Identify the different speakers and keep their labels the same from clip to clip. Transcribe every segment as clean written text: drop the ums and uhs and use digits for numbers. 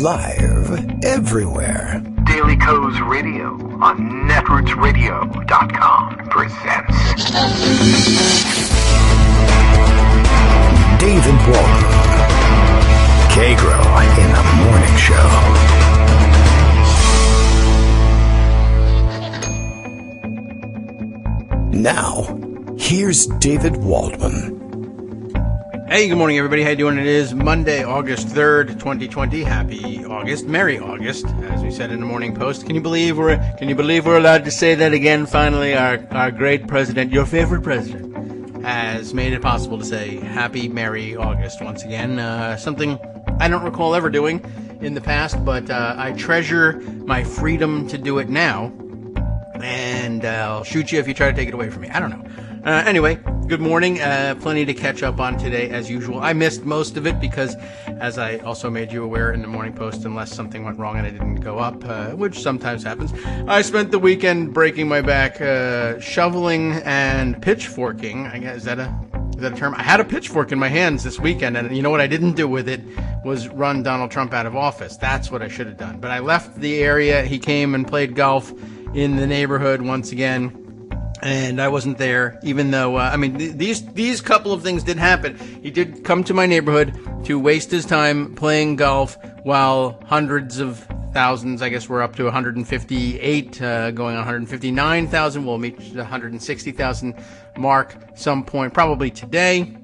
Speaker 1: Live everywhere.
Speaker 2: Daily Co's Radio on netrootsradio.com presents
Speaker 1: David Walton. Kagro in the Morning Show. Now, here's David Waldman.
Speaker 3: Hey, good morning, everybody. How you doing? It is Monday, August 3rd, 2020. Happy August. Merry August, as we said in the Morning Post. Can you believe we're allowed to say that again? Finally, our great president, your favorite president, has made it possible to say Happy Merry August once again. Something I don't recall ever doing in the past, but I treasure my freedom to do it now. And I'll shoot you if you try to take it away from me. I don't know. Anyway, good morning. Plenty to catch up on today, as usual. I missed most of it because, as I also made you aware in the Morning Post, unless something went wrong and I didn't go up, which sometimes happens, I spent the weekend breaking my back shoveling and pitchforking. I guess, is that a term? I had a pitchfork in my hands this weekend, and you know what I didn't do with it was run Donald Trump out of office. That's what I should have done. But I left the area. He came and played golf in the neighborhood once again. And I wasn't there, even though, these couple of things did happen. He did come to my neighborhood to waste his time playing golf while hundreds of thousands, I guess we're up to 158, going on 159,000. We'll meet the 160,000 mark some point, probably today,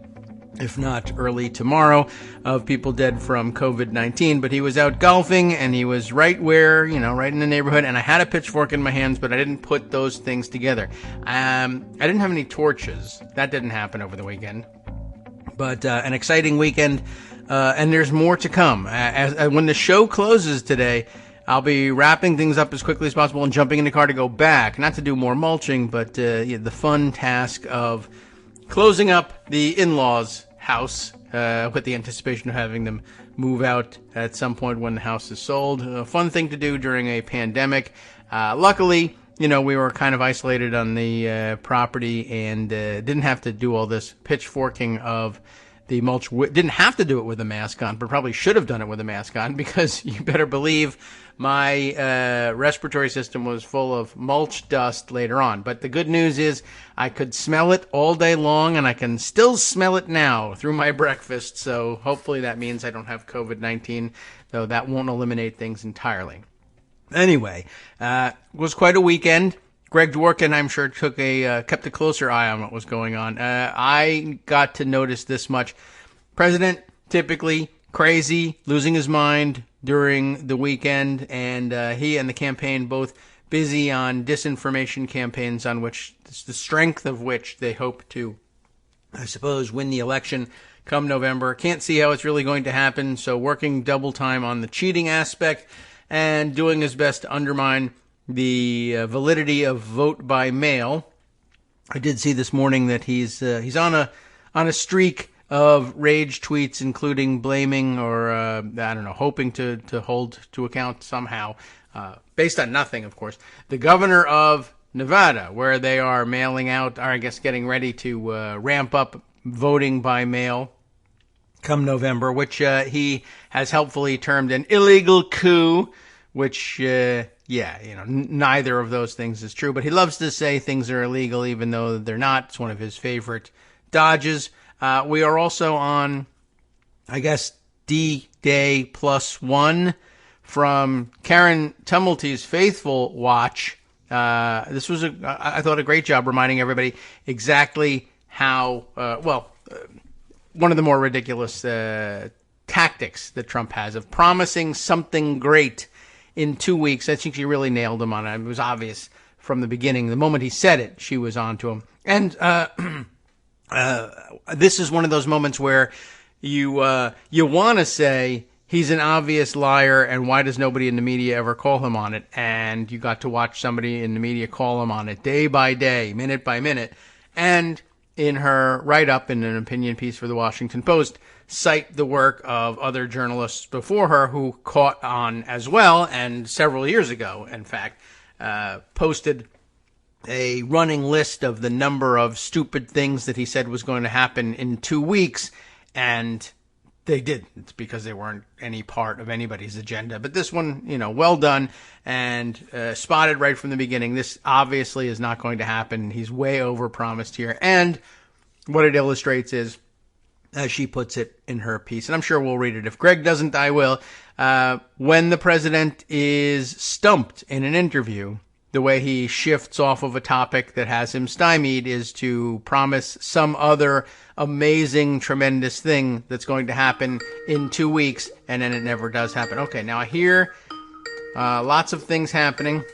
Speaker 3: if not early tomorrow, of people dead from COVID-19. But he was out golfing, and he was right where, right in the neighborhood, and I had a pitchfork in my hands, but I didn't put those things together. I didn't have any torches. That didn't happen over the weekend. But an exciting weekend, and there's more to come. When the show closes today, I'll be wrapping things up as quickly as possible and jumping in the car to go back, not to do more mulching, but the fun task of closing up the in-laws' house with the anticipation of having them move out at some point when the house is sold. A fun thing to do during a pandemic. Luckily, we were kind of isolated on the property and didn't have to do all this pitchforking of the mulch. Didn't have to do it with a mask on, but probably should have done it with a mask on, because you better believe my respiratory system was full of mulch dust later on. But the good news is I could smell it all day long, and I can still smell it now through my breakfast. So hopefully that means I don't have COVID-19, though that won't eliminate things entirely. Anyway, it was quite a weekend. Greg Dworkin, I'm sure, kept a closer eye on what was going on. I got to notice this much. President, typically crazy, losing his mind during the weekend, and he and the campaign both busy on disinformation campaigns on which the strength of which they hope to, I suppose, win the election come November. Can't see how it's really going to happen, so working double time on the cheating aspect and doing his best to undermine the validity of vote by mail. I did see this morning that he's on a streak of rage tweets, including blaming or hoping to hold to account somehow, based on nothing, of course, the governor of Nevada, where they are mailing out, or I guess getting ready to ramp up voting by mail come November, which he has helpfully termed an illegal coup, which neither of those things is true, but he loves to say things are illegal even though they're not. It's one of his favorite dodges. We are also on, I guess, D-Day +1 from Karen Tumulty's Faithful Watch. This was, I thought, a great job reminding everybody exactly how, one of the more ridiculous tactics that Trump has of promising something great in 2 weeks. I think she really nailed him on it. It was obvious from the beginning. The moment he said it, she was on to him. And this is one of those moments where you want to say he's an obvious liar, and why does nobody in the media ever call him on it? And you got to watch somebody in the media call him on it day by day, minute by minute. And in her write-up in an opinion piece for the Washington Post, cite the work of other journalists before her who caught on as well, and several years ago, in fact, posted a running list of the number of stupid things that he said was going to happen in 2 weeks, and They did. It's because they weren't any part of anybody's agenda. But this one, well done and spotted right from the beginning. This obviously is not going to happen. He's way overpromised here. And what it illustrates is, as she puts it in her piece, and I'm sure we'll read it. If Greg doesn't, I will. When the president is stumped in an interview, the way he shifts off of a topic that has him stymied is to promise some other amazing, tremendous thing that's going to happen in 2 weeks, and then it never does happen. Okay, now I hear lots of things happening,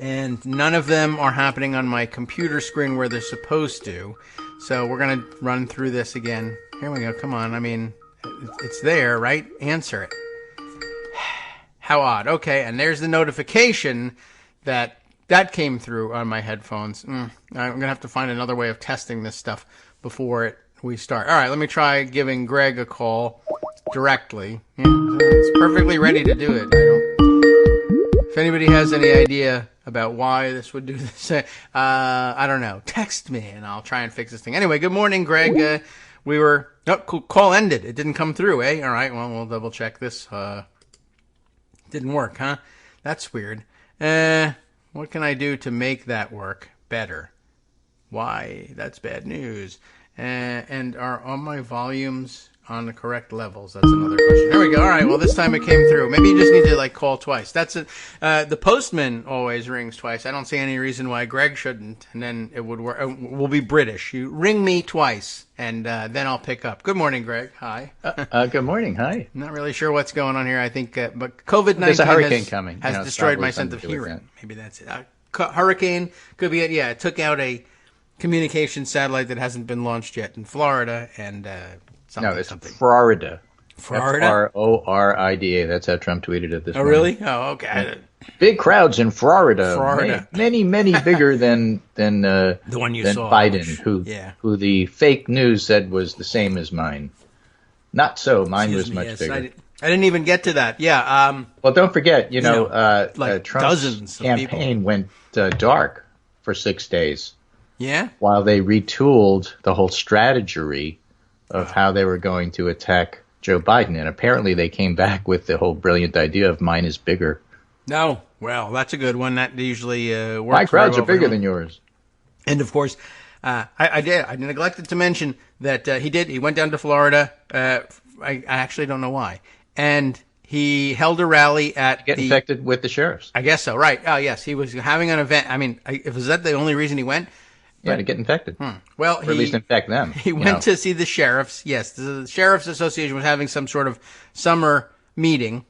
Speaker 3: and none of them are happening on my computer screen where they're supposed to. So we're going to run through this again. Here we go. Come on. I mean, it's there, right? Answer it. How odd. Okay, and there's the notification that came through on my headphones. I'm going to have to find another way of testing this stuff before we start. All right, let me try giving Greg a call directly. Yeah, it's perfectly ready to do it. If anybody has any idea about why this would do this, I don't know. Text me, and I'll try and fix this thing. Anyway, good morning, Greg. Call ended. It didn't come through, eh? All right, well, we'll double check this. Didn't work, huh? That's weird. What can I do to make that work better? Why? That's bad news. And are all my volumes on the correct levels? That's another question. Here we go. All right. Well, this time it came through. Maybe you just need to call twice. That's it. The postman always rings twice. I don't see any reason why Greg shouldn't. And then it would work. We'll be British. You ring me twice, and then I'll pick up. Good morning, Greg. Hi.
Speaker 4: Good morning. Hi.
Speaker 3: Not really sure what's going on here. I think, but COVID-19
Speaker 4: There's a hurricane coming.
Speaker 3: has destroyed my sense of humor. Maybe that's it. Hurricane could be it. Yeah, it took out a communication satellite that hasn't been launched yet in Florida, and something.
Speaker 4: Florida.
Speaker 3: Florida?
Speaker 4: Florida. That's how Trump tweeted it this morning.
Speaker 3: Oh, really? Oh, okay.
Speaker 4: Big crowds in Florida.
Speaker 3: Florida.
Speaker 4: Many bigger than
Speaker 3: the one you saw.
Speaker 4: Biden, who the fake news said was the same as mine. Not so. Mine was much bigger.
Speaker 3: I didn't even get to that. Yeah.
Speaker 4: Well, don't forget, Trump's
Speaker 3: dozens of
Speaker 4: campaign went dark for 6 days.
Speaker 3: Yeah?
Speaker 4: While they retooled the whole strategy of how they were going to attack Joe Biden. And apparently they came back with the whole brilliant idea of mine is bigger.
Speaker 3: No. Well, that's a good one. That usually works.
Speaker 4: My crowds are bigger than yours.
Speaker 3: And, of course, I neglected to mention that he went down to Florida. I actually don't know why. And he held a rally at
Speaker 4: Get infected with the sheriffs.
Speaker 3: I guess so, right. Oh, yes. He was having an event. I mean, was that the only reason he went?
Speaker 4: Yeah, to get infected.
Speaker 3: Well,
Speaker 4: or at least infect them.
Speaker 3: He went to see the sheriffs. Yes, the Sheriff's Association was having some sort of summer meeting.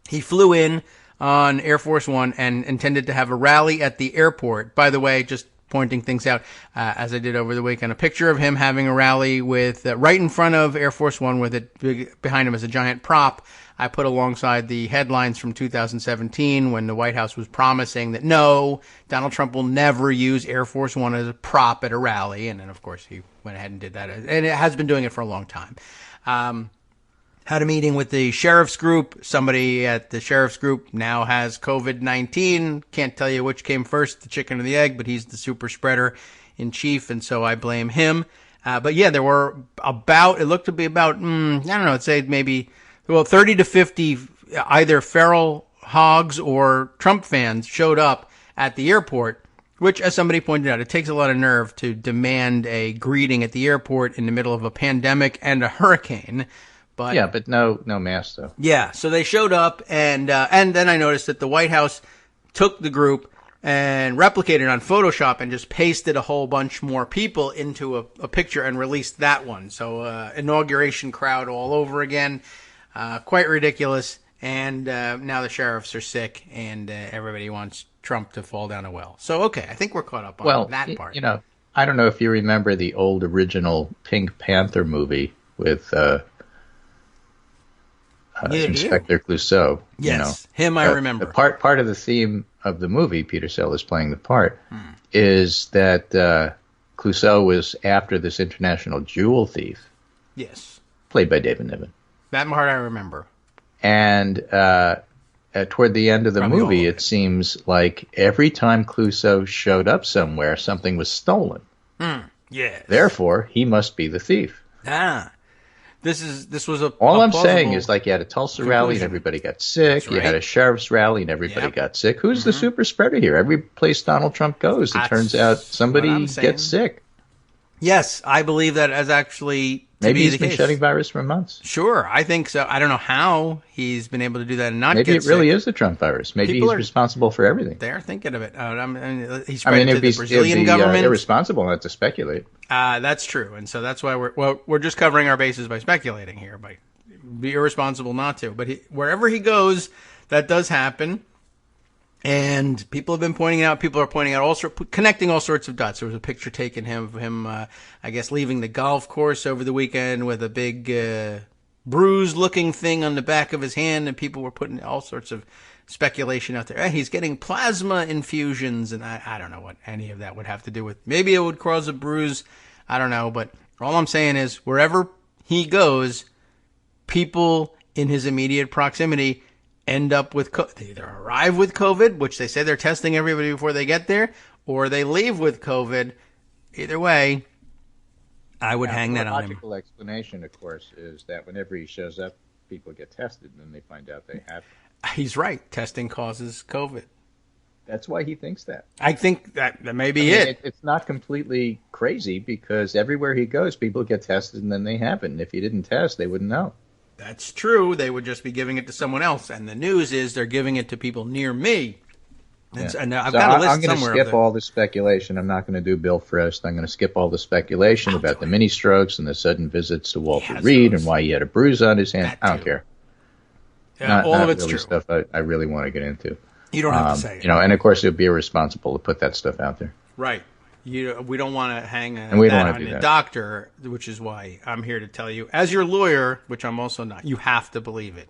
Speaker 3: He flew in on Air Force One and intended to have a rally at the airport. By the way, just pointing things out, as I did over the weekend, a picture of him having a rally with right in front of Air Force One with it behind him as a giant prop. I put alongside the headlines from 2017 when the White House was promising that no, Donald Trump will never use Air Force One as a prop at a rally. And then, of course, he went ahead and did that. And it has been doing it for a long time. Had a meeting with the sheriff's group. Somebody at the sheriff's group now has COVID-19. Can't tell you which came first, the chicken or the egg, but he's the super spreader in chief, and so I blame him. But yeah, there were it looked to be about, I don't know, I'd say maybe 30 to 50 either feral hogs or Trump fans showed up at the airport, which, as somebody pointed out, it takes a lot of nerve to demand a greeting at the airport in the middle of a pandemic and a hurricane. But
Speaker 4: yeah, but no mask though.
Speaker 3: Yeah, so they showed up, and then I noticed that the White House took the group and replicated on Photoshop and just pasted a whole bunch more people into a picture and released that one. So inauguration crowd all over again. Quite ridiculous, and now the sheriffs are sick, and everybody wants Trump to fall down a well. So, okay, I think we're caught up on that part.
Speaker 4: I don't know if you remember the old original Pink Panther movie with Inspector Clouseau.
Speaker 3: Yes, him I remember.
Speaker 4: Part of the theme of the movie, Peter Sellers playing the part, is that Clouseau was after this international jewel thief.
Speaker 3: Yes.
Speaker 4: Played by David Niven.
Speaker 3: That part I remember.
Speaker 4: And toward the end of the movie, it seems like every time Clouseau showed up somewhere, something was stolen.
Speaker 3: Yes.
Speaker 4: Therefore, he must be the thief.
Speaker 3: This was a
Speaker 4: All
Speaker 3: a
Speaker 4: I'm saying
Speaker 3: plausible
Speaker 4: is, like, you had a Tulsa rally and
Speaker 3: conclusion.
Speaker 4: everybody got sick.
Speaker 3: That's
Speaker 4: You had
Speaker 3: right.
Speaker 4: a sheriff's rally and everybody
Speaker 3: Yep.
Speaker 4: got sick. Who's the super spreader here? Every place Donald Trump goes, it
Speaker 3: That's
Speaker 4: turns out
Speaker 3: what
Speaker 4: somebody
Speaker 3: I'm saying.
Speaker 4: gets sick.
Speaker 3: Yes, I believe that as actually to
Speaker 4: Maybe
Speaker 3: be
Speaker 4: he's
Speaker 3: the
Speaker 4: been
Speaker 3: case.
Speaker 4: shedding virus for months.
Speaker 3: Sure, I think so. I don't know how he's been able to do that and not
Speaker 4: Maybe
Speaker 3: get
Speaker 4: it really
Speaker 3: sick.
Speaker 4: is the Trump virus. Maybe
Speaker 3: People
Speaker 4: he's
Speaker 3: are-
Speaker 4: responsible for everything.
Speaker 3: They're thinking of it. He
Speaker 4: I
Speaker 3: spread
Speaker 4: mean,
Speaker 3: it to
Speaker 4: it'd be,
Speaker 3: the Brazilian
Speaker 4: it'd be
Speaker 3: government.
Speaker 4: irresponsible not to speculate.
Speaker 3: That's true, and so that's why we're just covering our bases by speculating here. By be irresponsible not to, but wherever he goes, that does happen. And people have been pointing out. People are pointing out connecting all sorts of dots. There was a picture taken of him, I guess, leaving the golf course over the weekend with a big bruise-looking thing on the back of his hand, and people were putting all sorts of speculation out there. He's getting plasma infusions, and I don't know what any of that would have to do with. Maybe it would cause a bruise. I don't know, but all I'm saying is wherever he goes, people in his immediate proximity end up with they either arrive with COVID, which they say they're testing everybody before they get there, or they leave with COVID. Either way, I would hang that on
Speaker 4: The
Speaker 3: him.
Speaker 4: logical explanation, of course, is that whenever he shows up, people get tested, and then they find out they have it.
Speaker 3: He's right. Testing causes COVID.
Speaker 4: That's why he thinks that.
Speaker 3: I think that may be
Speaker 4: I mean,
Speaker 3: it.
Speaker 4: It's not completely crazy because everywhere he goes, people get tested, and then they have it. And if he didn't test, they wouldn't know.
Speaker 3: That's true. They would just be giving it to someone else. And the news is they're giving it to people near me. And,
Speaker 4: Yeah.
Speaker 3: and I've
Speaker 4: So
Speaker 3: got a list
Speaker 4: I'm going to
Speaker 3: somewhere.
Speaker 4: skip
Speaker 3: of the,
Speaker 4: all the speculation. I'm not going to do Bill Frist. I'm going to skip all the speculation about the mini strokes and the sudden visits to Walter
Speaker 3: has
Speaker 4: Reed
Speaker 3: those.
Speaker 4: and why he had a bruise on his hand.
Speaker 3: That
Speaker 4: I don't
Speaker 3: too.
Speaker 4: care.
Speaker 3: all
Speaker 4: not
Speaker 3: of it's
Speaker 4: really
Speaker 3: true.
Speaker 4: stuff I really want to get into.
Speaker 3: You don't have to say it.
Speaker 4: And of course, it would be irresponsible to put that stuff out there.
Speaker 3: Right. We don't want to hang
Speaker 4: And we don't
Speaker 3: that
Speaker 4: wanna
Speaker 3: on
Speaker 4: do
Speaker 3: the
Speaker 4: that.
Speaker 3: doctor, which is why I'm here to tell you, as your lawyer, which I'm also not, you have to believe it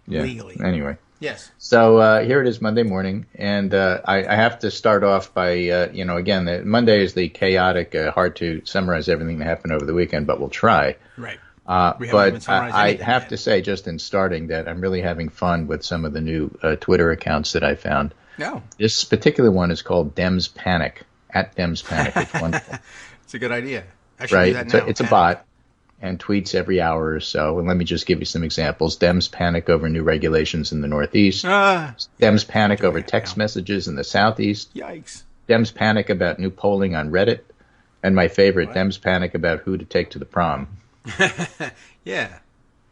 Speaker 4: Yeah.
Speaker 3: legally.
Speaker 4: Anyway.
Speaker 3: Yes.
Speaker 4: So here it is, Monday morning, and I have to start off by, again, Monday is the chaotic, hard to summarize everything that happened over the weekend, but we'll try.
Speaker 3: Right. We haven't even
Speaker 4: But
Speaker 3: summarized
Speaker 4: I
Speaker 3: anything
Speaker 4: have
Speaker 3: yet.
Speaker 4: to say, just in starting, that I'm really having fun with some of the new Twitter accounts that I found.
Speaker 3: No,
Speaker 4: This particular one is called Dems Panic, at Dems Panic. It's wonderful.
Speaker 3: it's a good idea. I should do
Speaker 4: Right?
Speaker 3: that now.
Speaker 4: It's a bot and tweets every hour or so. And let me just give you some examples. Dems panic over new regulations in the Northeast. Dems panic over text messages in the Southeast.
Speaker 3: Yikes.
Speaker 4: Dems panic about new polling on Reddit. And my favorite, Dems panic about who to take to the prom,
Speaker 3: Yeah.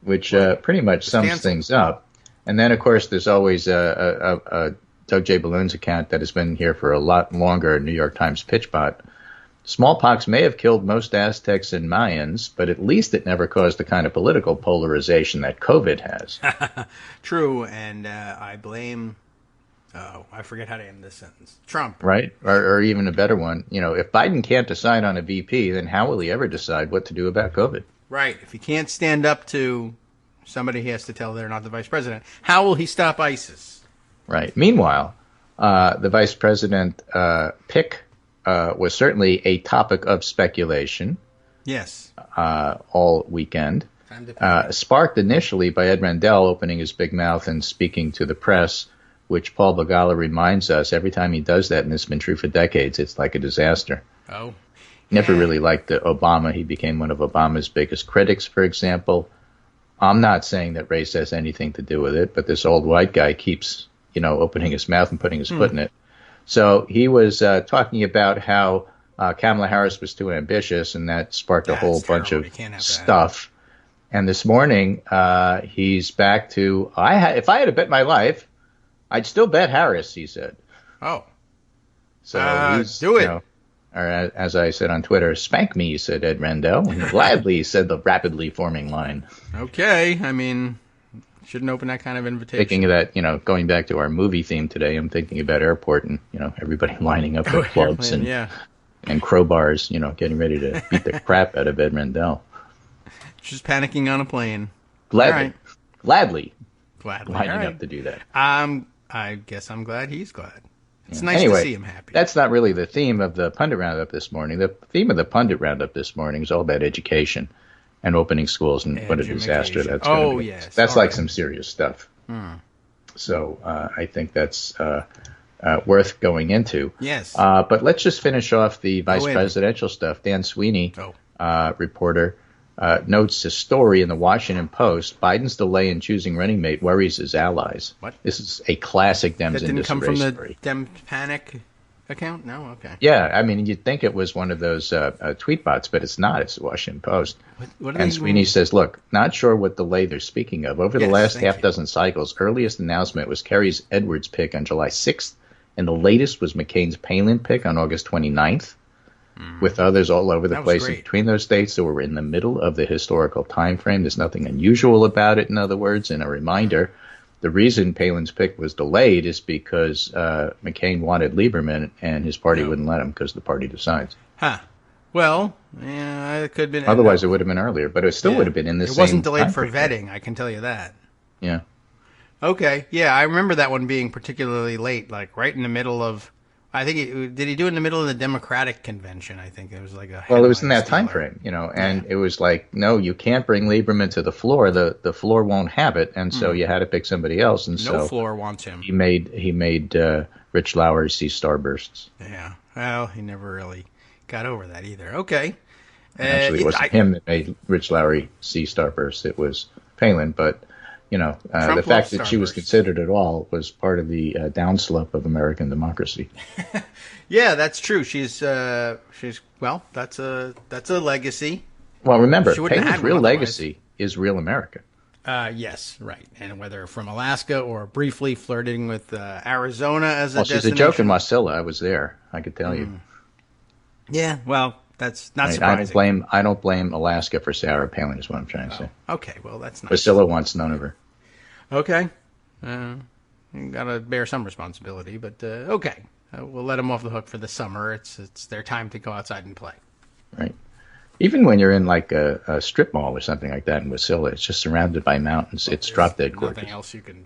Speaker 4: which pretty much sums
Speaker 3: Stanson.
Speaker 4: things up. And then, of course, there's always a Doug J. Balloon's account that has been here for a lot longer, New York Times pitchbot. Smallpox may have killed most Aztecs and Mayans, but at least it never caused the kind of political polarization that COVID has.
Speaker 3: True, and I blame. Oh, I forget how to end this sentence. Trump.
Speaker 4: Right? Or even a better one, if Biden can't decide on a VP, then how will he ever decide what to do about COVID?
Speaker 3: Right. If he can't stand up to somebody, he has to tell they're not the vice president. How will he stop ISIS?
Speaker 4: Right. Meanwhile, the vice president pick was certainly a topic of speculation
Speaker 3: Yes.
Speaker 4: all weekend.
Speaker 3: Time to pick.
Speaker 4: Sparked initially by Ed Rendell opening his big mouth and speaking to the press, which Paul Begala reminds us every time he does that, and this has been true for decades, it's like a disaster.
Speaker 3: Oh.
Speaker 4: Never really liked Obama. He became one of Obama's biggest critics, for example. I'm not saying that race has anything to do with it, but this old white guy keeps, opening his mouth and putting his foot in it. So he was talking about how Kamala Harris was too ambitious, and that sparked a whole bunch
Speaker 3: terrible.
Speaker 4: of
Speaker 3: You can't have that.
Speaker 4: stuff. And this morning, he's back to, if I had to bet my life, I'd still bet Harris, he said.
Speaker 3: Oh.
Speaker 4: So he's,
Speaker 3: do it.
Speaker 4: Or as I said on Twitter, spank me, said Ed Rendell. And gladly, said the rapidly forming line.
Speaker 3: Okay. I mean, shouldn't open that kind of invitation.
Speaker 4: Thinking of that, going back to our movie theme today, I'm thinking about Airport and, everybody lining up with clubs and crowbars, getting ready to beat the crap out of Ed Rendell.
Speaker 3: Just panicking on a plane.
Speaker 4: Gladly
Speaker 3: Gladly.
Speaker 4: lining
Speaker 3: All right.
Speaker 4: up to do that.
Speaker 3: I guess I'm glad he's glad. It's nice
Speaker 4: Anyway,
Speaker 3: to see him happy.
Speaker 4: That's not really the theme of the Pundit Roundup this morning. The theme of the Pundit Roundup this morning is all about education and opening schools and what a disaster that's going to be.
Speaker 3: Yes.
Speaker 4: That's
Speaker 3: All
Speaker 4: like
Speaker 3: right.
Speaker 4: some serious stuff. So I think that's worth going into.
Speaker 3: Yes.
Speaker 4: But let's just finish off the vice
Speaker 3: in.
Speaker 4: presidential stuff. Dan Sweeney,
Speaker 3: Oh.
Speaker 4: reporter, notes a story in the Washington Post. Biden's delay in choosing running mate worries his allies.
Speaker 3: What?
Speaker 4: This is a classic Dems
Speaker 3: That
Speaker 4: in
Speaker 3: didn't come from the
Speaker 4: story.
Speaker 3: Dem Panic account? No? Okay.
Speaker 4: Yeah, I mean, you'd think it was one of those tweet bots, but it's not. It's the Washington Post.
Speaker 3: What
Speaker 4: And Sweeney says, look, not sure what delay they're speaking of. Over the last half dozen cycles, earliest announcement was Kerry's Edwards pick on July 6th, and the latest was McCain's Palin pick on August 29th, with others all over the place. In between those dates, so we're in the middle of the historical time frame. There's nothing unusual about it, in other words. And a reminder, the reason Palin's pick was delayed is because McCain wanted Lieberman, and his party wouldn't let him because the party decides.
Speaker 3: Huh. Well, yeah, it could have been.
Speaker 4: Otherwise, it would have been earlier, but it still would have been in the same.
Speaker 3: It wasn't delayed
Speaker 4: time
Speaker 3: for
Speaker 4: frame.
Speaker 3: vetting, I can tell you that.
Speaker 4: Yeah.
Speaker 3: Okay. Yeah, I remember that one being particularly late, like right in the middle of. I think did he do it in the middle of the Democratic convention? I think it was like a.
Speaker 4: Well, it was in that time frame, and it was like, no, you can't bring Lieberman to the floor. The floor won't have it, and so you had to pick somebody else. And
Speaker 3: no floor wants him.
Speaker 4: He made Rich Lowry see starbursts.
Speaker 3: Yeah. Well, he never really got over that either. Okay.
Speaker 4: Actually, it wasn't him that made Rich Lowry see starbursts. It was Palin, but. The fact that she was considered at all was part of the downslope of American democracy.
Speaker 3: Yeah, that's true. She's well, that's a legacy.
Speaker 4: Well, remember, Palin's real legacy is real America.
Speaker 3: Yes, right. And whether from Alaska or briefly flirting with Arizona as a destination.
Speaker 4: She's a joke in Wasilla. I was there. I could tell you.
Speaker 3: Yeah, well, that's not surprising.
Speaker 4: I don't blame Alaska for Sarah Palin is what I'm trying to say.
Speaker 3: Okay, well, that's nice.
Speaker 4: Wasilla wants none of her.
Speaker 3: Okay. You got to bear some responsibility, but okay. We'll let them off the hook for the summer. It's their time to go outside and play.
Speaker 4: Right. Even when you're in like a strip mall or something like that in Wasilla, it's just surrounded by mountains. It's drop dead gorgeous.
Speaker 3: Nothing else you can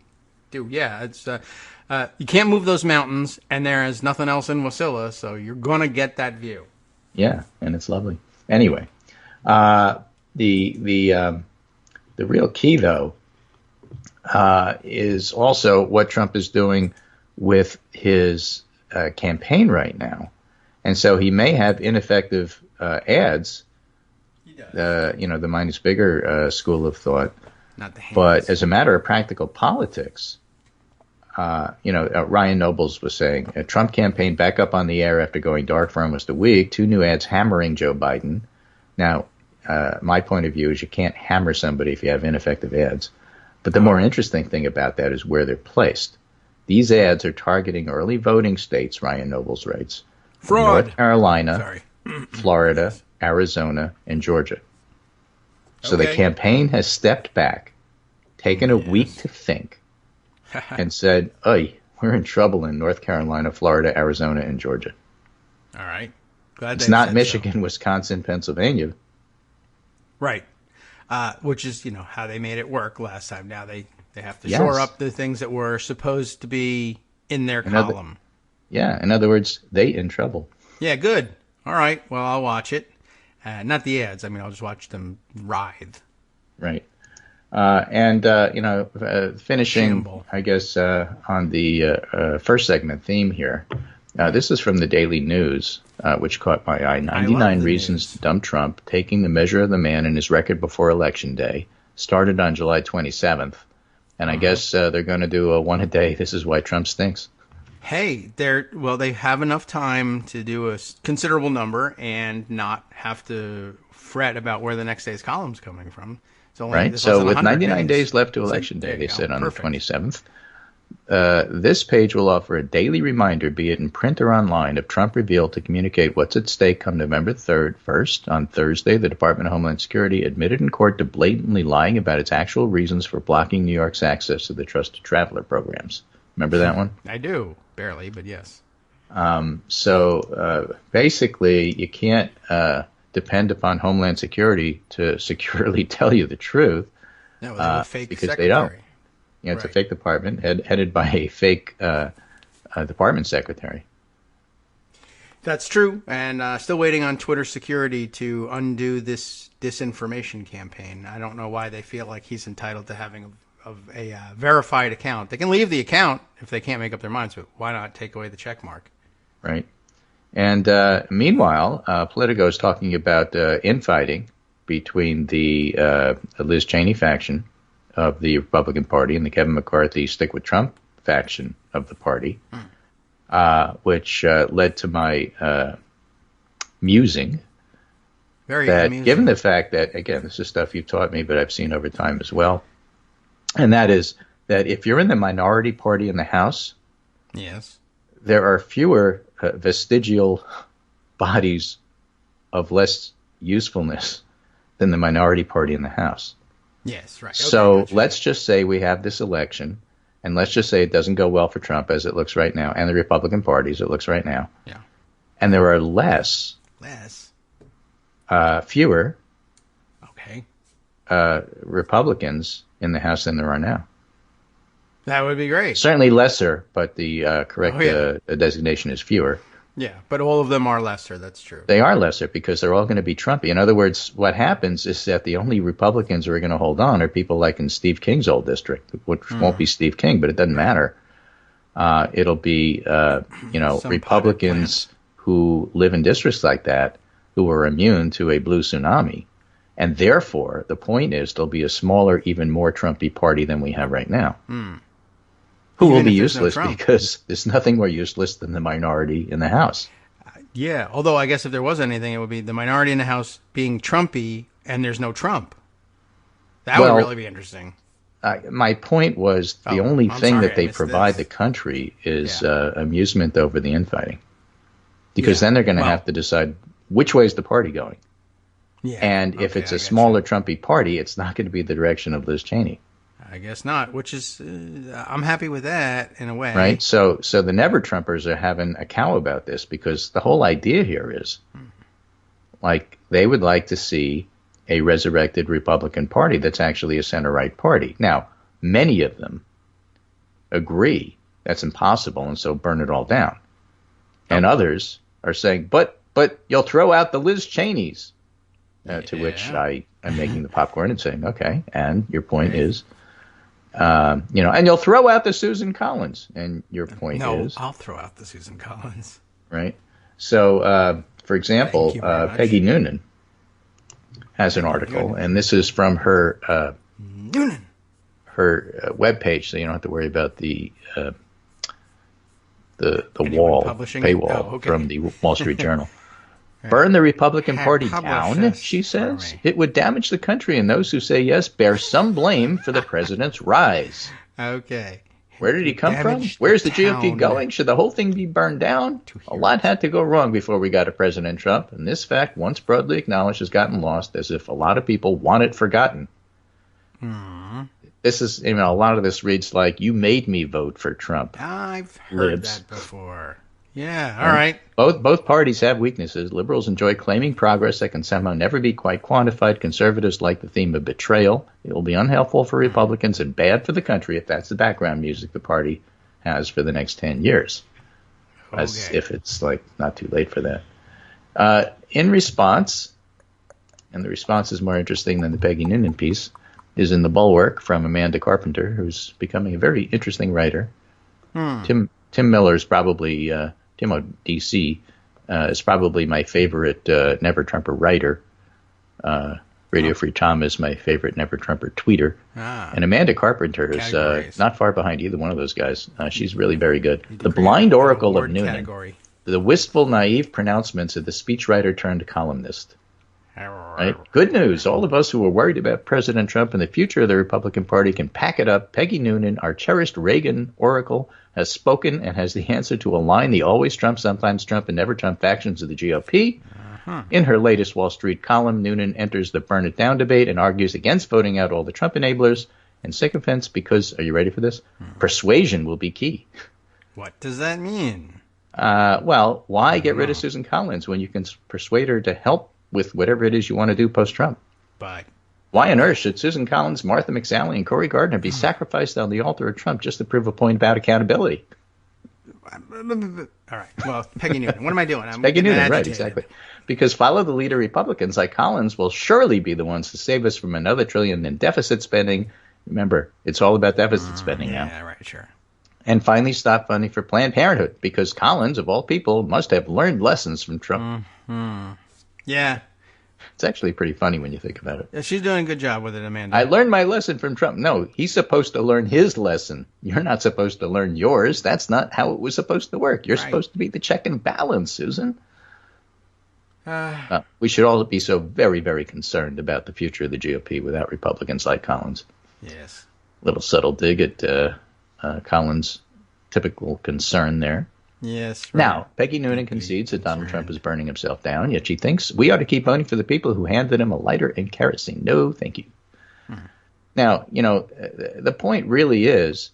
Speaker 3: do. Yeah, it's you can't move those mountains, and there is nothing else in Wasilla, so you're gonna get that view.
Speaker 4: Yeah, and it's lovely. Anyway, the real key though is also what Trump is doing with his campaign right now, and so he may have ineffective ads. The minus bigger school of thought.
Speaker 3: Not the hands.
Speaker 4: But as a matter of practical politics, Ryan Nobles was saying, Trump campaign back up on the air after going dark for almost a week, 2 new ads hammering Joe Biden. Now, my point of view is you can't hammer somebody if you have ineffective ads. But the more interesting thing about that is where they're placed. These ads are targeting early voting states, Ryan Nobles writes.
Speaker 3: Fraud.
Speaker 4: North Carolina, Florida, Arizona, and Georgia. So the campaign has stepped back, taken a week to think, and said, "Oy, we're in trouble in North Carolina, Florida, Arizona, and Georgia."
Speaker 3: All right. Glad
Speaker 4: it's not Michigan, Wisconsin, Pennsylvania.
Speaker 3: Right. Which is, how they made it work last time. Now they have to shore up the things that were supposed to be in their column.
Speaker 4: In other words, they in trouble. Yeah,
Speaker 3: good. All right. Well, I'll watch it. Not the ads. I mean, I'll just watch them writhe.
Speaker 4: Right. Finishing, I guess, on the first segment theme here. This is from the Daily News, which caught my eye. 99 Reasons to Dump Trump, taking the measure of the man and his record before Election Day. Started on July 27th. And I guess they're going to do a one a day. This is why Trump stinks.
Speaker 3: Hey, they have enough time to do a considerable number and not have to fret about where the next day's column's coming from.
Speaker 4: Right. So with 99 days left to Election Day, they said on the 27th, this page will offer a daily reminder, be it in print or online, of Trump revealed to communicate what's at stake come November 3rd. First, on Thursday, the Department of Homeland Security admitted in court to blatantly lying about its actual reasons for blocking New York's access to the Trusted Traveler programs. Remember that one?
Speaker 3: I do. Barely, but yes.
Speaker 4: So basically, you can't depend upon Homeland Security to securely tell you the truth.
Speaker 3: No, they have a fake
Speaker 4: because
Speaker 3: secretary.
Speaker 4: They don't. It's a fake department headed by a fake department secretary.
Speaker 3: That's true, and still waiting on Twitter security to undo this disinformation campaign. I don't know why they feel like he's entitled to having a verified account. They can leave the account if they can't make up their minds, but why not take away the check mark? Right.
Speaker 4: And meanwhile, Politico is talking about infighting between the Liz Cheney faction of the Republican Party and the Kevin McCarthy Stick with Trump faction of the party, which led to my musing
Speaker 3: Very
Speaker 4: that
Speaker 3: amusing.
Speaker 4: given the fact that, again, this is stuff you've taught me, but I've seen over time as well, and that is that if you're in the minority party in the House,
Speaker 3: Yes.
Speaker 4: there are fewer vestigial bodies of less usefulness than the minority party in the House.
Speaker 3: Yes, right.
Speaker 4: So
Speaker 3: Okay, gotcha.
Speaker 4: let's just say we have this election, and let's just say it doesn't go well for Trump as it looks right now, and the Republican Party as it looks right now.
Speaker 3: Yeah.
Speaker 4: And there are fewer
Speaker 3: Okay.
Speaker 4: Republicans in the House than there are now.
Speaker 3: That would be great.
Speaker 4: Certainly lesser, but the correct
Speaker 3: Oh, yeah.
Speaker 4: designation is fewer.
Speaker 3: Yeah, but all of them are lesser. That's true.
Speaker 4: They are lesser because they're all going to be Trumpy. In other words, what happens is that the only Republicans who are going to hold on are people like in Steve King's old district, which won't be Steve King, but it doesn't matter. It'll be,
Speaker 3: Some
Speaker 4: Republicans who live in districts like that who are immune to a blue tsunami. And therefore, the point is there'll be a smaller, even more Trumpy party than we have right now. Who
Speaker 3: Even
Speaker 4: will be
Speaker 3: if there's no
Speaker 4: useless
Speaker 3: Trump.
Speaker 4: because there's nothing more useless than the minority in the House.
Speaker 3: Yeah, although I guess if there was anything, it would be the minority in the House being Trumpy and there's no Trump. That
Speaker 4: Well,
Speaker 3: would really be interesting.
Speaker 4: My point was the only
Speaker 3: I'm
Speaker 4: thing
Speaker 3: sorry,
Speaker 4: that they
Speaker 3: I missed
Speaker 4: provide
Speaker 3: this.
Speaker 4: the country is
Speaker 3: Yeah.
Speaker 4: amusement over the infighting. Because
Speaker 3: Yeah,
Speaker 4: then they're going to
Speaker 3: well-
Speaker 4: have to decide which way is the party going.
Speaker 3: Yeah.
Speaker 4: And if
Speaker 3: okay,
Speaker 4: it's
Speaker 3: I
Speaker 4: a
Speaker 3: get
Speaker 4: smaller
Speaker 3: you.
Speaker 4: Trumpy party, it's not going to be the direction of Liz Cheney.
Speaker 3: I guess not, which is, I'm happy with that in a way.
Speaker 4: Right? So the Never Trumpers are having a cow about this because the whole idea here is like they would like to see a resurrected Republican Party that's actually a center-right party. Now, many of them agree that's impossible and so burn it all down. And others are saying, but you'll throw out the Liz Cheneys. To which I am making the popcorn and saying, okay, and your point is, and you'll throw out the Susan Collins. And your point
Speaker 3: No,
Speaker 4: is,
Speaker 3: I'll throw out the Susan Collins.
Speaker 4: right? So, for example,
Speaker 3: Thank you very much.
Speaker 4: Peggy Noonan has an article, and this is from her
Speaker 3: Noonan.
Speaker 4: webpage, so you don't have to worry about the
Speaker 3: Anyone
Speaker 4: wall
Speaker 3: publishing it?
Speaker 4: paywall
Speaker 3: Oh, okay.
Speaker 4: from the Wall Street Journal. Burn the Republican Party
Speaker 3: Publish
Speaker 4: down,
Speaker 3: this
Speaker 4: she
Speaker 3: for
Speaker 4: says.
Speaker 3: me.
Speaker 4: It would damage the country, and those who say yes bear some blame for the president's rise.
Speaker 3: Okay.
Speaker 4: Where did he come from?
Speaker 3: Damage
Speaker 4: Where's the
Speaker 3: town.
Speaker 4: GOP going? Should the whole thing be burned down? A lot had to go wrong before we got a President Trump, and this fact, once broadly acknowledged, has gotten lost as if a lot of people want it forgotten. This is, a lot of this reads like, you made me vote for Trump.
Speaker 3: I've heard
Speaker 4: Libs.
Speaker 3: that before. Yeah, all right.
Speaker 4: Both parties have weaknesses. Liberals enjoy claiming progress that can somehow never be quite quantified. Conservatives like the theme of betrayal. It will be unhelpful for Republicans and bad for the country if that's the background music the party has for the next 10 years. As
Speaker 3: Okay.
Speaker 4: if it's not too late for that. In response, and the response is more interesting than the Peggy Noonan piece, is in the Bulwark from Amanda Carpenter, who's becoming a very interesting writer. Tim Miller is probably Tim ODC is probably my favorite Never Trumper writer. Radio Free Tom is my favorite Never Trumper tweeter. And Amanda Carpenter is
Speaker 3: Categories.
Speaker 4: not far behind either one of those guys. She's really very good.
Speaker 3: You
Speaker 4: The
Speaker 3: could create
Speaker 4: Blind
Speaker 3: an
Speaker 4: Oracle of
Speaker 3: award
Speaker 4: Noonan.
Speaker 3: category.
Speaker 4: The wistful, naive pronouncements of the speechwriter turned columnist. Right? Good news. All of us who are worried about President Trump and the future of the Republican Party can pack it up. Peggy Noonan, our cherished Reagan oracle, has spoken and has the answer to align the always Trump, sometimes Trump, and never Trump factions of the GOP. In her latest Wall Street column, Noonan enters the burn it down debate and argues against voting out all the Trump enablers and sycophants because, are you ready for this? Persuasion will be key.
Speaker 3: What does that mean?
Speaker 4: Well, why get rid of Susan Collins when you can persuade her to help with whatever it is you want to do post-Trump?
Speaker 3: But
Speaker 4: Why on earth should Susan Collins, Martha McSally, and Cory Gardner be sacrificed on the altar of Trump just to prove a point about accountability?
Speaker 3: all right. Well, Peggy Noonan. What am I doing? I'm
Speaker 4: Peggy
Speaker 3: getting
Speaker 4: Noonan, right,
Speaker 3: agitated.
Speaker 4: exactly. Because follow the leader Republicans like Collins will surely be the ones to save us from another trillion in deficit spending. Remember, it's all about deficit spending now.
Speaker 3: Yeah, right, sure.
Speaker 4: And finally stop funding for Planned Parenthood because Collins, of all people, must have learned lessons from Trump.
Speaker 3: Yeah.
Speaker 4: It's actually pretty funny when you think about it.
Speaker 3: Yeah, she's doing a good job with it, Amanda.
Speaker 4: I learned my lesson from Trump. No, he's supposed to learn his lesson. You're not supposed to learn yours. That's not how it was supposed to work. You're supposed to be the check and balance, Susan. We should all be so very, very concerned about the future of the GOP without Republicans like Collins.
Speaker 3: Yes.
Speaker 4: Little subtle dig at Collins' typical concern there.
Speaker 3: Yes. Right.
Speaker 4: Now, Peggy Noonan concedes that Donald Trump is burning himself down, yet she thinks we ought to keep voting for the people who handed him a lighter and kerosene. No, thank you. Now, the point really is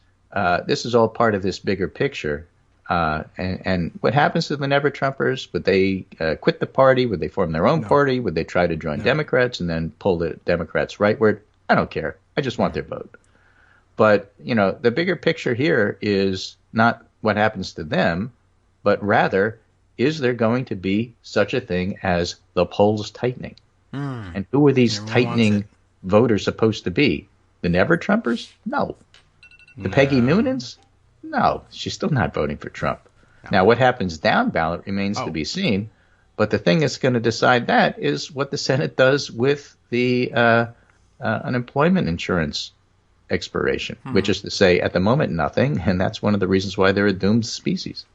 Speaker 4: this is all part of this bigger picture. And what happens to the Never-Trumpers? Would they quit the party? Would they form their own party? Would they try to join Democrats and then pull the Democrats rightward? I don't care. I just want their vote. But, the bigger picture here is not what happens to them, but rather, is there going to be such a thing as the polls tightening? And who are these tightening voters supposed to be? The Never-Trumpers? No. The Peggy Noonans? No. She's still not voting for Trump. No. Now, what happens down ballot remains to be seen. But the thing that's going to decide that is what the Senate does with the unemployment insurance expiration, which is to say, at the moment, nothing. And that's one of the reasons why they're a doomed species.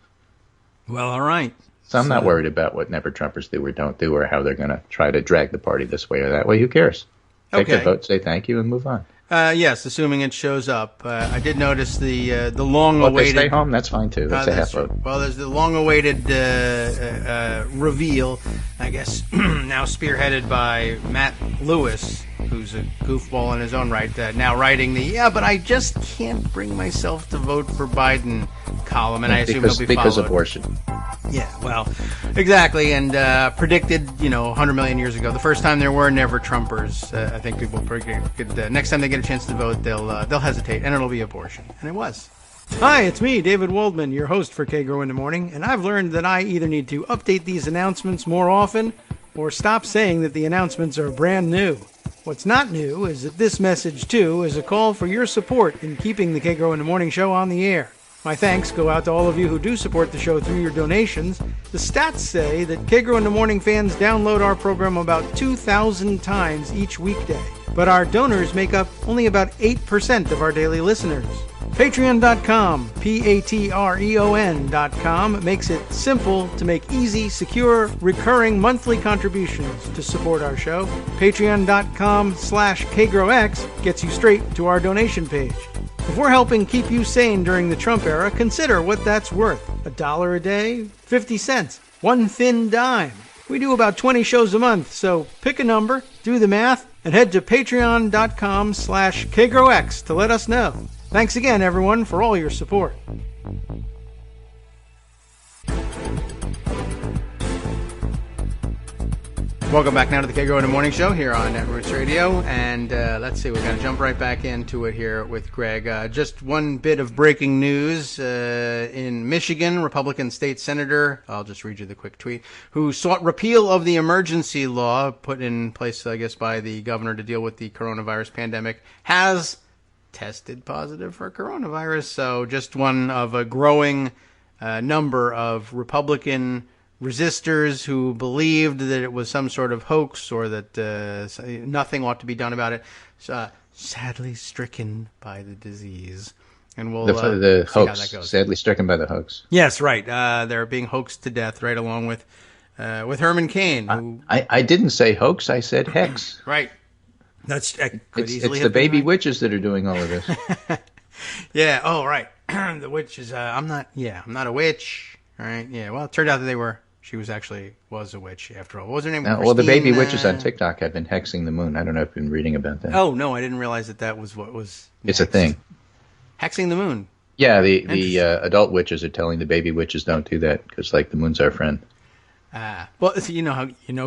Speaker 3: Well, all right.
Speaker 4: So I'm not worried about what Never-Trumpers do or don't do or how they're going to try to drag the party this way or that way. Who cares? Take the vote, say thank you, and move on.
Speaker 3: Yes, assuming it shows up. I did notice the long-awaited...
Speaker 4: Well, if they stay home, that's fine, too. That's a half vote.
Speaker 3: Well, there's the long-awaited reveal, I guess, now spearheaded by Matt Lewis, who's a goofball in his own right, now writing but I just can't bring myself to vote for Biden column, and I assume he'll be
Speaker 4: because
Speaker 3: followed.
Speaker 4: abortion.
Speaker 3: Yeah, well, exactly, and predicted, 100 million years ago, the first time there were Never-Trumpers. I think people could next time they get a chance to vote, they'll hesitate, and it'll be abortion, and it was. Hi, it's me, David Waldman, your host for Kagro in the Morning, and I've learned that I either need to update these announcements more often or stop saying that the announcements are brand new. What's not new is that this message, too, is a call for your support in keeping the Kagro in the Morning show on the air. My thanks go out to all of you who do support the show through your donations. The stats say that Kagro in the Morning fans download our program about 2,000 times each weekday. But our donors make up only about 8% of our daily listeners. Patreon.com, Patreon.com, makes it simple to make easy, secure, recurring monthly contributions to support our show. Patreon.com/KagroX gets you straight to our donation page. If we're helping keep you sane during the Trump era, consider what that's worth. $1 a day? 50 cents? One thin dime? We do about 20 shows a month, so pick a number, do the math, and head to patreon.com/KagroX to let us know. Thanks again, everyone, for all your support. Welcome back now to the Kagro in the Morning Show here on Netroots Radio, and let's see, we're going to jump right back into it here with Greg. Just one bit of breaking news in Michigan, Republican state senator, I'll just read you the quick tweet, who sought repeal of the emergency law put in place, I guess, by the governor to deal with the coronavirus pandemic, has tested positive for coronavirus. So just one of a growing number of Republican resistors who believed that it was some sort of hoax or that nothing ought to be done about it, sadly stricken by the disease. And we'll
Speaker 4: the
Speaker 3: see
Speaker 4: hoax,
Speaker 3: how that goes.
Speaker 4: Sadly stricken by the hoax.
Speaker 3: Yes, right. They're being hoaxed to death, right along with Herman Cain. Who,
Speaker 4: I didn't say hoax, I said hex.
Speaker 3: right. That's
Speaker 4: it's the baby witches that are doing all of this.
Speaker 3: Yeah. Oh, right. The witches. I'm not a witch. Right. Yeah. Well, it turned out that she was a witch after all. What was her name?
Speaker 4: Well, the baby witches on TikTok have been hexing the moon. I don't know if you've been reading about that.
Speaker 3: Oh, no, I didn't realize that was what was
Speaker 4: next. It's a thing.
Speaker 3: Hexing the moon.
Speaker 4: Yeah, the adult witches are telling the baby witches don't do that because, the moon's our friend.
Speaker 3: Well,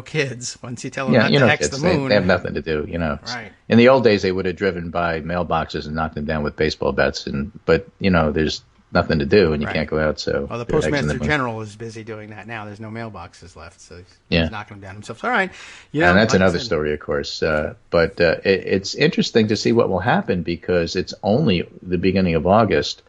Speaker 3: kids, once you tell them not to hex
Speaker 4: kids,
Speaker 3: the moon.
Speaker 4: They have nothing to do,
Speaker 3: Right.
Speaker 4: In the old days, they would have driven by mailboxes and knocked them down with baseball bats. But there's nothing to do and you can't go out. So
Speaker 3: the Postmaster General is busy doing that now. There's no mailboxes left, so he's knocking them down himself. All right.
Speaker 4: And that's another story, of course. But it's interesting to see what will happen because it's only the beginning of August.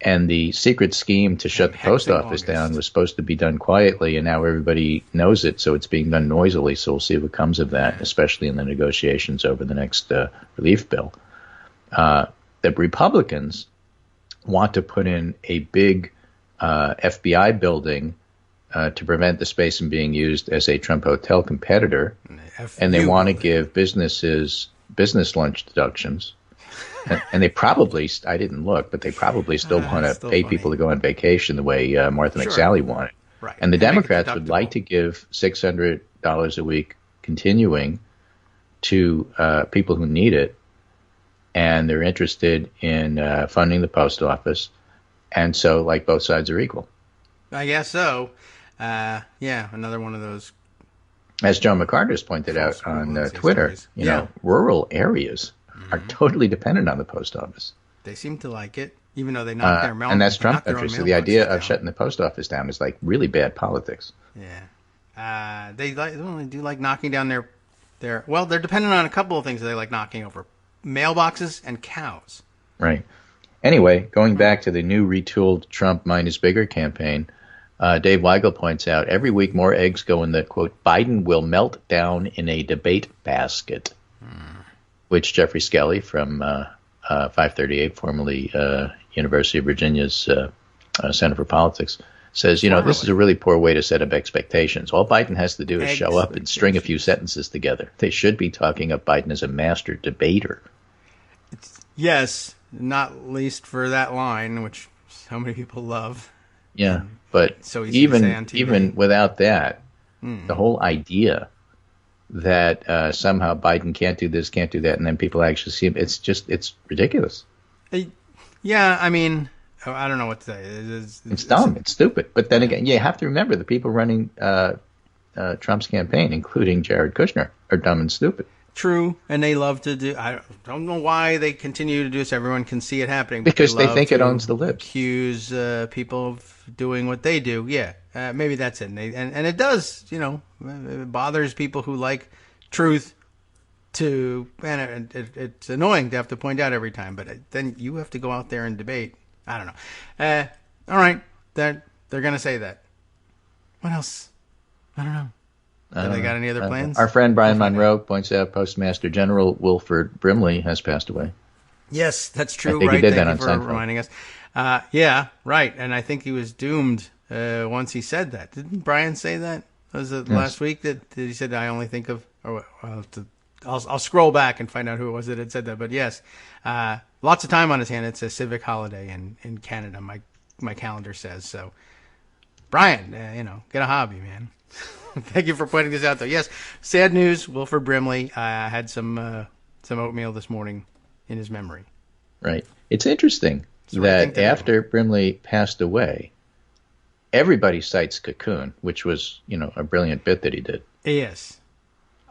Speaker 4: And the secret scheme to shut the post office down was supposed to be done quietly, and now everybody knows it, so it's being done noisily. So we'll see what comes of that, especially in the negotiations over the next relief bill. The Republicans want to put in a big FBI building to prevent the space from being used as a Trump hotel competitor, and they want to give businesses business lunch deductions. And they probably, I didn't look, but they probably still want to pay people to go on vacation the way Martha McSally wanted.
Speaker 3: Right.
Speaker 4: And the Democrats would like to give $600 a week continuing to people who need it. And they're interested in funding the post office. And so, like, both sides are equal.
Speaker 3: I guess so. Yeah, another one of those.
Speaker 4: As Joe McCarter's pointed out on Twitter, you know, rural areas are totally dependent on the post office.
Speaker 3: They seem to like it, even though they knock their mail.
Speaker 4: And that's Trump country. So the idea of shutting the post office down is like really bad politics.
Speaker 3: Yeah. They do like knocking down their. Well, they're dependent on a couple of things that they like knocking over: mailboxes and cows.
Speaker 4: Right. Anyway, going back to the new retooled Trump Mine is Bigger campaign, Dave Weigel points out every week more eggs go in the, quote, Biden will melt down in a debate basket, which Jeffrey Skelly from 538, formerly University of Virginia's Center for Politics, says, you know, this is a really poor way to set up expectations. All Biden has to do is show up and string a few sentences together. They should be talking of Biden as a master debater.
Speaker 3: Yes, not least for that line, which so many people love.
Speaker 4: Yeah, but so even without that, the whole idea that somehow Biden can't do this, can't do that, and then people actually see him, it's ridiculous.
Speaker 3: Yeah, I mean, I don't know what to say.
Speaker 4: It's dumb. It's stupid. But then again, you have to remember the people running Trump's campaign, including Jared Kushner, are dumb and stupid.
Speaker 3: True, and they love to do. I don't know why they continue to do this. Everyone can see it happening
Speaker 4: because they think it owns the libs.
Speaker 3: Accuse people of doing what they do. Yeah, maybe that's it. And it does. You know, it bothers people who like truth. And it's annoying to have to point out every time. But then you have to go out there and debate. I don't know. All right, they're gonna say that. What else? I don't know. Have they got any other plans?
Speaker 4: Our friend Brian Monroe points out Postmaster General Wilford Brimley has passed away.
Speaker 3: Yes, that's true.
Speaker 4: I think
Speaker 3: right.
Speaker 4: he did
Speaker 3: Thank
Speaker 4: that
Speaker 3: you
Speaker 4: on
Speaker 3: for
Speaker 4: Seinfeld.
Speaker 3: reminding us. Yeah, right. And I think he was doomed once he said that. Didn't Brian say that? Was it last week that he said, I only think of... I'll scroll back and find out who it was that had said that. But yes, lots of time on his hand. It's a civic holiday in Canada, my calendar says. So, Brian, get a hobby, man. Thank you for pointing this out, though. Yes, sad news. Wilford Brimley had some oatmeal this morning in his memory.
Speaker 4: Right. It's interesting that after Brimley passed away, everybody cites Cocoon, which was, a brilliant bit that he did.
Speaker 3: Yes.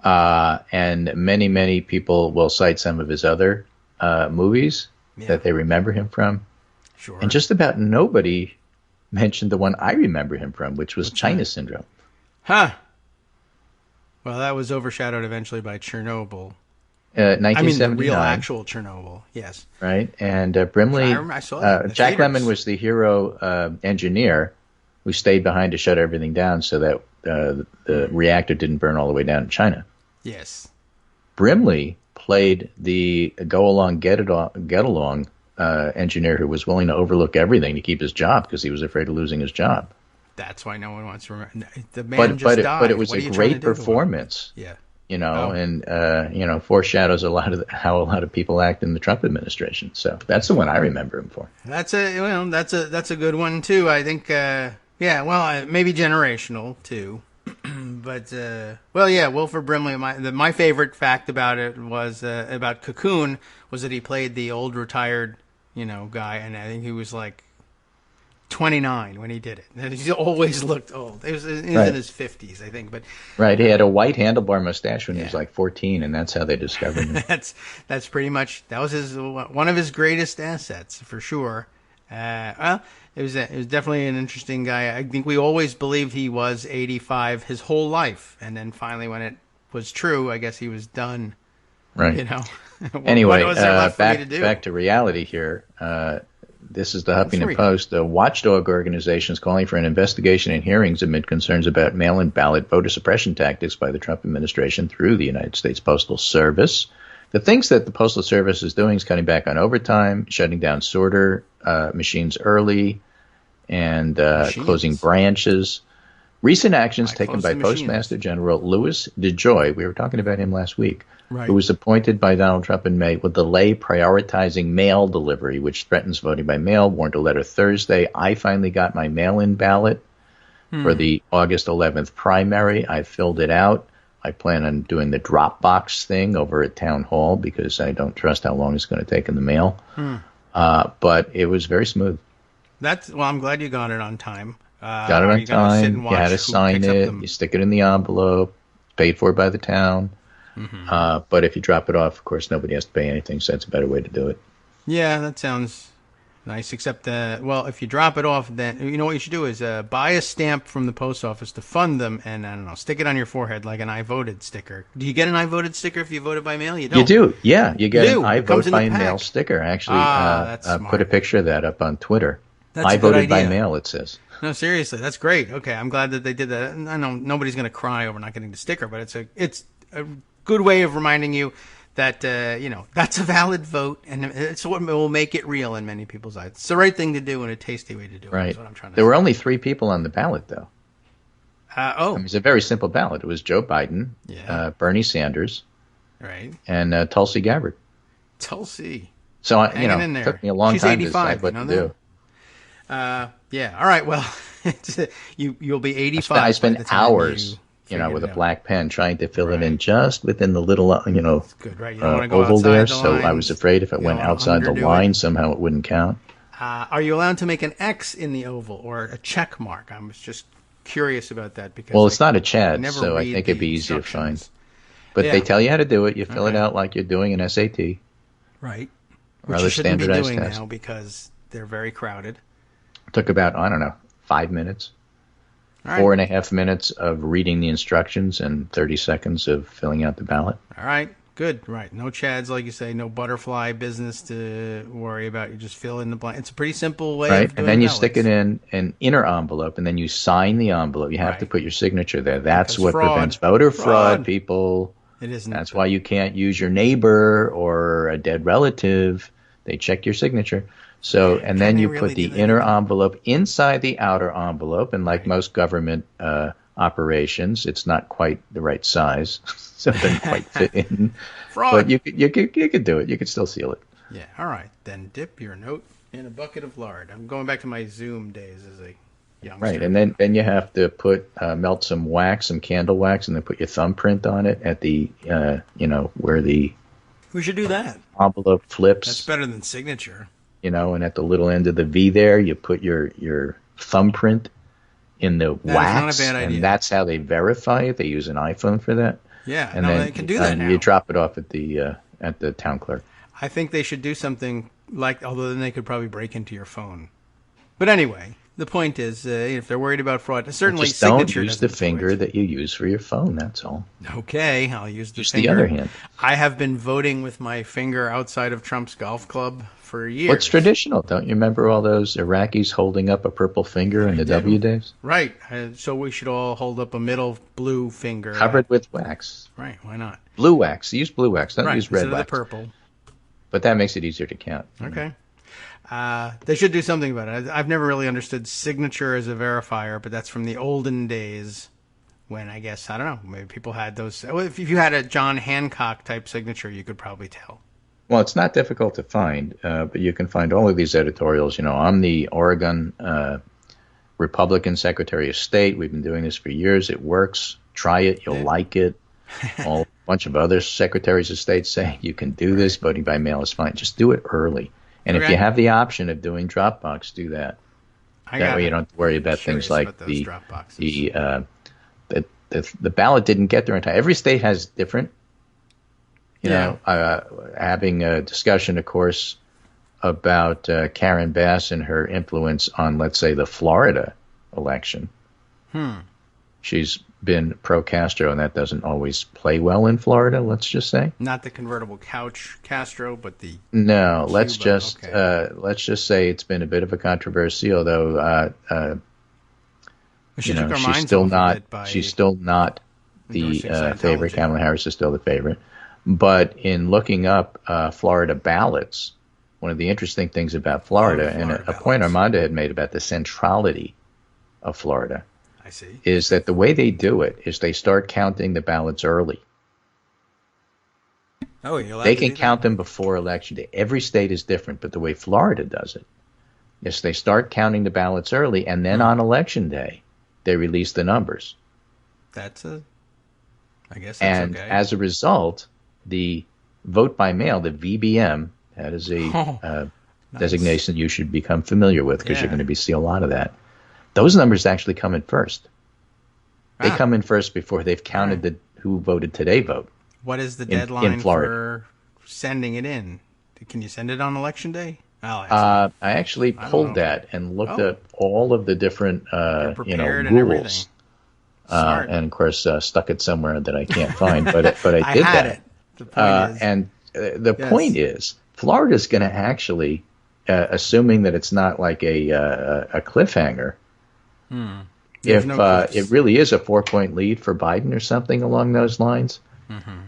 Speaker 4: And many, many people will cite some of his other movies that they remember him from.
Speaker 3: Sure.
Speaker 4: And just about nobody mentioned the one I remember him from, which was China Syndrome.
Speaker 3: Huh. Well, that was overshadowed eventually by Chernobyl.
Speaker 4: 1979.
Speaker 3: I mean, the real actual Chernobyl, yes.
Speaker 4: Right, and Brimley,
Speaker 3: I saw it
Speaker 4: Jack Lemmon was the hero engineer who stayed behind to shut everything down so that the reactor didn't burn all the way down in China.
Speaker 3: Yes.
Speaker 4: Brimley played the go-along, get-along engineer who was willing to overlook everything to keep his job because he was afraid of losing his job.
Speaker 3: That's why no one wants to remember. The man just died.
Speaker 4: But it was a great performance.
Speaker 3: Yeah.
Speaker 4: And foreshadows how a lot of people act in the Trump administration. So that's the one I remember him for.
Speaker 3: That's a good one too. I think maybe generational too. But Wilford Brimley. My favorite fact about it was about Cocoon was that he played the old retired guy, and I think he was like 29 when he did it. And he always looked old. He was in his 50s, I think. But
Speaker 4: right, he had a white handlebar mustache when he was like 14, and that's how they discovered him.
Speaker 3: that's pretty much that was one of his greatest assets for sure. It was definitely an interesting guy. I think we always believed he was 85 his whole life, and then finally when it was true, I guess he was done.
Speaker 4: Right.
Speaker 3: Anyway,
Speaker 4: what was there left for me to do? Back to reality here. this is the Huffington
Speaker 3: Sweet.
Speaker 4: Post. The watchdog organizations calling for an investigation and hearings amid concerns about mail-in ballot voter suppression tactics by the Trump administration through the United States Postal Service. The things that the Postal Service is doing is cutting back on overtime, shutting down sorter machines early, and closing branches. Recent actions taken by Postmaster General Louis DeJoy, we were talking about him last week, who was appointed by Donald Trump in May, will delay prioritizing mail delivery, which threatens voting by mail, warned a letter Thursday. I finally got my mail-in ballot for the August 11th primary. I filled it out. I plan on doing the Dropbox thing over at Town Hall because I don't trust how long it's going to take in the mail. But it was very smooth.
Speaker 3: Well, I'm glad you got it on time.
Speaker 4: Got it on time. You had to sign it. You stick it in the envelope. Paid for by the town. But if you drop it off, of course, nobody has to pay anything, so that's a better way to do it.
Speaker 3: Yeah, that sounds nice, except, well, if you drop it off, then you know what you should do is buy a stamp from the post office to fund them, and, I don't know, stick it on your forehead like an I voted sticker. Do you get an I voted sticker if you voted by mail? You don't.
Speaker 4: You do, yeah. You get an I vote by
Speaker 3: pack.
Speaker 4: mail sticker. Actually,
Speaker 3: that's
Speaker 4: put a picture of that up on Twitter.
Speaker 3: That's
Speaker 4: I
Speaker 3: a good
Speaker 4: voted by
Speaker 3: idea.
Speaker 4: mail, it says.
Speaker 3: No, seriously, that's great. Okay, I'm glad that they did that. I know nobody's going to cry over not getting the sticker, but it's a good way of reminding you that that's a valid vote, and it's what will make it real in many people's eyes. It's the right thing to do and a tasty way to do it.
Speaker 4: Right.
Speaker 3: Is what I'm trying to
Speaker 4: There
Speaker 3: say.
Speaker 4: were only 3 people on the ballot, though.
Speaker 3: Oh,
Speaker 4: It was a very simple ballot. It was Joe Biden, Bernie Sanders,
Speaker 3: right.
Speaker 4: and Tulsi Gabbard.
Speaker 3: Tulsi.
Speaker 4: So
Speaker 3: Hanging in there.
Speaker 4: it took me a long
Speaker 3: She's
Speaker 4: time to
Speaker 3: 85,
Speaker 4: decide what
Speaker 3: you
Speaker 4: to
Speaker 3: know
Speaker 4: do.
Speaker 3: Yeah. All right. Well, you'll be 85.
Speaker 4: I
Speaker 3: by
Speaker 4: spent
Speaker 3: the time
Speaker 4: hours,
Speaker 3: you
Speaker 4: with
Speaker 3: figure
Speaker 4: a
Speaker 3: it
Speaker 4: black pen trying to fill it in just within the little,
Speaker 3: out. Good, right? You don't want to go
Speaker 4: oval
Speaker 3: outside
Speaker 4: there.
Speaker 3: the
Speaker 4: So I
Speaker 3: lines.
Speaker 4: was afraid if it
Speaker 3: You
Speaker 4: went
Speaker 3: don't wanna
Speaker 4: outside the
Speaker 3: underdo
Speaker 4: line,
Speaker 3: it.
Speaker 4: somehow it wouldn't count.
Speaker 3: Are you allowed to make an X in the oval or a check mark? I was just curious about that because.
Speaker 4: Well, it's not a Chad,
Speaker 3: never
Speaker 4: so I
Speaker 3: read
Speaker 4: think
Speaker 3: the
Speaker 4: it'd be easier to find.
Speaker 3: instructions.
Speaker 4: But
Speaker 3: Yeah.
Speaker 4: they tell you how to do it. You fill it
Speaker 3: Okay.
Speaker 4: out like you're doing an SAT.
Speaker 3: Right. Which
Speaker 4: Rather
Speaker 3: you shouldn't be
Speaker 4: standardized
Speaker 3: doing
Speaker 4: test.
Speaker 3: now because they're very crowded.
Speaker 4: It took about, 5 minutes.
Speaker 3: All right.
Speaker 4: 4.5 minutes of reading the instructions and 30 seconds of filling out the ballot.
Speaker 3: All right. Good. Right. No Chads, like you say. No butterfly business to worry about. You just fill in the blank. It's a pretty simple way
Speaker 4: Right,
Speaker 3: of doing
Speaker 4: and then you
Speaker 3: ballots.
Speaker 4: stick it in an inner envelope, and then you sign the envelope. You have to
Speaker 3: Right.
Speaker 4: put your signature there. That's
Speaker 3: Because
Speaker 4: what
Speaker 3: fraud.
Speaker 4: prevents voter fraud,
Speaker 3: Fraud.
Speaker 4: people.
Speaker 3: It isn't.
Speaker 4: That's why you can't use your neighbor or a dead relative. They check your signature. So, and then
Speaker 3: they
Speaker 4: you
Speaker 3: really
Speaker 4: put the
Speaker 3: do that?
Speaker 4: inner envelope inside the outer envelope, and like most government operations, it's not quite the right size, so it doesn't quite fit in.
Speaker 3: Fraud.
Speaker 4: But you could do it. You could still seal it.
Speaker 3: Yeah. All right. Then dip your note in a bucket of lard. I'm going back to my Zoom days as a youngster.
Speaker 4: Right, and then you have to put melt some wax, some candle wax, and then put your thumbprint on it at the where the
Speaker 3: We should do that.
Speaker 4: envelope flips.
Speaker 3: That's better than signature.
Speaker 4: And at the little end of the V there, you put your thumbprint in the
Speaker 3: That is
Speaker 4: wax,
Speaker 3: not a bad idea.
Speaker 4: and that's how they verify it. They use an iPhone for that.
Speaker 3: Yeah.
Speaker 4: And
Speaker 3: no,
Speaker 4: then
Speaker 3: they can do that now.
Speaker 4: you drop it off at the town clerk.
Speaker 3: I think they should do something like, although then they could probably break into your phone. But anyway, the point is, if they're worried about fraud, certainly
Speaker 4: Just don't
Speaker 3: signature
Speaker 4: use the
Speaker 3: doesn't do
Speaker 4: finger
Speaker 3: it.
Speaker 4: that you use for your phone. That's all.
Speaker 3: Okay, I'll use the
Speaker 4: Use
Speaker 3: finger.
Speaker 4: the other hand.
Speaker 3: I have been voting with my finger outside of Trump's golf club for years.
Speaker 4: What's traditional? Don't you remember all those Iraqis holding up a purple finger in the W days?
Speaker 3: Right. So we should all hold up a middle blue finger.
Speaker 4: Covered with wax.
Speaker 3: Right. Why not?
Speaker 4: Blue wax. Use blue wax. Don't
Speaker 3: Right.
Speaker 4: use red
Speaker 3: Instead of
Speaker 4: wax.
Speaker 3: the purple.
Speaker 4: But that makes it easier to count.
Speaker 3: Okay. They should do something about it. I've never really understood signature as a verifier, but that's from the olden days when I guess, I don't know, maybe people had those. Well, if you had a John Hancock type signature, you could probably tell.
Speaker 4: Well, it's not difficult to find, but you can find all of these editorials. I'm the Oregon Republican Secretary of State. We've been doing this for years. It works. Try it. You'll like it. A bunch of other secretaries of state say you can do this. Voting by mail is fine. Just do it early. And if
Speaker 3: Okay.
Speaker 4: you have the option of doing Dropbox, do that. That way you don't have to worry about things like
Speaker 3: about those
Speaker 4: the
Speaker 3: drop boxes.
Speaker 4: the ballot didn't get there in time. Every state has different. Having a discussion, of course, about Karen Bass and her influence on, let's say, the Florida election. She's been pro-Castro, and that doesn't always play well in Florida, let's just say.
Speaker 3: Not the convertible couch Castro, but the
Speaker 4: No,
Speaker 3: Cuba.
Speaker 4: let's just say it's been a bit of a controversy, although
Speaker 3: she took our
Speaker 4: she's
Speaker 3: minds
Speaker 4: still
Speaker 3: off
Speaker 4: not
Speaker 3: of it by
Speaker 4: she's still not the
Speaker 3: endorsing Scientology.
Speaker 4: favorite. Kamala Harris is still the favorite. But in looking up Florida ballots, one of the interesting things about Florida, and a point Armando had made about the centrality of Florida,
Speaker 3: I see,
Speaker 4: is that the way they do it is they start counting the ballots early.
Speaker 3: Oh, you're allowed
Speaker 4: They
Speaker 3: to
Speaker 4: can
Speaker 3: do
Speaker 4: count
Speaker 3: that?
Speaker 4: them before Election Day. Every state is different, but the way Florida does it is they start counting the ballots early, and then on Election Day, they release the numbers.
Speaker 3: I guess that's
Speaker 4: And
Speaker 3: okay.
Speaker 4: as a result, the vote by mail, the VBM, that is a
Speaker 3: Nice.
Speaker 4: designation you should become familiar with because
Speaker 3: Yeah.
Speaker 4: you're going to see a lot of that. Those numbers actually come in first. They come in first before they've counted who voted today vote.
Speaker 3: What is the
Speaker 4: in
Speaker 3: deadline
Speaker 4: Florida.
Speaker 3: for sending it in? Can you send it on Election Day? I'll ask
Speaker 4: I actually
Speaker 3: don't
Speaker 4: pulled
Speaker 3: know.
Speaker 4: that and looked at all of the different
Speaker 3: prepared and everything.
Speaker 4: rules.
Speaker 3: Smart.
Speaker 4: And of course stuck it somewhere that I can't find, but I did
Speaker 3: had
Speaker 4: that.
Speaker 3: it. The point is,
Speaker 4: And the
Speaker 3: Yes.
Speaker 4: point is, Florida's going to actually, assuming that it's not like a cliffhanger,
Speaker 3: There's
Speaker 4: if
Speaker 3: no cliffs.
Speaker 4: it really is a 4-point lead for Biden or something along those lines,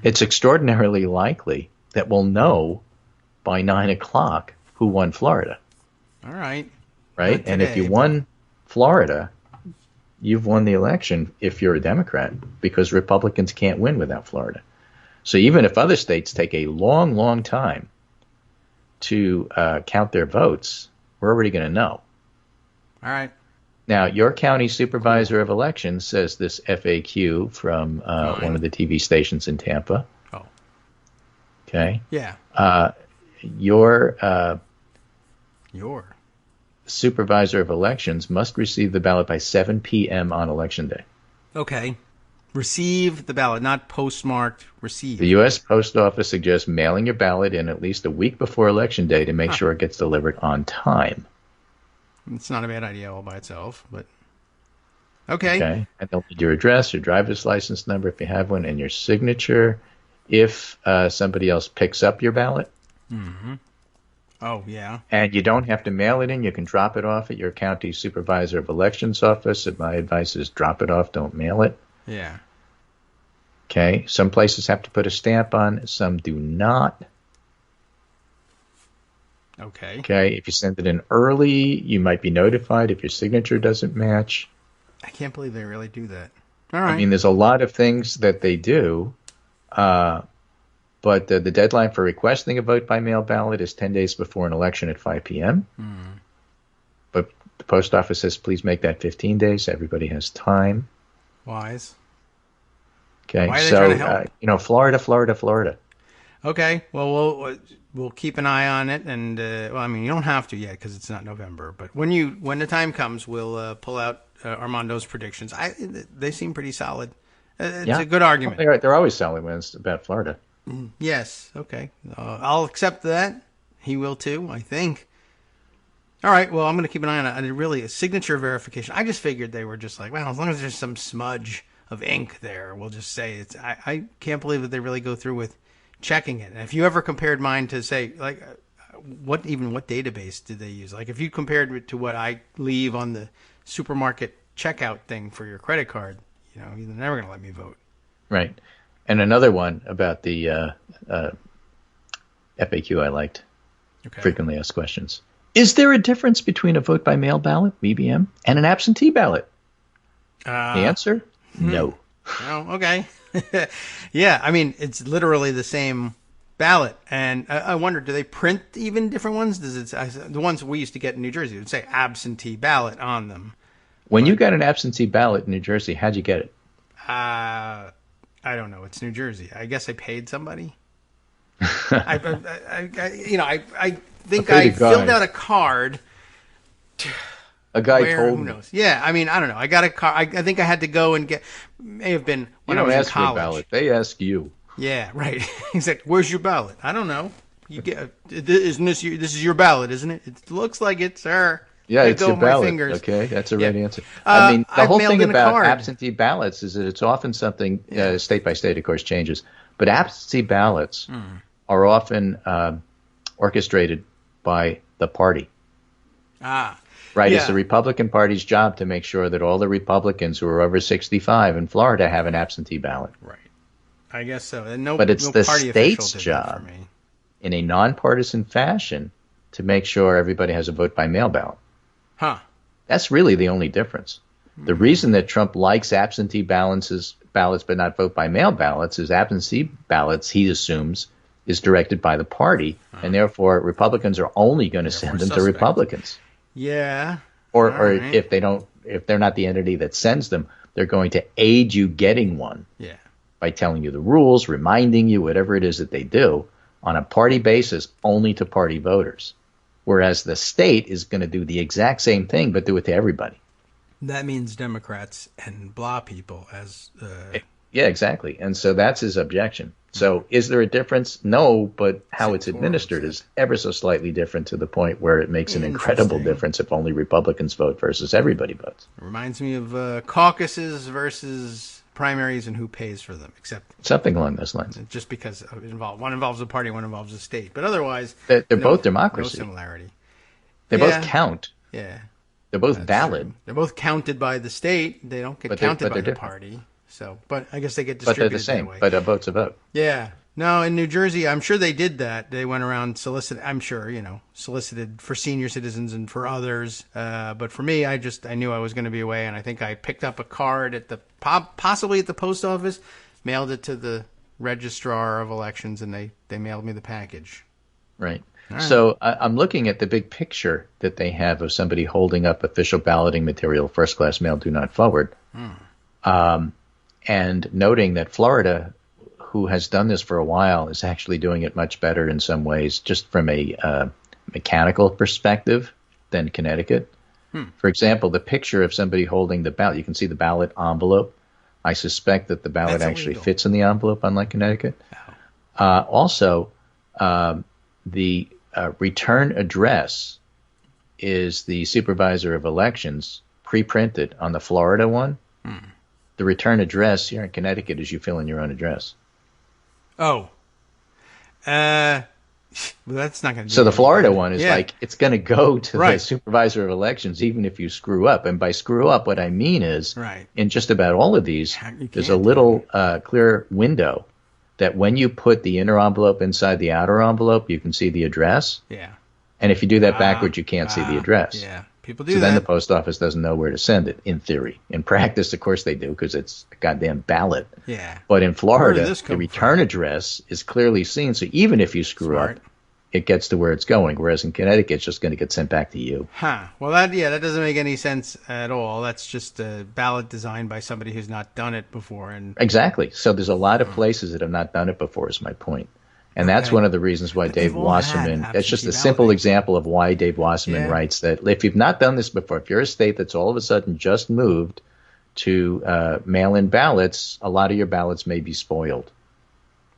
Speaker 4: it's extraordinarily likely that we'll know by 9 o'clock who won Florida,
Speaker 3: all right.
Speaker 4: right?
Speaker 3: Not
Speaker 4: And if
Speaker 3: today,
Speaker 4: you won Florida, you've won the election if you're a Democrat, because Republicans can't win without Florida. So even if other states take a long, long time to count their votes, we're already going to know.
Speaker 3: All right.
Speaker 4: Now, your county supervisor of elections says this FAQ from one of the TV stations in Tampa.
Speaker 3: Oh.
Speaker 4: Okay.
Speaker 3: Yeah.
Speaker 4: Your
Speaker 3: Your.
Speaker 4: supervisor of elections must receive the ballot by 7 p.m. on Election Day.
Speaker 3: Okay. Receive the ballot, not postmarked. Receive.
Speaker 4: The U.S. Post Office suggests mailing your ballot in at least a week before Election Day to make sure it gets delivered on time.
Speaker 3: It's not a bad idea all by itself, but okay.
Speaker 4: Okay. And they'll need your address, your driver's license number if you have one, and your signature if somebody else picks up your ballot.
Speaker 3: Oh yeah.
Speaker 4: And you don't have to mail it in. You can drop it off at your county supervisor of elections office. And my advice is drop it off, don't mail it.
Speaker 3: Yeah.
Speaker 4: Okay. Some places have to put a stamp on, some do not.
Speaker 3: Okay.
Speaker 4: Okay. If you send it in early, you might be notified if your signature doesn't match.
Speaker 3: I can't believe they really do that. All right.
Speaker 4: I mean, there's a lot of things that they do. But the deadline for requesting a vote by mail ballot is 10 days before an election at 5 p.m. But the post office says, please make that 15 days. Everybody has time.
Speaker 3: Wise.
Speaker 4: Okay.
Speaker 3: Why are they trying to help?
Speaker 4: Florida.
Speaker 3: Okay. Well, we'll keep an eye on it, and well, I mean, you don't have to yet because it's not November. But when the time comes, we'll pull out Armando's predictions. They seem pretty solid. It's a good argument.
Speaker 4: They're always solid when it's about Florida.
Speaker 3: Yes. Okay. I'll accept that. He will too, I think. All right. Well, I'm going to keep an eye on it. Really, a signature verification. I just figured they were just like, well, as long as there's some smudge of ink there, we'll just say it's. I can't believe that they really go through with checking it. And if you ever compared mine to say, like, what database did they use? Like, if you compared it to what I leave on the supermarket checkout thing for your credit card, you're never going to let me vote.
Speaker 4: Right. And another one about the FAQ I liked.
Speaker 3: Okay.
Speaker 4: Frequently asked questions. Is there a difference between a vote by mail ballot, VBM, and an absentee ballot? The answer? No.
Speaker 3: Oh, okay. Yeah, I mean, it's literally the same ballot. And I wonder, do they print even different ones? The ones we used to get in New Jersey would say absentee ballot on them.
Speaker 4: When you got an absentee ballot in New Jersey, how'd you get it?
Speaker 3: I don't know. It's New Jersey. I guess I paid somebody. I think I filled out a card.
Speaker 4: A guy
Speaker 3: Where,
Speaker 4: told
Speaker 3: who
Speaker 4: me.
Speaker 3: knows? Yeah, I mean, I don't know. I got a car. I think I had to go and get. May have been when
Speaker 4: You
Speaker 3: I
Speaker 4: don't
Speaker 3: was in
Speaker 4: ask for a
Speaker 3: college.
Speaker 4: ballot. They ask you.
Speaker 3: Yeah, right. He's like, "Where's your ballot?" I don't know. You get. Isn't this your ballot? Isn't it? It looks like it, sir.
Speaker 4: Yeah,
Speaker 3: Let
Speaker 4: it's
Speaker 3: go
Speaker 4: your
Speaker 3: of my
Speaker 4: ballot.
Speaker 3: fingers.
Speaker 4: Okay, that's the
Speaker 3: Yeah.
Speaker 4: right answer. I mean, the
Speaker 3: I've
Speaker 4: whole
Speaker 3: mailed
Speaker 4: thing
Speaker 3: in a
Speaker 4: about
Speaker 3: card.
Speaker 4: absentee ballots is that it's often something state by state, of course, changes. But absentee ballots are often orchestrated by the party. Right,
Speaker 3: Yeah.
Speaker 4: it's the Republican Party's job to make sure that all the Republicans who are over 65 in Florida have an absentee ballot.
Speaker 3: Right. I guess so. And no,
Speaker 4: But it's
Speaker 3: no
Speaker 4: the
Speaker 3: party official
Speaker 4: state's
Speaker 3: did
Speaker 4: job
Speaker 3: that for me.
Speaker 4: in a nonpartisan fashion to make sure everybody has a vote by mail ballot.
Speaker 3: Huh.
Speaker 4: That's really the only difference. The reason that Trump likes absentee ballots but not vote by mail ballots is absentee ballots, he assumes, is directed by the party, and therefore Republicans are only going to send them to
Speaker 3: suspect.
Speaker 4: Republicans.
Speaker 3: Yeah.
Speaker 4: Or
Speaker 3: right.
Speaker 4: if they're not the entity that sends them, they're going to aid you getting one
Speaker 3: Yeah.
Speaker 4: by telling you the rules, reminding you, whatever it is that they do, on a party basis, only to party voters. Whereas the state is going to do the exact same thing, but do it to everybody.
Speaker 3: That means Democrats and blah people as.
Speaker 4: Yeah, exactly. And so that's his objection. So is there a difference? No, but how it's administered is ever so slightly different to the point where it makes an incredible difference if only Republicans vote versus everybody votes.
Speaker 3: It reminds me of caucuses versus primaries and who pays for them, except
Speaker 4: Something along those lines.
Speaker 3: just because one involves a party, one involves a state. But otherwise,
Speaker 4: They're both democracy.
Speaker 3: No similarity.
Speaker 4: They both count.
Speaker 3: Yeah.
Speaker 4: They're both valid.
Speaker 3: True. They're both counted by the state. They don't get counted by the party. So, but I guess they get distributed
Speaker 4: But they're the same.
Speaker 3: that way.
Speaker 4: But a vote's a vote.
Speaker 3: Yeah. No, in New Jersey, I'm sure they did that. They went around solicited for senior citizens and for others. But for me, I knew I was going to be away, and I think I picked up a card at possibly at the post office, mailed it to the registrar of elections, and they mailed me the package.
Speaker 4: Right. So I'm looking at the big picture that they have of somebody holding up official balloting material, first class mail, do not forward. And noting that Florida, who has done this for a while, is actually doing it much better in some ways, just from a mechanical perspective than Connecticut. For example, the picture of somebody holding the ballot, you can see the ballot envelope. I suspect that the ballot actually fits in the envelope, unlike Connecticut. Also, the return address is the supervisor of elections pre-printed on the Florida one. The return address here in Connecticut is you fill in your own address.
Speaker 3: Oh. Well, that's not going to do
Speaker 4: So the Florida
Speaker 3: anything.
Speaker 4: one is like, it's going to go to the supervisor of elections, even if you screw up. And by screw up, what I mean is, in just about all of these, there's a little clear window that when you put the inner envelope inside the outer envelope, you can see the address.
Speaker 3: Yeah.
Speaker 4: And if you do that backwards, you can't see the address.
Speaker 3: Yeah. People do
Speaker 4: so
Speaker 3: that.
Speaker 4: then the post office doesn't know where to send it, in theory. In practice, of course they do, because it's a goddamn ballot.
Speaker 3: Yeah.
Speaker 4: But in Florida, the return address is clearly seen, so even if you screw up, it gets to where it's going, whereas in Connecticut, it's just going to get sent back to you.
Speaker 3: Well, that doesn't make any sense at all. That's just a ballot designed by somebody who's not done it before. And
Speaker 4: Exactly. So there's a lot of places that have not done it before, is my point. And that's one of the reasons why Dave Wasserman, it's just a simple example of why Dave Wasserman writes that if you've not done this before, if you're a state that's all of a sudden just moved to mail-in ballots, a lot of your ballots may be spoiled.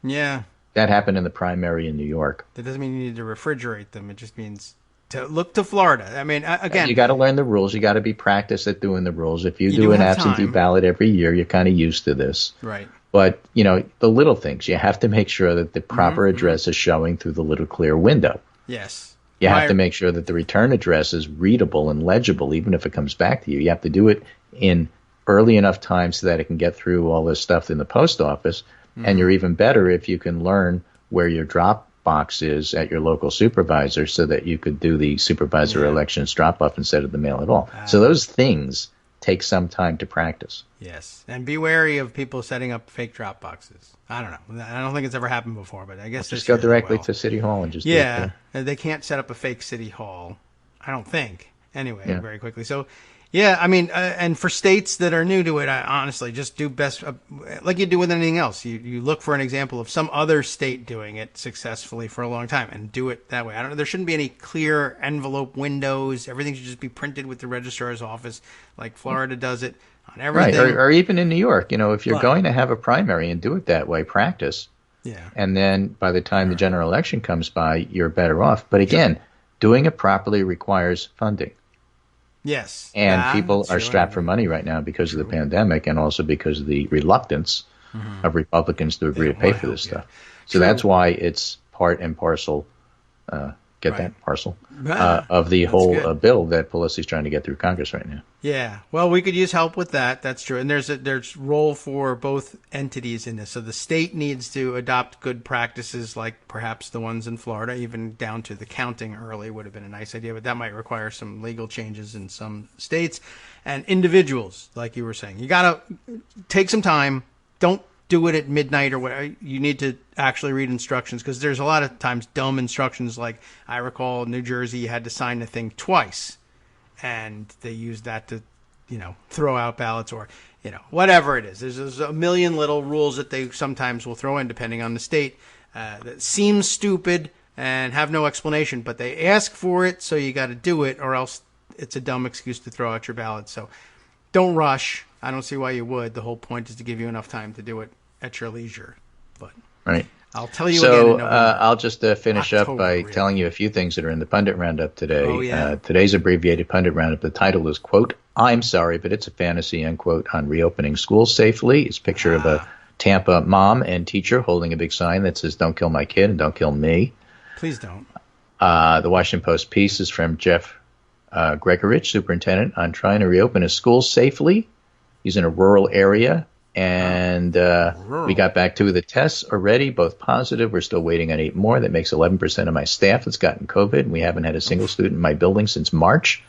Speaker 3: Yeah.
Speaker 4: That happened in the primary in New York.
Speaker 3: That doesn't mean you need to refrigerate them. It just means to look to Florida. I mean, again,
Speaker 4: you got to learn the rules. You got to be practiced at doing the rules. If you do an absentee ballot every year, you're kind of used to this.
Speaker 3: Right.
Speaker 4: But, the little things, you have to make sure that the proper address is showing through the little clear window.
Speaker 3: Yes.
Speaker 4: You have to make sure that the return address is readable and legible, even if it comes back to you. You have to do it in early enough time so that it can get through all this stuff in the post office. And you're even better if you can learn where your drop box is at your local supervisor so that you could do the supervisor elections drop off instead of the mail at all. So those things take some time to practice.
Speaker 3: Yes. And be wary of people setting up fake drop boxes. I don't know. I don't think it's ever happened before, but I guess
Speaker 4: just go directly to City Hall and just do it there.
Speaker 3: They can't set up a fake City Hall. I don't think. Anyway, very quickly. So, yeah, I mean, and for states that are new to it, I honestly just do best, like you do with anything else. You look for an example of some other state doing it successfully for a long time and do it that way. I don't know. There shouldn't be any clear envelope windows. Everything should just be printed with the registrar's office, like Florida does it on everything.
Speaker 4: Right, or even in New York. If you're going to have a primary and do it that way, practice.
Speaker 3: Yeah.
Speaker 4: And then by the time the general election comes by, you're better off. But again, doing it properly requires funding.
Speaker 3: Yes.
Speaker 4: And people
Speaker 3: that's
Speaker 4: are
Speaker 3: true.
Speaker 4: strapped for money right now because of the pandemic and also because of the reluctance of Republicans to agree to pay for this stuff. So that's why it's part and parcel, parcel, of the whole bill that Pelosi's trying to get through Congress right now.
Speaker 3: Yeah. Well, we could use help with that. That's true. And there's role for both entities in this. So the state needs to adopt good practices like perhaps the ones in Florida, even down to the counting early would have been a nice idea, but that might require some legal changes in some states. And individuals, like you were saying, you got to take some time. Don't do it at midnight or whatever. You need to actually read instructions because there's a lot of times dumb instructions. Like I recall in New Jersey, you had to sign the thing twice. And they use that to, throw out ballots or, whatever it is. There's a million little rules that they sometimes will throw in depending on the state that seem stupid and have no explanation, but they ask for it, so you got to do it, or else it's a dumb excuse to throw out your ballot. So don't rush. I don't see why you would. The whole point is to give you enough time to do it at your leisure. But
Speaker 4: right.
Speaker 3: I'll tell you again in November.
Speaker 4: I'll just finish up by telling you a few things that are in the Pundit Roundup today.
Speaker 3: Oh, yeah.
Speaker 4: Today's abbreviated Pundit Roundup, the title is, quote, "I'm sorry, but it's a fantasy," end quote, on reopening schools safely. It's a picture of a Tampa mom and teacher holding a big sign that says, "Don't kill my kid and don't kill me."
Speaker 3: Please don't.
Speaker 4: The Washington Post piece is from Jeff Gregorich, superintendent, on trying to reopen a school safely. He's in a rural area. And we got back 2 of the tests already, both positive. We're still waiting on 8 more. That makes 11% of my staff that's gotten COVID. And we haven't had a single student in my building since March.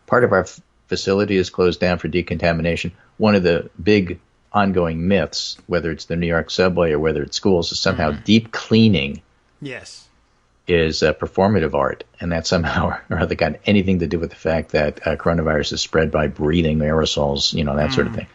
Speaker 4: Part of our facility is closed down for decontamination. One of the big ongoing myths, whether it's the New York subway or whether it's schools, is somehow deep cleaning is performative art. And that somehow or other got anything to do with the fact that coronavirus is spread by breathing aerosols, that sort of thing.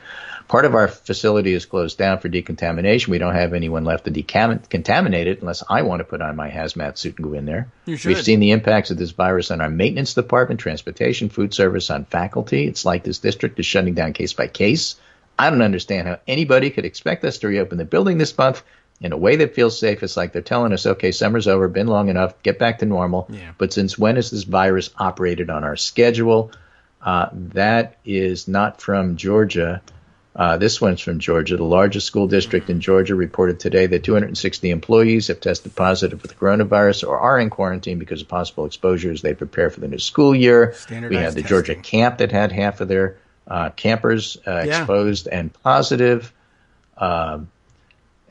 Speaker 4: Part of our facility is closed down for decontamination. We don't have anyone left to decontaminate it unless I want to put on my hazmat suit and go in there.
Speaker 3: You should.
Speaker 4: We've seen the impacts of this virus on our maintenance department, transportation, food service, on faculty. It's like this district is shutting down case by case. I don't understand how anybody could expect us to reopen the building this month in a way that feels safe. It's like they're telling us, okay, summer's over, been long enough, get back to normal.
Speaker 3: Yeah.
Speaker 4: But since when has this virus operated on our schedule? That is not from Georgia. This one's from Georgia. The largest school district in Georgia reported today that 260 employees have tested positive for the coronavirus or are in quarantine because of possible exposures. They prepare for the new school year. We had the Georgia camp that had half of their campers exposed and positive.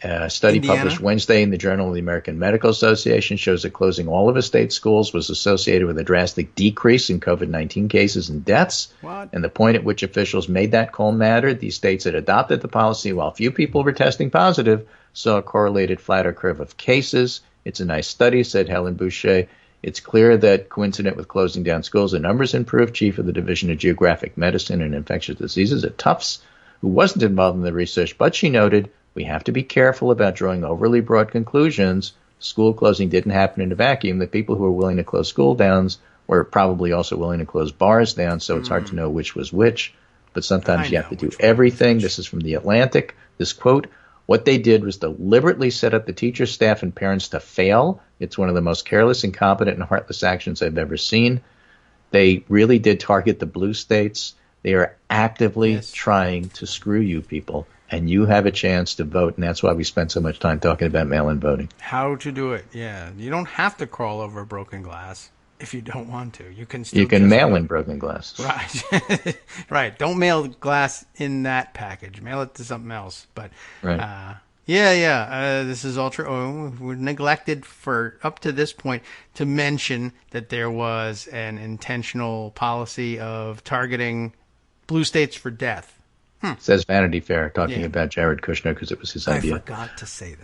Speaker 4: A study published Wednesday in the Journal of the American Medical Association shows that closing all of the state schools was associated with a drastic decrease in COVID-19 cases and deaths. And the point at which officials made that call mattered. These states had adopted the policy while few people were testing positive, saw a correlated flatter curve of cases. It's a nice study, said Helen Boucher. It's clear that coincident with closing down schools, the numbers improved. Chief of the Division of Geographic Medicine and Infectious Diseases at Tufts, who wasn't involved in the research, but she noted, we have to be careful about drawing overly broad conclusions. School closing didn't happen in a vacuum. The people who were willing to close school downs were probably also willing to close bars down, so it's hard to know which was which. But sometimes you have to do everything. This is from The Atlantic. This quote, what they did was deliberately set up the teachers, staff, and parents to fail. It's one of the most careless, incompetent, and heartless actions I've ever seen. They really did target the blue states. They are actively trying to screw you people. And you have a chance to vote, and that's why we spent so much time talking about mail-in voting.
Speaker 3: How to do it, yeah. You don't have to crawl over broken glass if you don't want to. You can still
Speaker 4: mail in broken glass.
Speaker 3: Right. Right. Don't mail glass in that package. Mail it to something else. But this is all true. Oh, we're neglected for up to this point to mention that there was an intentional policy of targeting blue states for death.
Speaker 4: Says Vanity Fair, talking about Jared Kushner because it was his idea.
Speaker 3: I forgot to say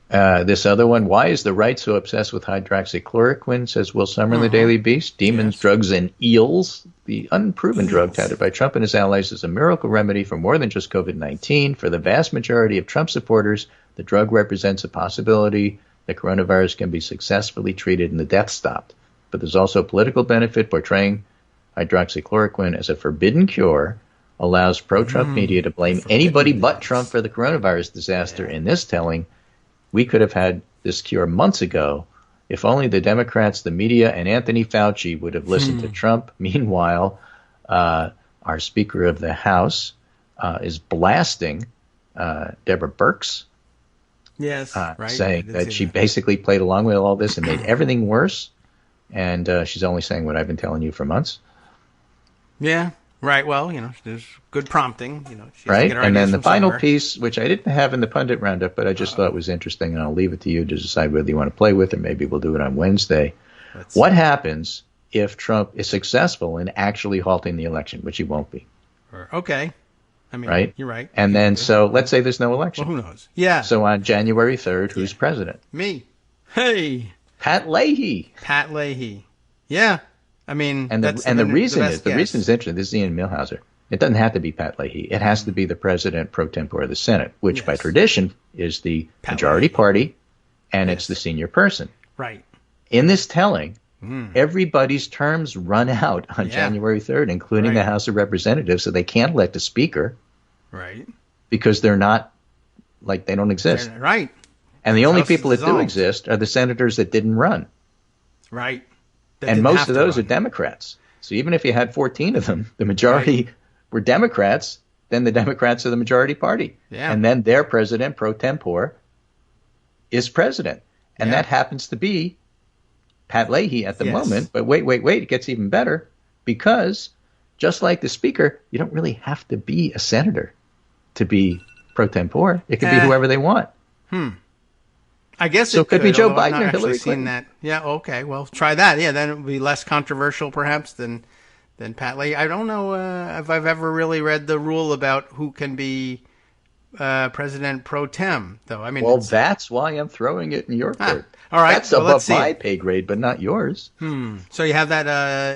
Speaker 3: that.
Speaker 4: This other one, why is the right so obsessed with hydroxychloroquine, says Will Summer in the Daily Beast. Demons, drugs, and eels. The unproven drug touted by Trump and his allies is a miracle remedy for more than just COVID-19. For the vast majority of Trump supporters, the drug represents a possibility that coronavirus can be successfully treated and the death stopped. But there's also a political benefit. Portraying hydroxychloroquine as a forbidden cure allows pro-Trump media to blame anybody but Trump for the coronavirus disaster. In this telling, we could have had this cure months ago if only the Democrats, the media, and Anthony Fauci would have listened to Trump. Meanwhile, our Speaker of the House is blasting Deborah Birx.
Speaker 3: Yes, right.
Speaker 4: Saying that she basically played along with all this and made everything worse. And she's only saying what I've been telling you for months.
Speaker 3: Yeah, right. Well, there's good prompting. She
Speaker 4: right. And then the final piece, which I didn't have in the Pundit Roundup, but I just thought was interesting, and I'll leave it to you to decide whether you want to play with it. Maybe we'll do it on Wednesday. What happens if Trump is successful in actually halting the election, which he won't be?
Speaker 3: Okay. I mean,
Speaker 4: right?
Speaker 3: You're right.
Speaker 4: And then, so let's say there's no election.
Speaker 3: Well, who knows? Yeah.
Speaker 4: So on January 3rd, who's president?
Speaker 3: Me. Hey.
Speaker 4: Pat Leahy.
Speaker 3: Pat Leahy. Yeah. I mean,
Speaker 4: and the reason is interesting. This is Ian Millhauser. It doesn't have to be Pat Leahy. It has to be the president pro tempore of the Senate, which by tradition is the majority party, and it's the senior person.
Speaker 3: Right.
Speaker 4: In this telling, everybody's terms run out on January 3rd, including the House of Representatives, so they can't elect a speaker.
Speaker 3: Right.
Speaker 4: Because they're not, like, they don't exist.
Speaker 3: Right.
Speaker 4: And the only people that do exist are the senators that didn't run.
Speaker 3: Right.
Speaker 4: And most of those are Democrats. So even if you had 14 of them, the majority were Democrats, then the Democrats are the majority party.
Speaker 3: Yeah.
Speaker 4: And then their president pro tempore is president. And that happens to be Pat Leahy at the moment. But wait, it gets even better, because just like the speaker, you don't really have to be a senator to be pro tempore. It could be whoever they want.
Speaker 3: I guess
Speaker 4: so. It could be Joe Biden or Hillary Clinton.
Speaker 3: That. Yeah. Okay. Well, try that. Yeah. Then it would be less controversial, perhaps, than Pat Leahy. I don't know if I've ever really read the rule about who can be president pro tem, though. I mean,
Speaker 4: well, that's why I'm throwing it in your court.
Speaker 3: All right.
Speaker 4: That's above my pay grade, but not yours.
Speaker 3: So you have that?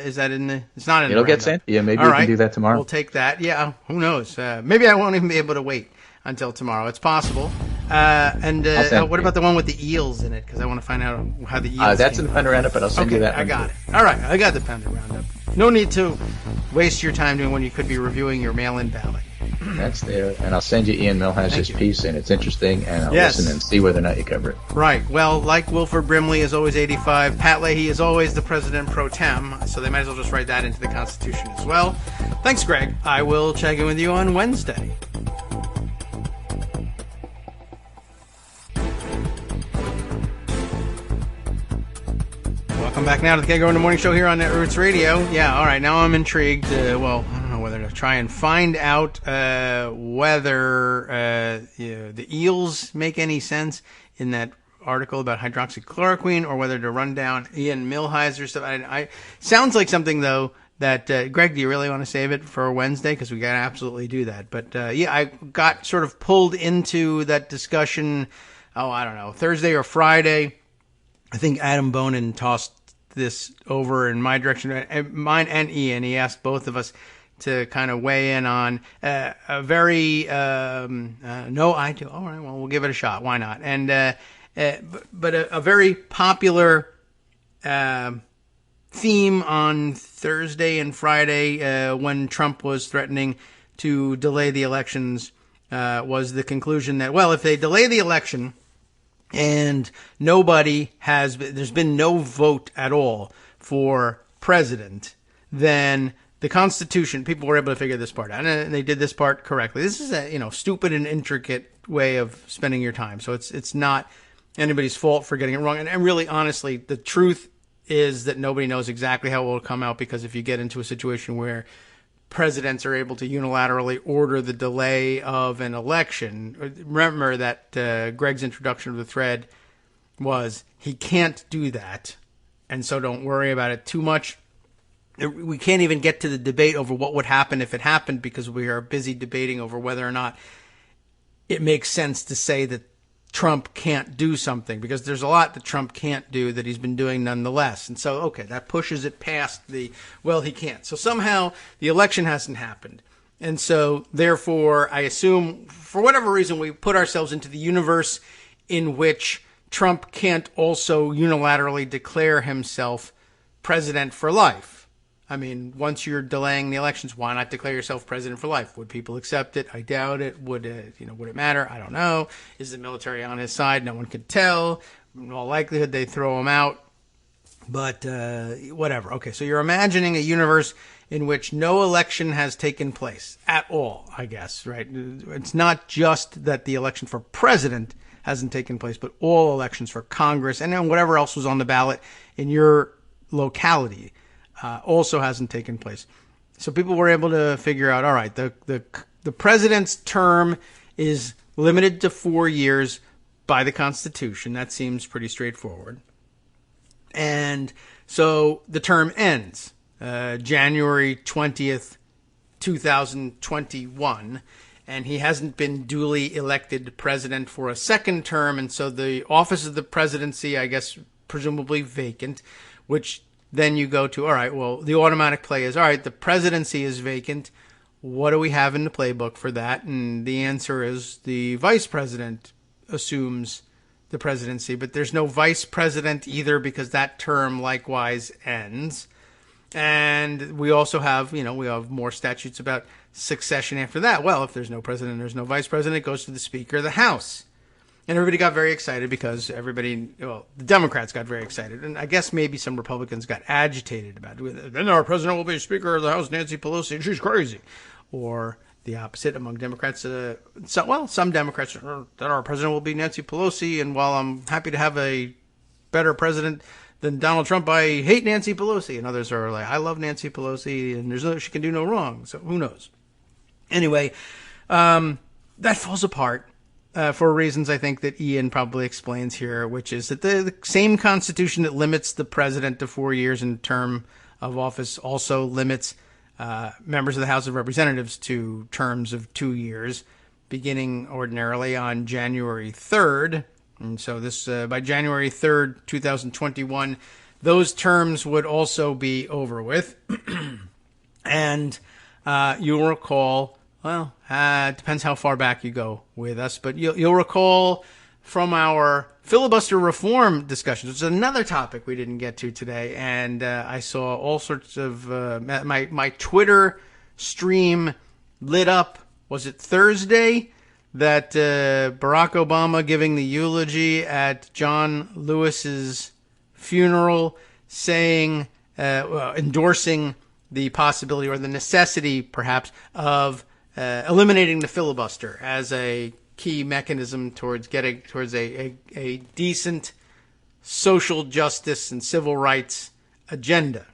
Speaker 3: Is that in the? It's not in.
Speaker 4: It'll get sent. Yeah. Maybe we can do that tomorrow.
Speaker 3: We'll take that. Yeah. Who knows? Maybe I won't even be able to wait until tomorrow. It's possible. What about the one with the eels in it? Because I want to find out how the eels.
Speaker 4: That's in the Pundit Roundup, but I'll send you that.
Speaker 3: I got it. All right, I got the Pundit Roundup. No need to waste your time doing when you could be reviewing your mail-in ballot.
Speaker 4: That's there, and I'll send you Ian Millhauser's piece, and it's interesting, and I'll listen and see whether or not you cover it.
Speaker 3: Right. Well, like Wilford Brimley is always 85, Pat Leahy is always the president pro tem, so they might as well just write that into the Constitution as well. Thanks, Greg. I will check in with you on Wednesday. Welcome back now to the Kagro in the Morning Show here on Netroots Radio. Yeah, all right, now I'm intrigued. I don't know whether to try and find out whether the eels make any sense in that article about hydroxychloroquine, or whether to run down Ian Millhauser stuff. Sounds like something, though, that, Greg, do you really want to save it for Wednesday? Because we got to absolutely do that. But, I got sort of pulled into that discussion, I don't know, Thursday or Friday. I think Adam Bonin tossed this over in my direction, mine and Ian. He asked both of us to kind of weigh in on a very no, I do. All right, well, we'll give it a shot. Why not? And but a very popular theme on Thursday and Friday when Trump was threatening to delay the elections was the conclusion that, well, if they delay the election and there's been no vote at all for president, then the Constitution, people were able to figure this part out, and they did this part correctly. This is a, stupid and intricate way of spending your time. So it's not anybody's fault for getting it wrong. And really, honestly, the truth is that nobody knows exactly how it will come out, because if you get into a situation where presidents are able to unilaterally order the delay of an election, remember that Greg's introduction of the thread was he can't do that, and so don't worry about it too much. We can't even get to the debate over what would happen if it happened, because we are busy debating over whether or not it makes sense to say that Trump can't do something, because there's a lot that Trump can't do that he's been doing nonetheless. And so, okay, that pushes it past he can't. So somehow the election hasn't happened. And so, therefore, I assume, for whatever reason, we put ourselves into the universe in which Trump can't also unilaterally declare himself president for life. I mean, once you're delaying the elections, why not declare yourself president for life? Would people accept it? I doubt it. Would it matter? I don't know. Is the military on his side? No one could tell. In all likelihood, they throw him out. But whatever. Okay, so you're imagining a universe in which no election has taken place at all, I guess, right? It's not just that the election for president hasn't taken place, but all elections for Congress and then whatever else was on the ballot in your locality also hasn't taken place. So people were able to figure out, all right, the president's term is limited to 4 years by the Constitution. That seems pretty straightforward. And so the term ends January 20th, 2021, and he hasn't been duly elected president for a second term, and so the office of the presidency, I guess, presumably vacant, which then you go to, all right, well, the automatic play is, all right, the presidency is vacant. What do we have in the playbook for that? And the answer is the vice president assumes the presidency, but there's no vice president either because that term likewise ends. And we also have, we have more statutes about succession after that. Well, if there's no president, there's no vice president, it goes to the Speaker of the House. And everybody got very excited because the Democrats got very excited. And I guess maybe some Republicans got agitated about it. Then our president will be Speaker of the House, Nancy Pelosi, and she's crazy. Or the opposite among Democrats. Some Democrats that our president will be Nancy Pelosi, and while I'm happy to have a better president than Donald Trump, I hate Nancy Pelosi. And others are like, I love Nancy Pelosi, and she can do no wrong. So who knows? Anyway, that falls apart for reasons I think that Ian probably explains here, which is that the same Constitution that limits the president to 4 years in term of office also limits members of the House of Representatives to terms of 2 years, beginning ordinarily on January 3rd. And so this by January 3rd, 2021, those terms would also be over with. And you'll recall, it depends how far back you go with us, but you'll recall from our filibuster reform discussions, which is another topic we didn't get to today, and I saw all sorts of my Twitter stream lit up. Was it Thursday that Barack Obama giving the eulogy at John Lewis's funeral, saying, endorsing the possibility or the necessity, perhaps, of eliminating the filibuster as a key mechanism towards getting towards a decent social justice and civil rights agenda.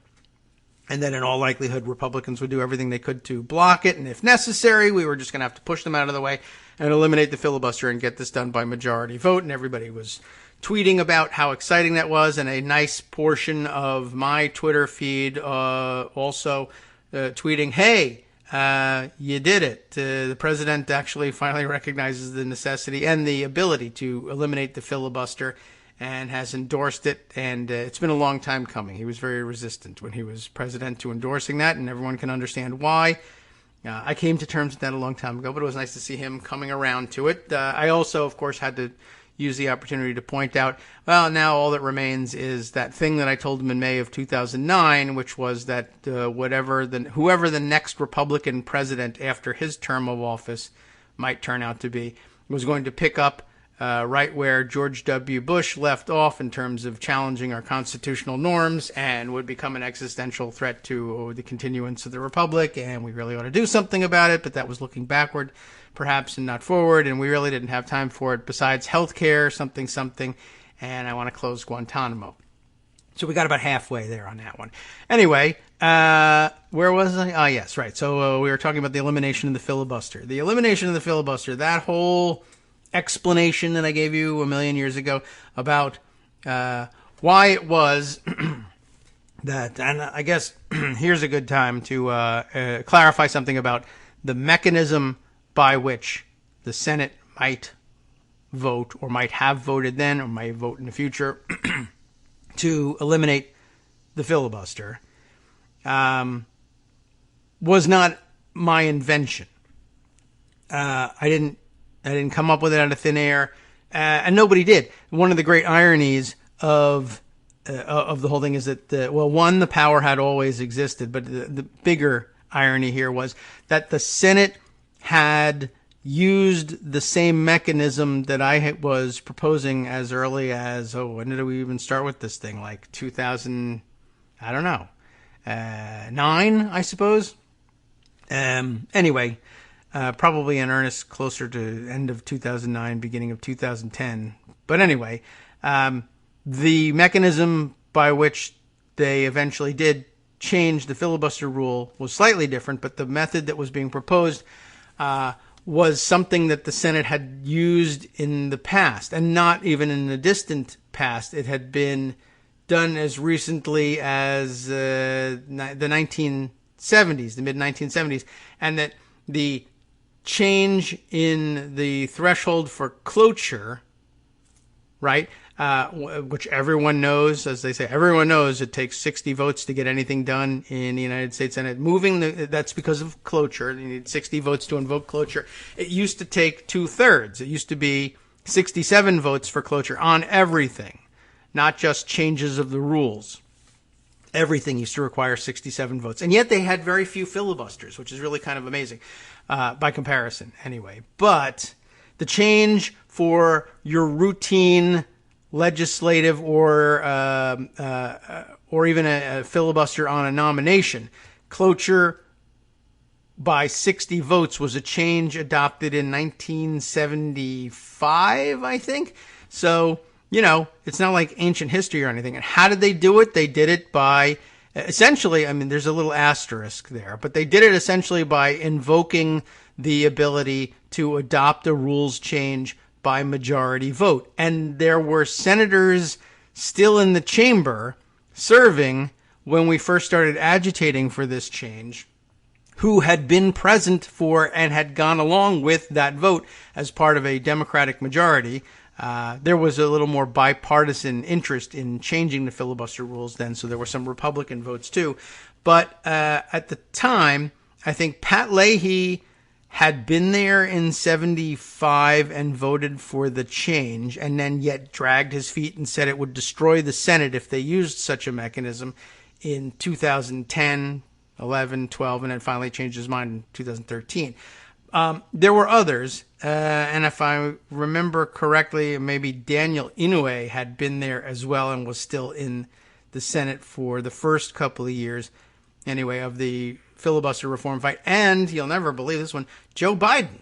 Speaker 3: And then in all likelihood, Republicans would do everything they could to block it. And if necessary, we were just going to have to push them out of the way and eliminate the filibuster and get this done by majority vote. And everybody was tweeting about how exciting that was. And a nice portion of my Twitter feed also tweeting, hey, you did it. The president actually finally recognizes the necessity and the ability to eliminate the filibuster and has endorsed it. And it's been a long time coming. He was very resistant when he was president to endorsing that, and everyone can understand why. I came to terms with that a long time ago, but it was nice to see him coming around to it. I also, of course, had to use the opportunity to point out, well, now all that remains is that thing that I told him in May of 2009, which was that whoever the next Republican president after his term of office might turn out to be, was going to pick up right where George W. Bush left off in terms of challenging our constitutional norms and would become an existential threat to the continuance of the republic, and we really ought to do something about it, but that was looking backward perhaps and not forward, and we really didn't have time for it besides healthcare, something, and I want to close Guantanamo. So we got about halfway there on that one. Anyway, where was I? Ah, yes, right. So we were talking about the elimination of the filibuster. The elimination of the filibuster, that whole explanation that I gave you a million years ago about why it was that, and I guess here's a good time to clarify something about the mechanism by which the Senate might vote or might have voted then or might vote in the future to eliminate the filibuster was not my invention. I didn't come up with it out of thin air, and nobody did. One of the great ironies of the whole thing is that, one, the power had always existed, but the bigger irony here was that the Senate had used the same mechanism that I was proposing as early as, when did we even start with this thing? Like 2000, I don't know, 9, I suppose. Anyway, probably in earnest closer to end of 2009, beginning of 2010. But anyway, the mechanism by which they eventually did change the filibuster rule was slightly different, but the method that was being proposed was something that the Senate had used in the past, and not even in the distant past. It had been done as recently as the 1970s, the mid-1970s, and that the change in the threshold for cloture, right, which everyone knows, as they say, everyone knows it takes 60 votes to get anything done in the United States Senate. That's because of cloture. You need 60 votes to invoke cloture. It used to take 2/3. It used to be 67 votes for cloture on everything, not just changes of the rules. Everything used to require 67 votes. And yet they had very few filibusters, which is really kind of amazing, by comparison, anyway. But the change for your routine legislative or even a filibuster on a nomination, cloture by 60 votes was a change adopted in 1975, I think. So, it's not like ancient history or anything. And how did they do it? They did it by, essentially, there's a little asterisk there, but they did it essentially by invoking the ability to adopt a rules change by majority vote. And there were senators still in the chamber serving when we first started agitating for this change, who had been present for and had gone along with that vote as part of a Democratic majority. There was a little more bipartisan interest in changing the filibuster rules then, so there were some Republican votes too. But at the time, I think Pat Leahy had been there in 75 and voted for the change, and then yet dragged his feet and said it would destroy the Senate if they used such a mechanism in 2010, 11, 12, and then finally changed his mind in 2013. There were others, and if I remember correctly, maybe Daniel Inouye had been there as well and was still in the Senate for the first couple of years, anyway, of the filibuster reform fight. And you'll never believe this one, Joe Biden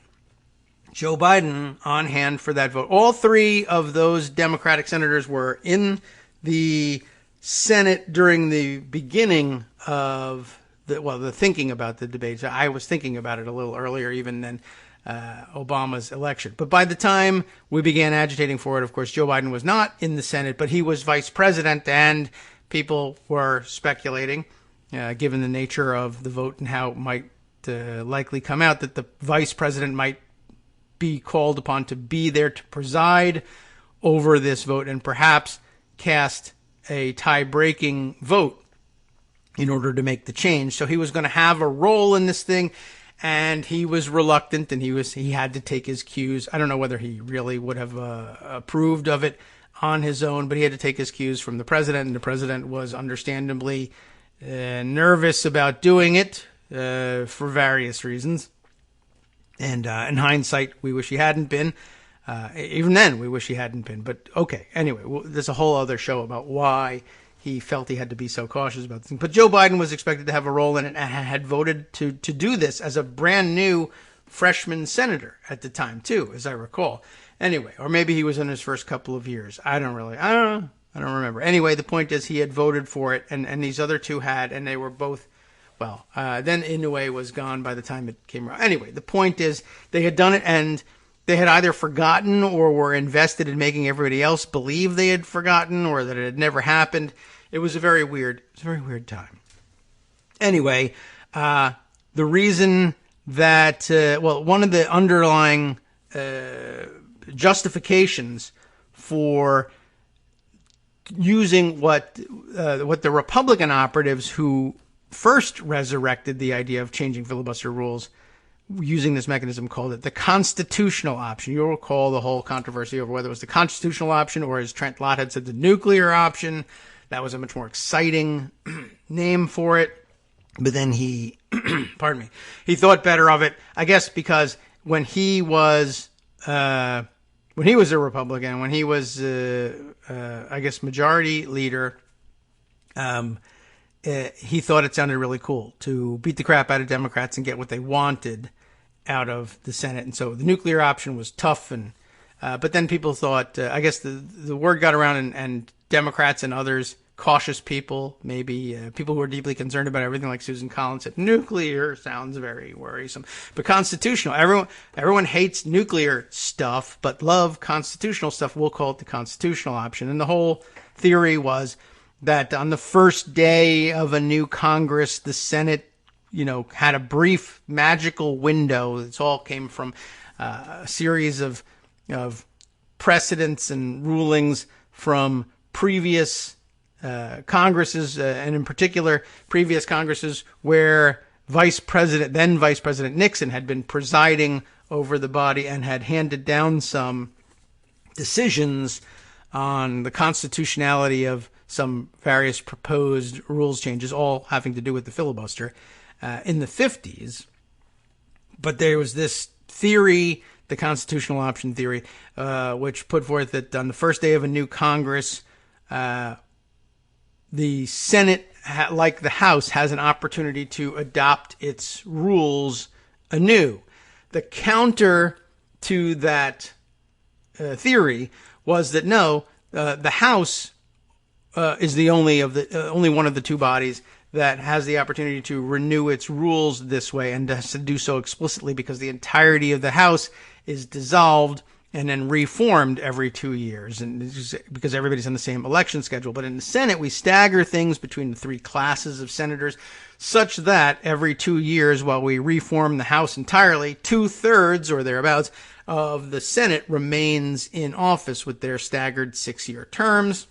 Speaker 3: on hand for that vote. All three of those Democratic senators were in the Senate during the beginning of the thinking about the debate. I was thinking about it a little earlier even than Obama's election. But by the time we began agitating for it, of course, Joe Biden was not in the Senate, but he was vice president, and people were speculating, given the nature of the vote and how it might likely come out, that the vice president might be called upon to be there to preside over this vote and perhaps cast a tie-breaking vote in order to make the change. So he was going to have a role in this thing, and he was reluctant, and he had to take his cues. I don't know whether he really would have approved of it on his own, but he had to take his cues from the president, and the president was understandably nervous about doing it for various reasons. And in hindsight, we wish he hadn't been. Even then, we wish he hadn't been. But okay, anyway, there's a whole other show about why he felt he had to be so cautious about things. But Joe Biden was expected to have a role in it and had voted to do this as a brand new freshman senator at the time, too, as I recall. Anyway, or maybe he was in his first couple of years. I don't know. I don't remember. Anyway, the point is he had voted for it, and these other two had, and they were both, then Inouye was gone by the time it came around. Anyway, the point is they had done it, and they had either forgotten or were invested in making everybody else believe they had forgotten or that it had never happened. It was a very weird time. Anyway, the reason that, one of the underlying justifications for using what the Republican operatives who first resurrected the idea of changing filibuster rules using this mechanism called it the constitutional option. You'll recall the whole controversy over whether it was the constitutional option or, as Trent Lott had said, the nuclear option. That was a much more exciting name for it. But then he, he thought better of it, I guess, because when he was a Republican, when he was, I guess, majority leader, he thought it sounded really cool to beat the crap out of Democrats and get what they wanted out of the Senate. And so the nuclear option was tough. And but then people thought, I guess the word got around, and Democrats and others, cautious people, maybe people who are deeply concerned about everything, like Susan Collins, said nuclear sounds very worrisome. But constitutional, everyone hates nuclear stuff, but love constitutional stuff. We'll call it the constitutional option. And the whole theory was that on the first day of a new Congress, the Senate, had a brief magical window. It all came from a series of precedents and rulings from previous Congresses, and in particular previous Congresses where then Vice President Nixon had been presiding over the body and had handed down some decisions on the constitutionality of some various proposed rules changes, all having to do with the filibuster in the 50s. But there was this theory, the constitutional option theory, which put forth that on the first day of a new Congress, the Senate, like the House, has an opportunity to adopt its rules anew. The counter to that theory was that no, the House is the only one of the two bodies that has the opportunity to renew its rules this way, and has to do so explicitly because the entirety of the House is dissolved and then reformed every 2 years, and because everybody's on the same election schedule. But in the Senate, we stagger things between the three classes of senators, such that every 2 years, while we reform the House entirely, 2/3 or thereabouts of the Senate remains in office with their staggered 6-year terms.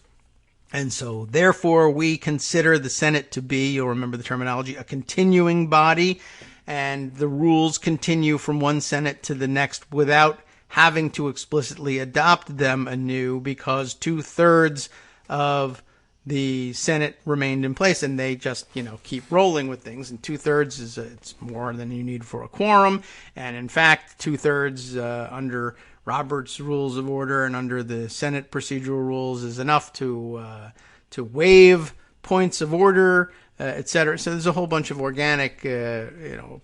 Speaker 3: And so, therefore, we consider the Senate to be, you'll remember the terminology, a continuing body, and the rules continue from one Senate to the next without having to explicitly adopt them anew, because 2/3 of the Senate remained in place, and they just, keep rolling with things. And 2/3 it's more than you need for a quorum. And in fact, 2/3 under Robert's Rules of Order and under the Senate procedural rules is enough to waive points of order, etc. So there's a whole bunch of organic,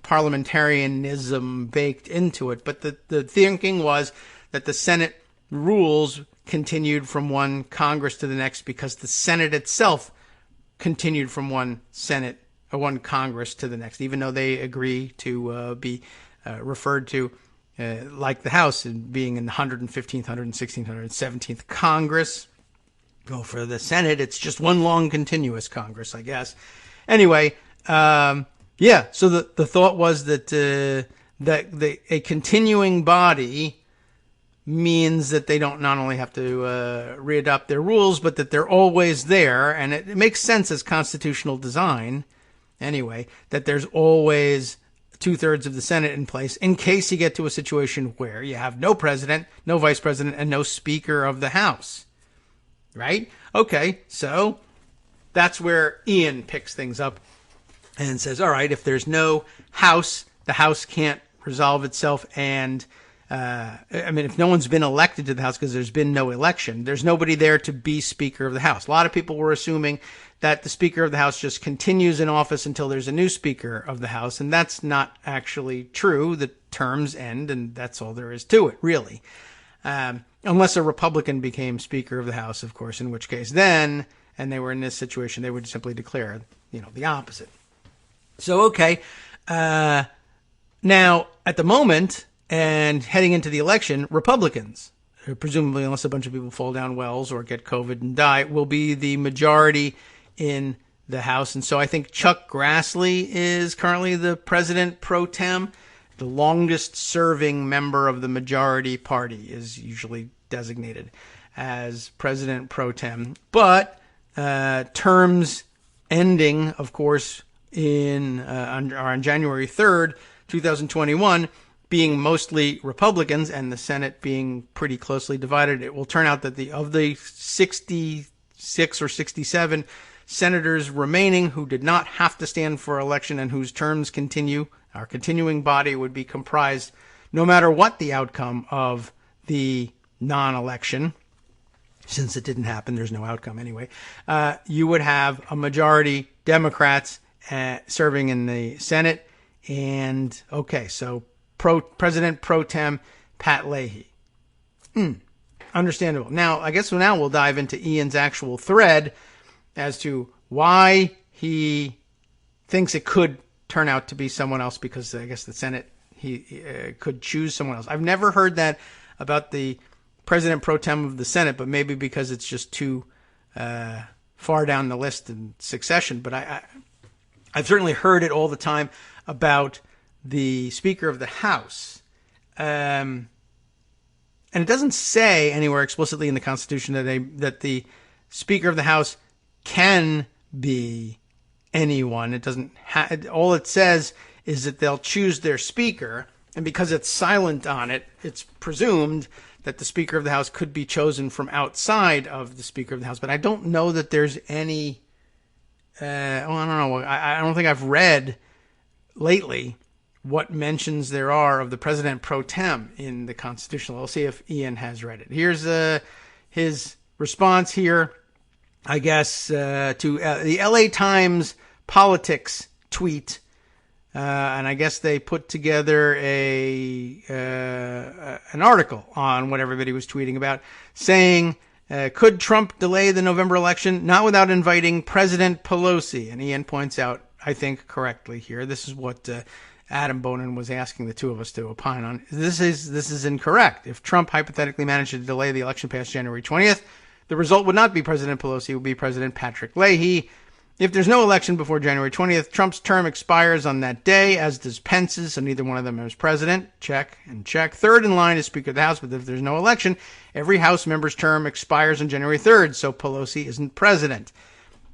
Speaker 3: parliamentarianism baked into it. But the thinking was that the Senate rules continued from one Congress to the next because the Senate itself continued from one Congress to the next, even though they agree to be referred to like the House being in the 115th, 116th, 117th Congress. Well, for the Senate, it's just one long continuous Congress, I guess. Anyway, so the thought was that a continuing body means that they don't not only have to readopt their rules, but that they're always there. And it makes sense as constitutional design, anyway, that there's always 2/3 of the Senate in place in case you get to a situation where you have no president, no vice president, and no speaker of the House. Right? Okay, so that's where Ian picks things up and says, all right, if there's no House, the House can't resolve itself. And, if no one's been elected to the House because there's been no election, there's nobody there to be Speaker of the House. A lot of people were assuming that the Speaker of the House just continues in office until there's a new Speaker of the House, and that's not actually true. The terms end, and that's all there is to it, really. Unless a Republican became Speaker of the House, of course, in which case then, and they were in this situation, they would simply declare, the opposite. So, okay. Now, at the moment, and heading into the election, Republicans, presumably unless a bunch of people fall down wells or get COVID and die, will be the majority in the House. And so I think Chuck Grassley is currently the president pro tem. The longest serving member of the majority party is usually designated as president pro tem. But terms ending, of course, on January 3rd, 2021, being mostly Republicans and the Senate being pretty closely divided, it will turn out that of the 66 or 67 senators remaining who did not have to stand for election and whose terms continue, our continuing body would be comprised no matter what the outcome of the non-election, since it didn't happen, there's no outcome anyway, you would have a majority Democrats serving in the Senate. And, okay, so President Pro Tem Pat Leahy. Understandable. Now, I guess now we'll dive into Ian's actual thread as to why he thinks it could turn out to be someone else, because I guess the Senate, he could choose someone else. I've never heard that about the President Pro Tem of the Senate, but maybe because it's just too far down the list in succession. But I've certainly heard it all the time about the Speaker of the House. And it doesn't say anywhere explicitly in the Constitution that the Speaker of the House can be anyone. It doesn't. All it says is that they'll choose their Speaker, and because it's silent on it, it's presumed that the Speaker of the House could be chosen from outside of the Speaker of the House. But I don't know that there's any. I don't know. I don't think I've read lately what mentions there are of the President Pro Tem in the Constitution. We'll see if Ian has read it. Here's his response here, I guess, to the LA Times politics tweet. And I guess they put together an article on what everybody was tweeting about, saying, could Trump delay the November election? Not without inviting President Pelosi. And Ian points out, I think correctly here, this is what Adam Bonin was asking the two of us to opine on. This is incorrect. If Trump hypothetically managed to delay the election past January 20th, the result would not be President Pelosi, it would be President Patrick Leahy. If there's no election before January 20th, Trump's term expires on that day, as does Pence's, so neither one of them is president. Check and check. Third in line is Speaker of the House, but if there's no election, every House member's term expires on January 3rd, so Pelosi isn't president.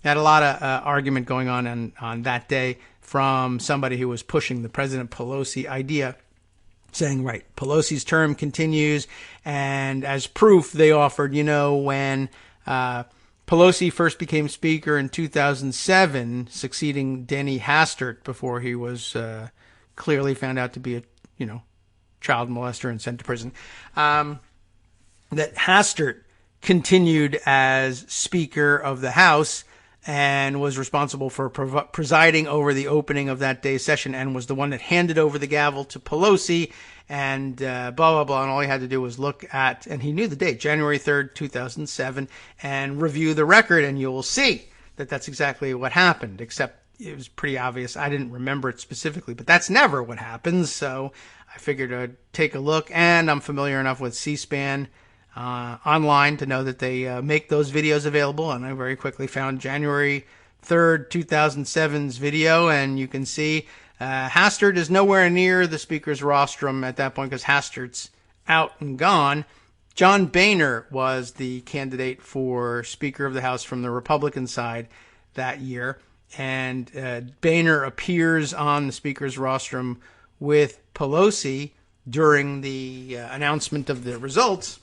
Speaker 3: Had a lot of argument going on that day from somebody who was pushing the President Pelosi idea, saying, right, Pelosi's term continues, and as proof, they offered, when Pelosi first became Speaker in 2007, succeeding Denny Hastert before he was clearly found out to be a, child molester and sent to prison, that Hastert continued as Speaker of the House and was responsible for presiding over the opening of that day's session, and was the one that handed over the gavel to Pelosi, and blah, blah, blah. And all he had to do was look at, and he knew the date, January 3rd, 2007, and review the record, and you'll see that that's exactly what happened, except it was pretty obvious. I didn't remember it specifically, but that's never what happens, so I figured I'd take a look, and I'm familiar enough with C-SPAN online to know that they make those videos available, and I very quickly found January 3rd, 2007's video, and you can see Hastert is nowhere near the Speaker's rostrum at that point because Hastert's out and gone. John Boehner was the candidate for Speaker of the House from the Republican side that year, and Boehner appears on the Speaker's rostrum with Pelosi during the announcement of the results,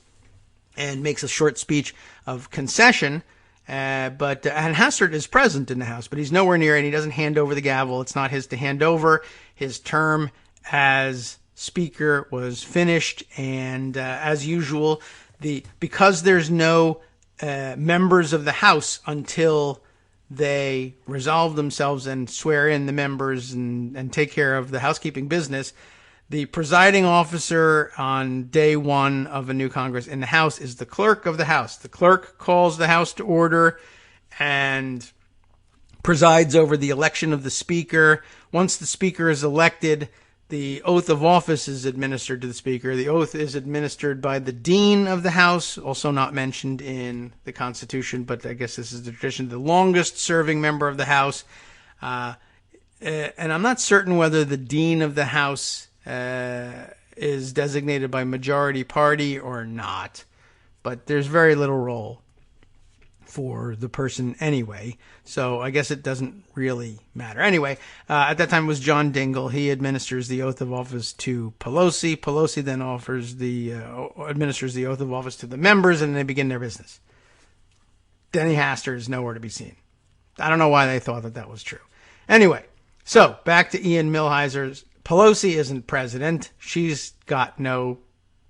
Speaker 3: and makes a short speech of concession, and Hastert is present in the House, but he's nowhere near it, and he doesn't hand over the gavel. It's not his to hand over. His term as Speaker was finished, and as usual, because there's no members of the House until they resolve themselves and swear in the members and take care of the housekeeping business, the presiding officer on day one of a new Congress in the House is the clerk of the House. The clerk calls the House to order and presides over the election of the Speaker. Once the Speaker is elected, the oath of office is administered to the Speaker. The oath is administered by the Dean of the House, also not mentioned in the Constitution, but I guess this is the tradition, the longest serving member of the House. And I'm not certain whether the Dean of the House is designated by majority party or not, but there's very little role for the person anyway, so I guess it doesn't really matter. Anyway, at that time it was John Dingell. He administers the oath of office to Pelosi. Pelosi then administers the oath of office to the members, and they begin their business. Denny Hastert is nowhere to be seen. I don't know why they thought that was true. Anyway, so back to Ian Millhiser's Pelosi isn't president. She's got no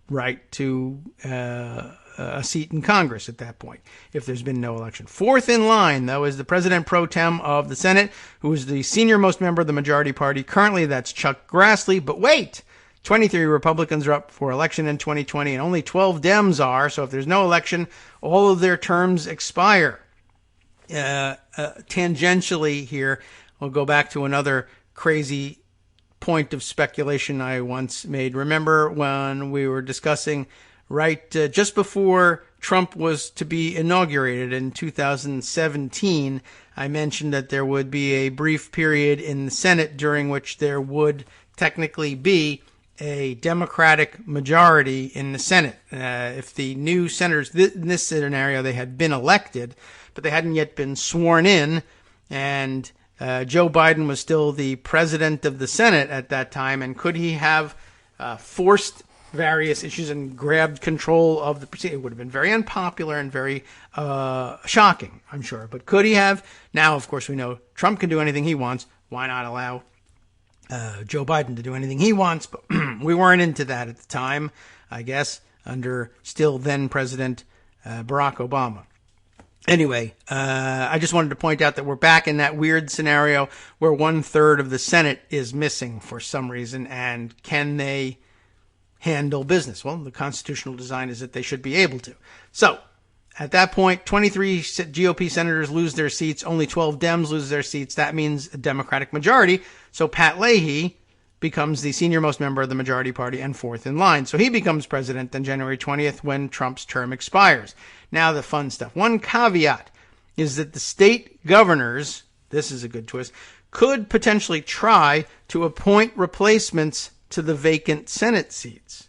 Speaker 3: right to a seat in Congress at that point, if there's been no election. Fourth in line, though, is the president pro tem of the Senate, who is the senior-most member of the majority party. Currently, that's Chuck Grassley. But wait, 23 Republicans are up for election in 2020, and only 12 Dems are. So if there's no election, all of their terms expire. Tangentially here, we'll go back to another crazy point of speculation I once made. Remember when we were discussing just before Trump was to be inaugurated in 2017, I mentioned that there would be a brief period in the Senate during which there would technically be a Democratic majority in the Senate. If the new senators, in this scenario, they had been elected, but they hadn't yet been sworn in, and Joe Biden was still the president of the Senate at that time, and could he have forced various issues and grabbed control of the proceeding? It would have been very unpopular and very shocking, I'm sure. But could he have? Now, of course, we know Trump can do anything he wants. Why not allow Joe Biden to do anything he wants? But we weren't into that at the time, I guess, under still then President Barack Obama. Anyway, I just wanted to point out that we're back in that weird scenario where 1/3 of the Senate is missing for some reason, and can they handle business? Well, the constitutional design is that they should be able to. So, at that point, 23 GOP senators lose their seats, only 12 Dems lose their seats. That means a Democratic majority. So Pat Leahy becomes the senior-most member of the majority party and fourth in line. So he becomes president on January 20th when Trump's term expires. Now the fun stuff. One caveat is that the state governors, this is a good twist, could potentially try to appoint replacements to the vacant Senate seats.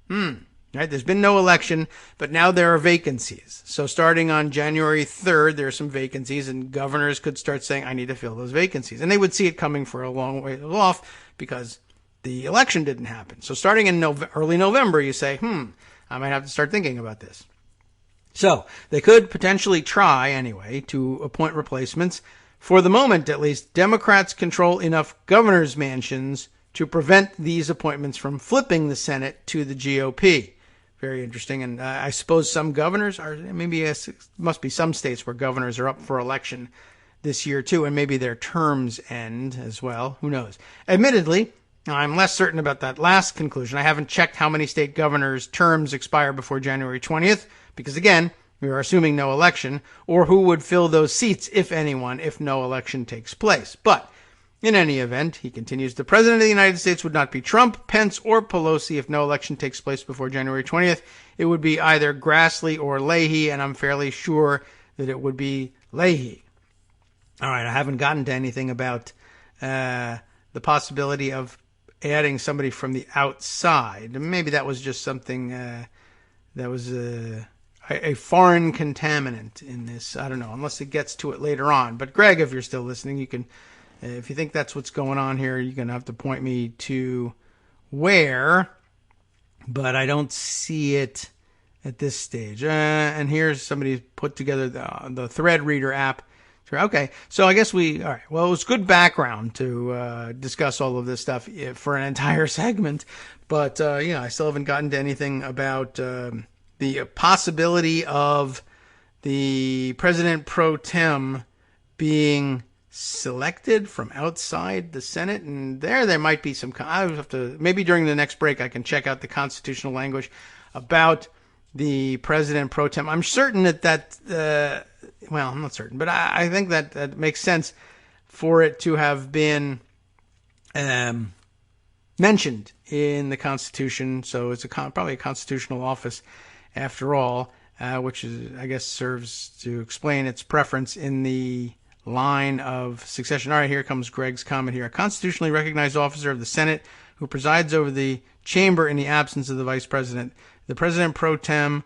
Speaker 3: Right? There's been no election, but now there are vacancies. So starting on January 3rd, there are some vacancies, and governors could start saying, I need to fill those vacancies. And they would see it coming for a long way off because the election didn't happen. So starting in early November, you say, I might have to start thinking about this. So they could potentially try, anyway, to appoint replacements. For the moment, at least, Democrats control enough governor's mansions to prevent these appointments from flipping the Senate to the GOP. Very interesting. And I suppose some governors are, must be some states where governors are up for election this year too, and maybe their terms end as well. Who knows? Admittedly, I'm less certain about that last conclusion. I haven't checked how many state governors' terms expire before January 20th, because again, we are assuming no election, or who would fill those seats, if anyone, if no election takes place. But in any event, he continues, the president of the United States would not be Trump, Pence, or Pelosi if no election takes place before January 20th. It would be either Grassley or Leahy, and I'm fairly sure that it would be Leahy. All right, I haven't gotten to anything about the possibility of adding somebody from the outside. Maybe that was just something that was a foreign contaminant in this. I don't know, unless it gets to it later on. But Greg, if you're still listening, you can... if you think that's what's going on here, you're going to have to point me to where, but I don't see it at this stage. And here's somebody put together the Thread Reader app. Okay, so I guess all right, well, it was good background to discuss all of this stuff for an entire segment, but, I still haven't gotten to anything about the possibility of the president pro tem being selected from outside the Senate, and there might be some. I have to, maybe during the next break I can check out the constitutional language about the president pro tem. I'm certain that well, I'm not certain, but I think that makes sense for it to have been mentioned in the Constitution. So it's probably a constitutional office after all, which is, I guess, serves to explain its preference in the line of succession. All right, here comes Greg's comment here. A constitutionally recognized officer of the Senate who presides over the chamber in the absence of the vice president. The president pro tem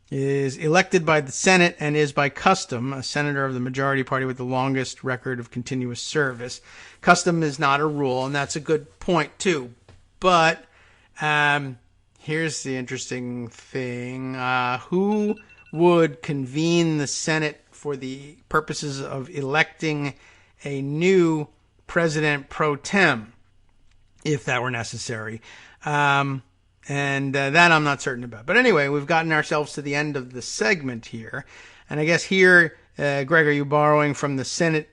Speaker 3: is elected by the Senate and is by custom a senator of the majority party with the longest record of continuous service. Custom is not a rule, and that's a good point too. But here's the interesting thing. Who would convene the Senate for the purposes of electing a new president pro tem? if that were necessary. And that I'm not certain about. But anyway, we've gotten ourselves to the end of the segment here. And I guess here, Greg, are you borrowing from the Senate's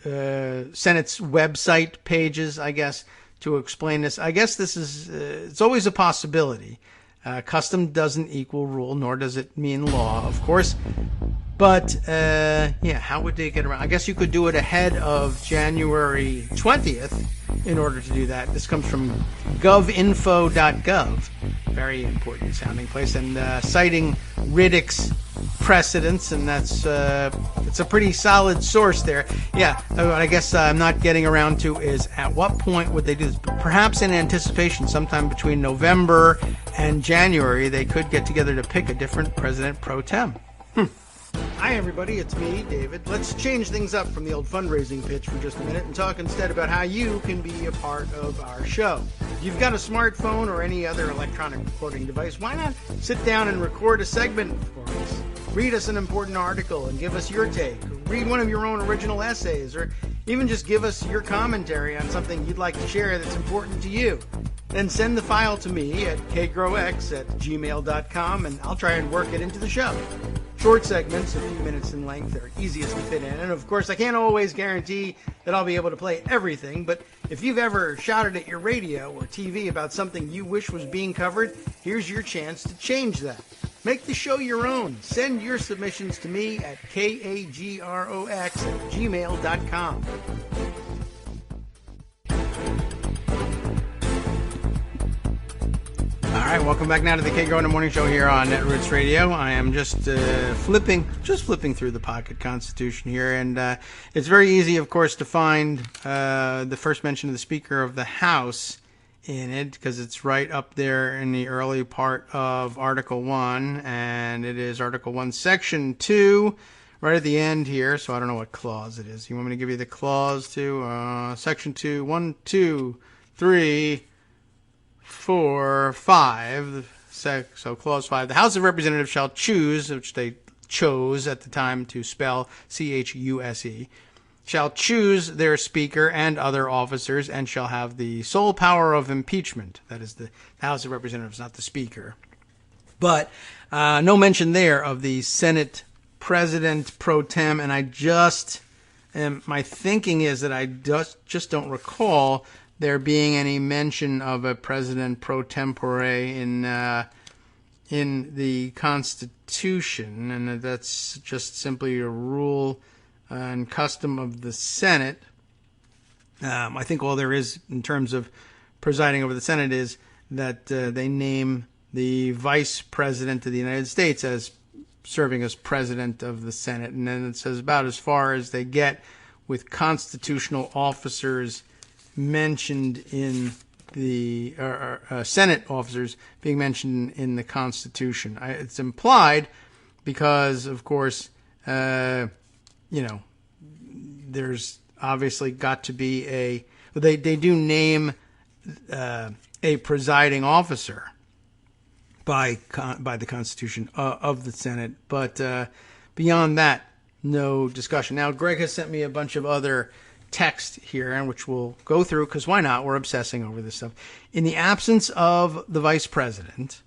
Speaker 3: website pages, I guess, to explain this? I guess this is, it's always a possibility. Custom doesn't equal rule, nor does it mean law, of course. But, how would they get around? I guess you could do it ahead of January 20th in order to do that. This comes from govinfo.gov, very important sounding place, and citing Riddick's precedents, and that's it's a pretty solid source there. Yeah, what I guess I'm not getting around to is at what point would they do this? Perhaps in anticipation, sometime between November and January, they could get together to pick a different president pro tem. Hi everybody, it's me, David. Let's change things up from the old fundraising pitch for just a minute and talk instead about how you can be a part of our show. If you've got a smartphone or any other electronic recording device, why not sit down and record a segment for us? Read us an important article and give us your take. Read one of your own original essays, or even just give us your commentary on something you'd like to share that's important to you. Then send the file to me at kagrox@gmail.com and I'll try and work it into the show. Short segments, a few minutes in length, are easiest to fit in. And of course, I can't always guarantee that I'll be able to play everything, but if you've ever shouted at your radio or TV about something you wish was being covered, here's your chance to change that. Make the show your own. Send your submissions to me at kagrox@gmail.com. All right, welcome back now to the Kagro in the Morning Show here on Netroots Radio. I am just flipping through the Pocket Constitution here, and it's very easy, of course, to find the first mention of the Speaker of the House in it, because it's right up there in the early part of Article 1, and it is Article 1, Section 2, right at the end here, so I don't know what clause it is. You want me to give you the clause to Section 2, 1, 2, 3... 4, 5, so clause 5, the House of Representatives shall choose, which they chose at the time to spell CHUSE, shall choose their speaker and other officers and shall have the sole power of impeachment. That is the House of Representatives, not the speaker. But no mention there of the Senate president pro tem, and my thinking is that I just don't recall there being any mention of a president pro tempore in the Constitution, and that's just simply a rule and custom of the Senate. I think all there is in terms of presiding over the Senate is that they name the Vice President of the United States as serving as President of the Senate, and then it says about as far as they get with constitutional officers mentioned in the Senate officers being mentioned in the Constitution. It's implied because, of course, there's obviously got to be they do name a presiding officer by the Constitution of the Senate, but beyond that, no discussion. Now, Greg has sent me a bunch of other text here, which we'll go through, because why not? We're obsessing over this stuff. In the absence of the vice president,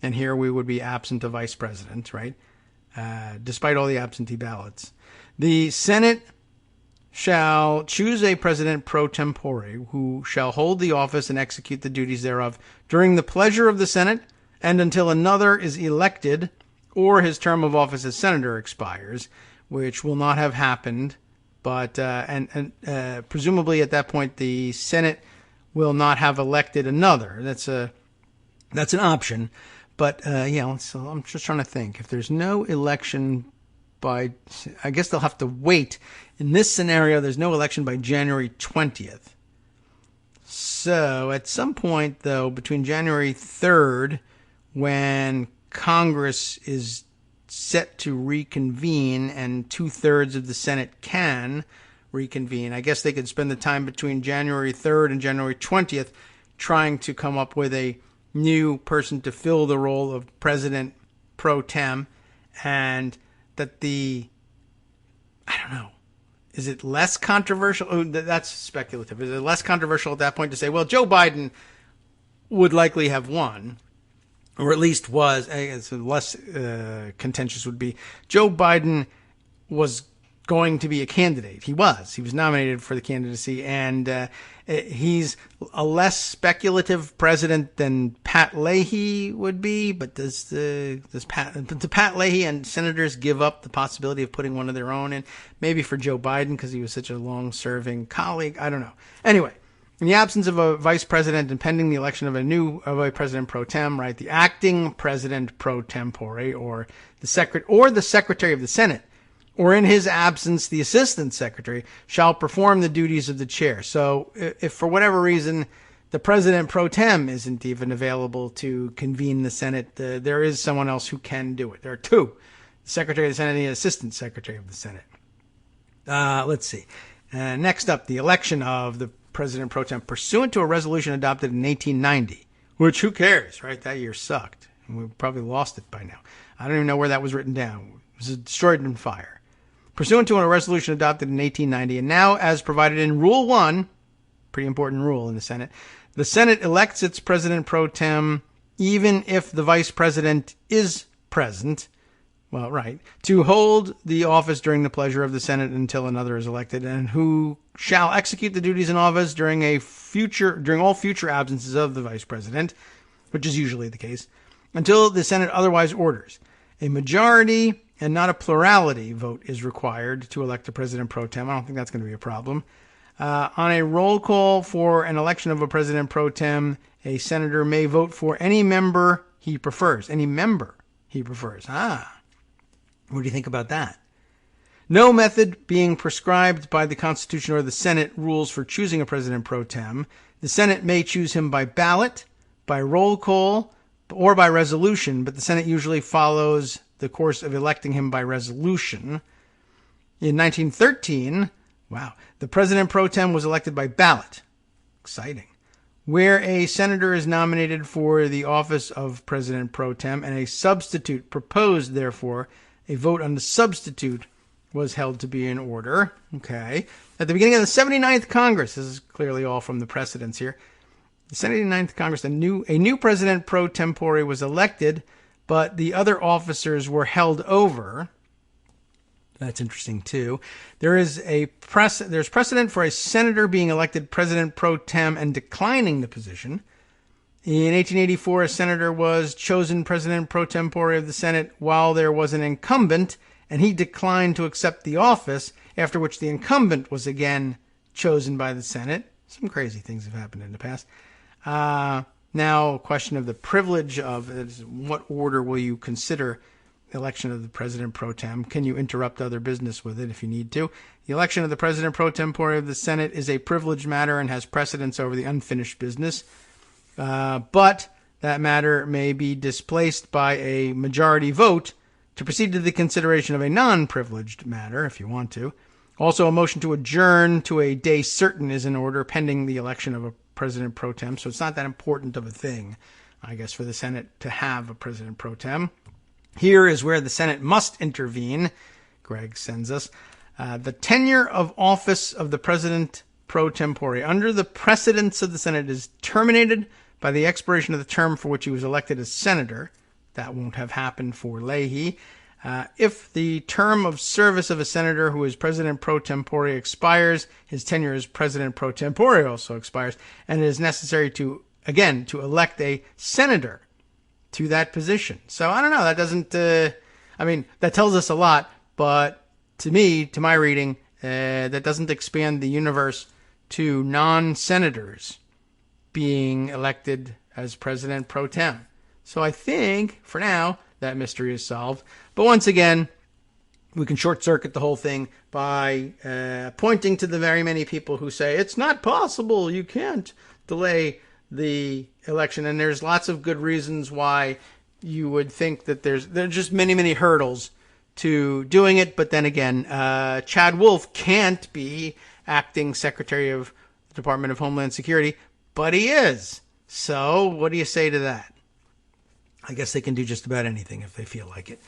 Speaker 3: and here we would be absent a vice president, right? Despite all the absentee ballots, the Senate shall choose a president pro tempore who shall hold the office and execute the duties thereof during the pleasure of the Senate and until another is elected or his term of office as senator expires, which will not have happened. But presumably at that point the Senate will not have elected another. That's an option. But so I'm just trying to think. If there's no election I guess they'll have to wait. In this scenario, there's no election by January 20th. So at some point, though, between January 3rd, when Congress is set to reconvene and 2/3 of the Senate can reconvene, I guess they could spend the time between January 3rd and January 20th trying to come up with a new person to fill the role of president pro tem, and that is it less controversial? Oh, that's speculative. Is it less controversial at that point to say, well, Joe Biden would likely have won, or at least was, I guess less contentious would be, Joe Biden was going to be a candidate. He was nominated for the candidacy, and he's a less speculative president than Pat Leahy would be. But do Pat Leahy and senators give up the possibility of putting one of their own in? Maybe for Joe Biden because he was such a long-serving colleague. I don't know. Anyway, in the absence of a vice president and pending the election of a president pro tem, right, the acting president pro tempore, or the secretary of the Senate, or in his absence, the assistant secretary, shall perform the duties of the chair. So if for whatever reason the president pro tem isn't even available to convene the Senate, there is someone else who can do it. There are two, the secretary of the Senate and the assistant secretary of the Senate. Let's see. Next up, the election of the president pro tem pursuant to a resolution adopted in 1890, which who cares, right? That year sucked. We probably lost it by now. I don't even know where that was written down. It was destroyed in fire. Pursuant to a resolution adopted in 1890, and now as provided in Rule 1, pretty important rule in the Senate elects its president pro tem even if the vice president is present, well, right, to hold the office during the pleasure of the Senate until another is elected, and who shall execute the duties in office during all future absences of the vice president, which is usually the case, until the Senate otherwise orders. A majority and not a plurality vote is required to elect a president pro tem. I don't think that's going to be a problem. On a roll call for an election of a president pro tem, a senator may vote for any member he prefers. Any member he prefers. What do you think about that? No method being prescribed by the Constitution or the Senate rules for choosing a president pro tem. The Senate may choose him by ballot, by roll call, or by resolution, but the Senate usually follows the course of electing him by resolution. In 1913, the president pro tem was elected by ballot. Exciting. Where a senator is nominated for the office of president pro tem and a substitute proposed, therefore, a vote on the substitute was held to be in order. Okay. At the beginning of the 79th Congress, this is clearly all from the precedents here, the 79th Congress, a new president pro tempore was elected, but the other officers were held over. That's interesting, too. There's precedent for a senator being elected president pro tem and declining the position. In 1884, a senator was chosen president pro tempore of the Senate while there was an incumbent, and he declined to accept the office, after which the incumbent was again chosen by the Senate. Some crazy things have happened in the past. Now, a question of the privilege of what order will you consider the election of the president pro tem? Can you interrupt other business with it if you need to? The election of the president pro tempore of the Senate is a privileged matter and has precedence over the unfinished business. But that matter may be displaced by a majority vote to proceed to the consideration of a non-privileged matter, if you want to. Also, a motion to adjourn to a day certain is in order pending the election of a president pro tem, so it's not that important of a thing, I guess, for the Senate to have a president pro tem. Here is where the Senate must intervene, Greg sends us. The tenure of office of the president pro tempore under the precedents of the Senate is terminated by the expiration of the term for which he was elected as senator. That won't have happened for Leahy. If the term of service of a senator who is president pro tempore expires, his tenure as president pro tempore also expires, and it is necessary to elect a senator to that position. So I don't know. That doesn't, that tells us a lot, but to my reading, that doesn't expand the universe to non-senators being elected as president pro tem. So I think, for now, that mystery is solved. But once again, we can short-circuit the whole thing by pointing to the very many people who say, it's not possible, you can't delay the election. And there's lots of good reasons why you would think that there's just many, many hurdles to doing it. But then again, Chad Wolf can't be acting Secretary of the Department of Homeland Security, but he is. So what do you say to that? I guess they can do just about anything if they feel like it.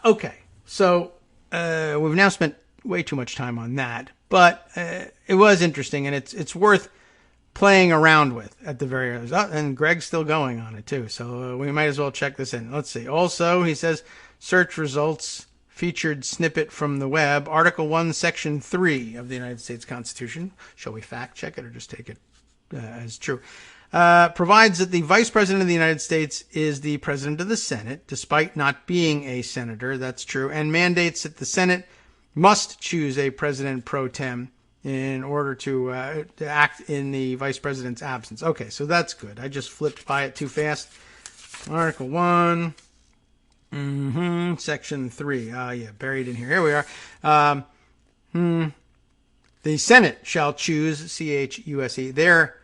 Speaker 3: Okay, so we've now spent way too much time on that. But it was interesting, and it's worth playing around with at the very end. Oh, and Greg's still going on it too, so we might as well check this in. Let's see. Also, he says, search results featured snippet from the web, Article 1, Section 3 of the United States Constitution. Shall we fact check it or just take it as true? Provides that the Vice President of the United States is the President of the Senate, despite not being a senator. That's true. And mandates that the Senate must choose a President pro tem in order to act in the Vice President's absence. Okay, so that's good. I just flipped by it too fast. Article 1, Section 3. Yeah, buried in here. Here we are. The Senate shall choose, C-H-U-S-E, their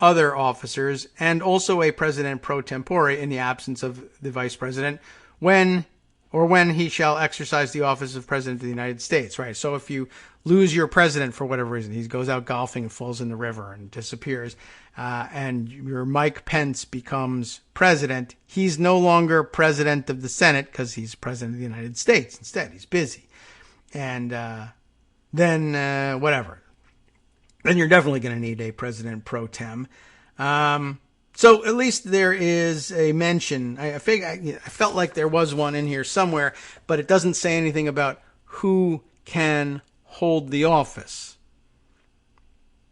Speaker 3: other officers, and also a President pro tempore in the absence of the Vice President when he shall exercise the office of President of the United States. Right. So if you lose your president for whatever reason, he goes out golfing and falls in the river and disappears, and your Mike Pence becomes president, he's no longer president of the Senate because he's president of the United States instead. He's busy. And then whatever. Then you're definitely going to need a president pro tem. So at least there is a mention. I felt like there was one in here somewhere, but it doesn't say anything about who can hold the office.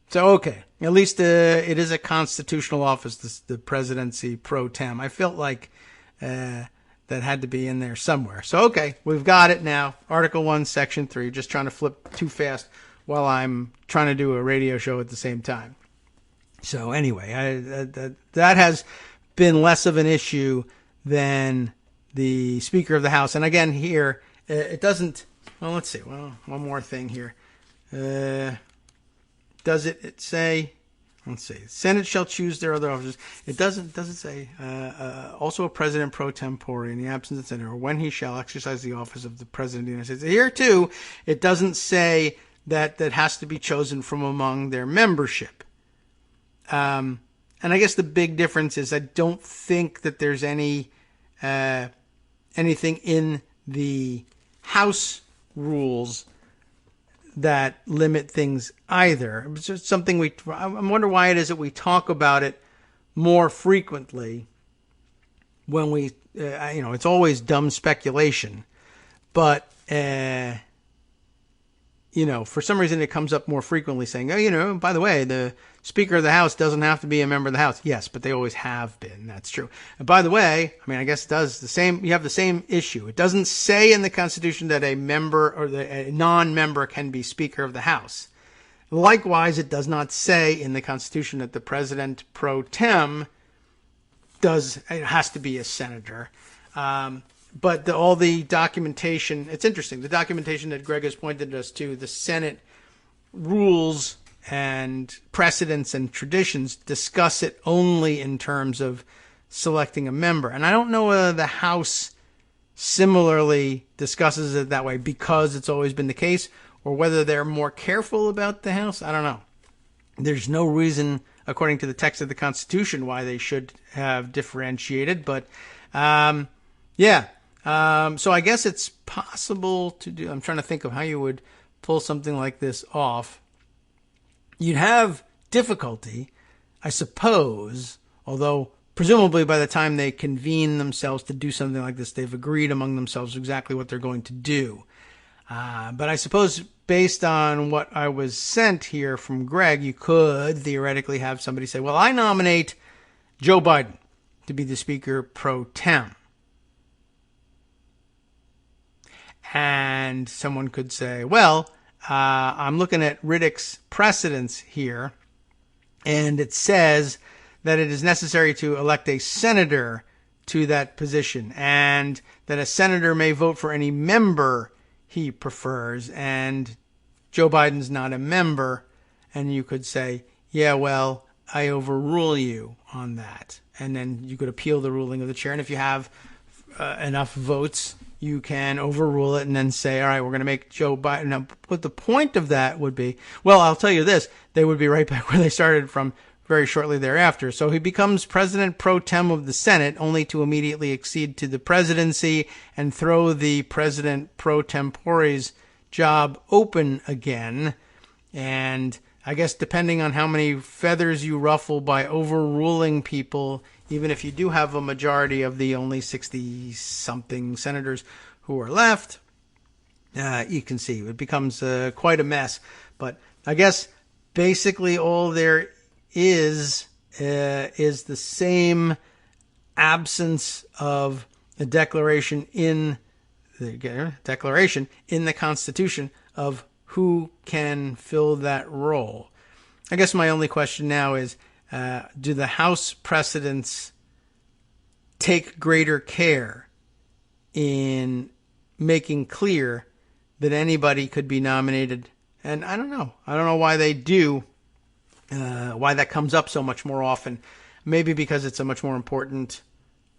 Speaker 3: So, okay, at least it is a constitutional office, the presidency pro tem. I felt like that had to be in there somewhere. So, okay, we've got it now. Article 1, Section 3. Just trying to flip too fast while I'm trying to do a radio show at the same time. So anyway, that has been less of an issue than the Speaker of the House. And again, here, it doesn't, well, let's see. Well, one more thing here. Does it say, let's see, Senate shall choose their other officers. It doesn't say, also a President pro tempore in the absence of the Senate, or when he shall exercise the office of the President of the United States. Here, too, it doesn't say that has to be chosen from among their membership. And I guess the big difference is I don't think that there's anything in the House rules that limit things either. It's just something I wonder why it is that we talk about it more frequently when we, it's always dumb speculation, but, for some reason it comes up more frequently saying, by the way, the Speaker of the House doesn't have to be a member of the House. Yes, but they always have been. That's true. And by the way, I guess it does the same. You have the same issue. It doesn't say in the Constitution that a member or a non-member can be Speaker of the House. Likewise, it does not say in the Constitution that the President pro tem has to be a senator. But all the documentation, it's interesting. The documentation that Greg has pointed us to, the Senate rules and precedents and traditions discuss it only in terms of selecting a member. And I don't know whether the House similarly discusses it that way because it's always been the case, or whether they're more careful about the House. I don't know. There's no reason, according to the text of the Constitution, why they should have differentiated. But, so I guess it's possible to do. I'm trying to think of how you would pull something like this off. You'd have difficulty, I suppose, although presumably by the time they convene themselves to do something like this, they've agreed among themselves exactly what they're going to do. But I suppose based on what I was sent here from Greg, you could theoretically have somebody say, well, I nominate Joe Biden to be the Speaker pro tem. And someone could say, well, I'm looking at Riddick's precedents here, and it says that it is necessary to elect a senator to that position, and that a senator may vote for any member he prefers, and Joe Biden's not a member, and you could say, yeah, well, I overrule you on that. And then you could appeal the ruling of the chair, and if you have enough votes, you can overrule it and then say, all right, we're going to make Joe Biden. Now, what the point of that would be, well, I'll tell you this, they would be right back where they started from very shortly thereafter. So he becomes President pro tem of the Senate, only to immediately accede to the presidency and throw the President pro tempore's job open again. And I guess depending on how many feathers you ruffle by overruling people, even if you do have a majority of the only 60-something senators who are left, you can see it becomes quite a mess. But I guess basically all there is the same absence of a declaration in the Constitution of who can fill that role. I guess my only question now is, do the House precedents take greater care in making clear that anybody could be nominated? And I don't know. I don't know why they do, why that comes up so much more often. Maybe because it's a much more important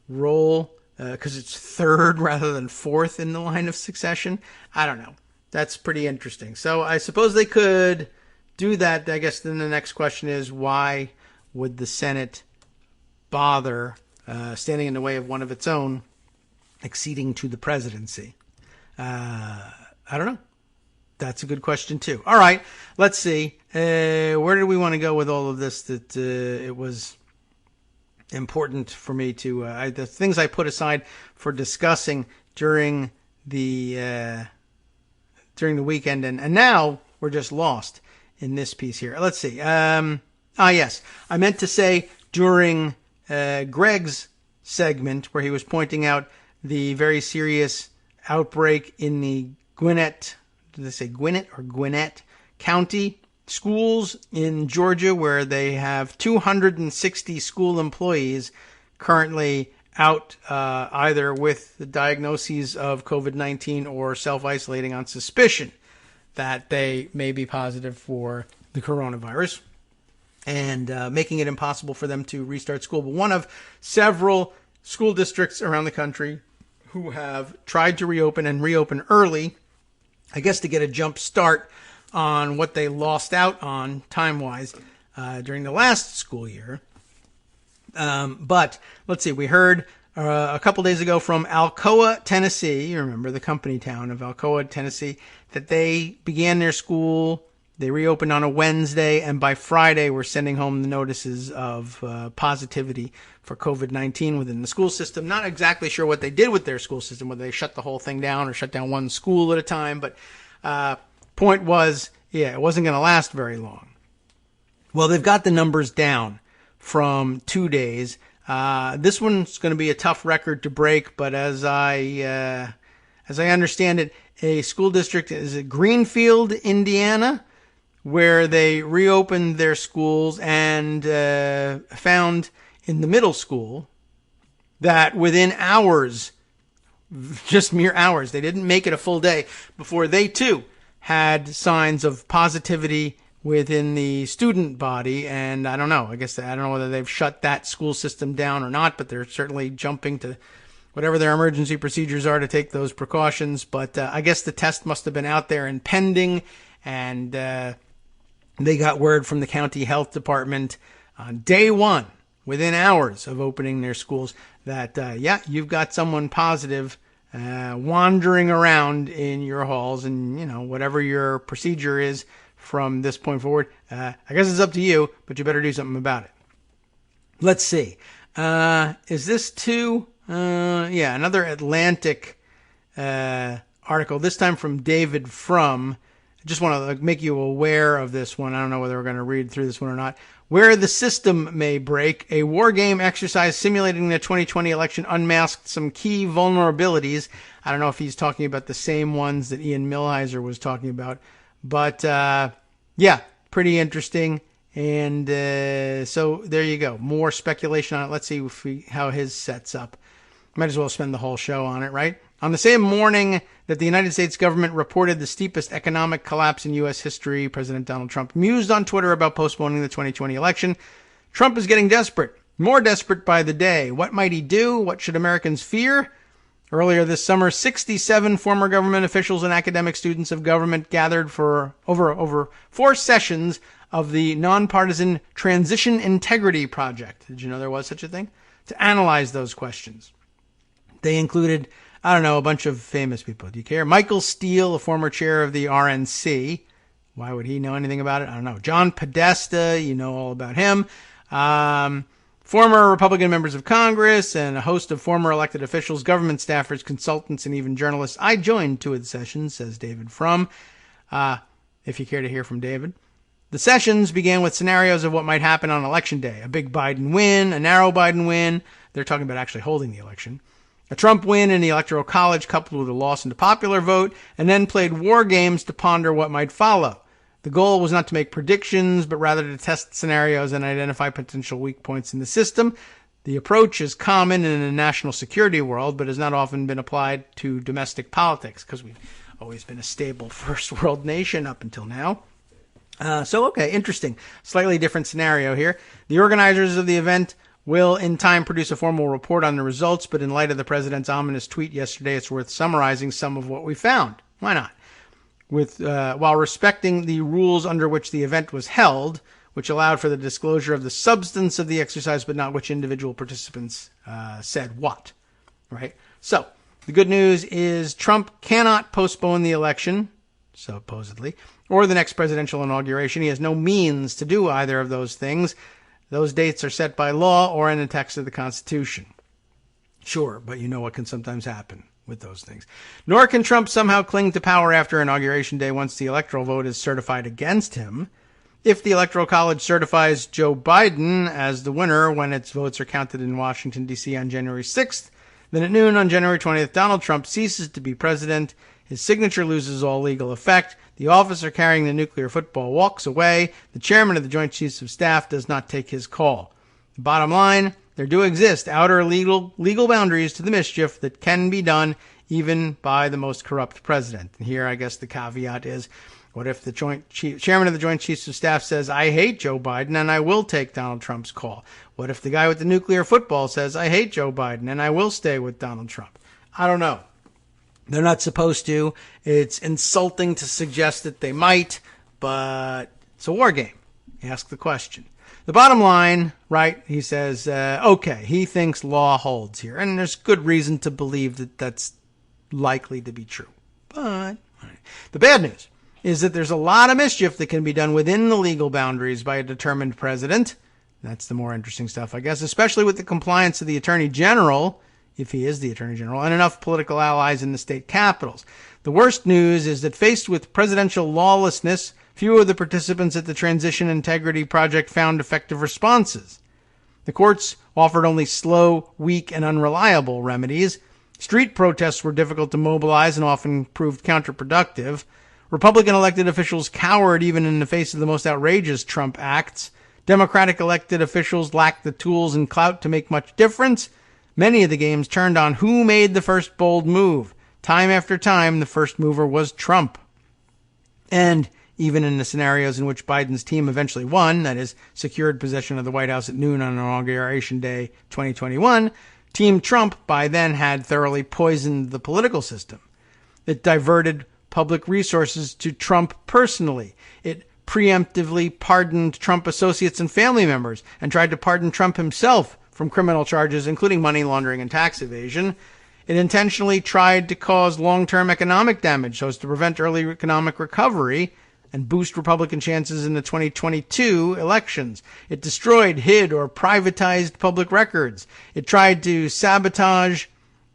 Speaker 3: role, because it's third rather than fourth in the line of succession. I don't know. That's pretty interesting. So I suppose they could do that. I guess then the next question is, why would the Senate bother standing in the way of one of its own acceding to the presidency? I don't know. That's a good question, too. All right, let's see. Where do we want to go with all of this that it was important for me to... the things I put aside for discussing during the weekend, and now we're just lost in this piece here. Let's see. Yes. I meant to say during Greg's segment where he was pointing out the very serious outbreak in the Gwinnett, did they say Gwinnett or Gwinnett County schools in Georgia, where they have 260 school employees currently out either with the diagnoses of COVID-19 or self-isolating on suspicion that they may be positive for the coronavirus, and making it impossible for them to restart school. But one of several school districts around the country who have tried to reopen and reopen early, I guess to get a jump start on what they lost out on time-wise during the last school year. But let's see, we heard a couple days ago from Alcoa, Tennessee. You remember the company town of Alcoa, Tennessee, that they began their school. They reopened on a Wednesday, and by Friday were sending home the notices of positivity for COVID-19 within the school system. Not exactly sure what they did with their school system, whether they shut the whole thing down or shut down one school at a time. But point was, it wasn't going to last very long. Well, they've got the numbers down from 2 days. This one's going to be a tough record to break, but as I understand it, a school district is at Greenfield, Indiana, where they reopened their schools and found in the middle school that within hours, just mere hours, they didn't make it a full day before they too had signs of positivity within the student body. And I don't know, I don't know whether they've shut that school system down or not, but they're certainly jumping to whatever their emergency procedures are to take those precautions. But I guess the test must have been out there and pending, and they got word from the county health department on day one, within hours of opening their schools, that, you've got someone positive wandering around in your halls, and, whatever your procedure is from this point forward, I guess it's up to you, but you better do something about it. Let's see. Is this too? Another Atlantic article, this time from David Frum. I just want to make you aware of this one. I don't know whether we're going to read through this one or not. Where the system may break, a war game exercise simulating the 2020 election unmasked some key vulnerabilities. I don't know if he's talking about the same ones that Ian Millhiser was talking about. But, pretty interesting. And so there you go. More speculation on it. Let's see how his sets up. Might as well spend the whole show on it, right? On the same morning that the United States government reported the steepest economic collapse in U.S. history, President Donald Trump mused on Twitter about postponing the 2020 election. Trump is getting desperate, more desperate by the day. What might he do? What should Americans fear? Earlier this summer, 67 former government officials and academic students of government gathered for over 4 sessions of the nonpartisan Transition Integrity Project. Did you know there was such a thing? To analyze those questions. They included I don't know, a bunch of famous people. Do you care? Michael Steele, a former chair of the RNC. Why would he know anything about it? I don't know. John Podesta, you know all about him. Former Republican members of Congress and a host of former elected officials, government staffers, consultants, and even journalists. I joined two of the sessions, says David Frum. If you care to hear from David. The sessions began with scenarios of what might happen on Election Day. A big Biden win, a narrow Biden win. They're talking about actually holding the election. A Trump win in the Electoral College coupled with a loss in the popular vote, and then played war games to ponder what might follow. The goal was not to make predictions, but rather to test scenarios and identify potential weak points in the system. The approach is common in a national security world, but has not often been applied to domestic politics, because we've always been a stable first world nation up until now. Okay, interesting. Slightly different scenario here. The organizers of the event will in time produce a formal report on the results, but in light of the president's ominous tweet yesterday, it's worth summarizing some of what we found. Why not? While respecting the rules under which the event was held, which allowed for the disclosure of the substance of the exercise, but not which individual participants said what. Right? So, the good news is Trump cannot postpone the election, supposedly, or the next presidential inauguration. He has no means to do either of those things. Those dates are set by law or in the text of the Constitution. Sure, but you know what can sometimes happen with those things. Nor can Trump somehow cling to power after Inauguration Day once the electoral vote is certified against him. If the Electoral College certifies Joe Biden as the winner when its votes are counted in Washington, D.C. on January 6th, then at noon on January 20th, Donald Trump ceases to be president. His signature loses all legal effect. The officer carrying the nuclear football walks away. The chairman of the Joint Chiefs of Staff does not take his call. The bottom line, there do exist outer legal boundaries to the mischief that can be done even by the most corrupt president. And here, I guess the caveat is, what if the chairman of the Joint Chiefs of Staff says, I hate Joe Biden and I will take Donald Trump's call? What if the guy with the nuclear football says, I hate Joe Biden and I will stay with Donald Trump? I don't know. They're not supposed to. It's insulting to suggest that they might, but it's a war game. Ask the question. The bottom line, right, he says, okay, he thinks law holds here. And there's good reason to believe that that's likely to be true. But the bad news is that there's a lot of mischief that can be done within the legal boundaries by a determined president. That's the more interesting stuff, I guess, especially with the compliance of the Attorney General, if he is the Attorney General, and enough political allies in the state capitals. The worst news is that faced with presidential lawlessness, few of the participants at the Transition Integrity Project found effective responses. The courts offered only slow, weak, and unreliable remedies. Street protests were difficult to mobilize and often proved counterproductive. Republican elected officials cowered even in the face of the most outrageous Trump acts. Democratic elected officials lacked the tools and clout to make much difference. Many of the games turned on who made the first bold move. Time after time, the first mover was Trump. And even in the scenarios in which Biden's team eventually won, that is, secured possession of the White House at noon on Inauguration Day 2021, Team Trump by then had thoroughly poisoned the political system. It diverted public resources to Trump personally. It preemptively pardoned Trump associates and family members and tried to pardon Trump himself from criminal charges, including money laundering and tax evasion. It intentionally tried to cause long-term economic damage so as to prevent early economic recovery and boost Republican chances in the 2022 elections. It destroyed, hid, or privatized public records. It tried to sabotage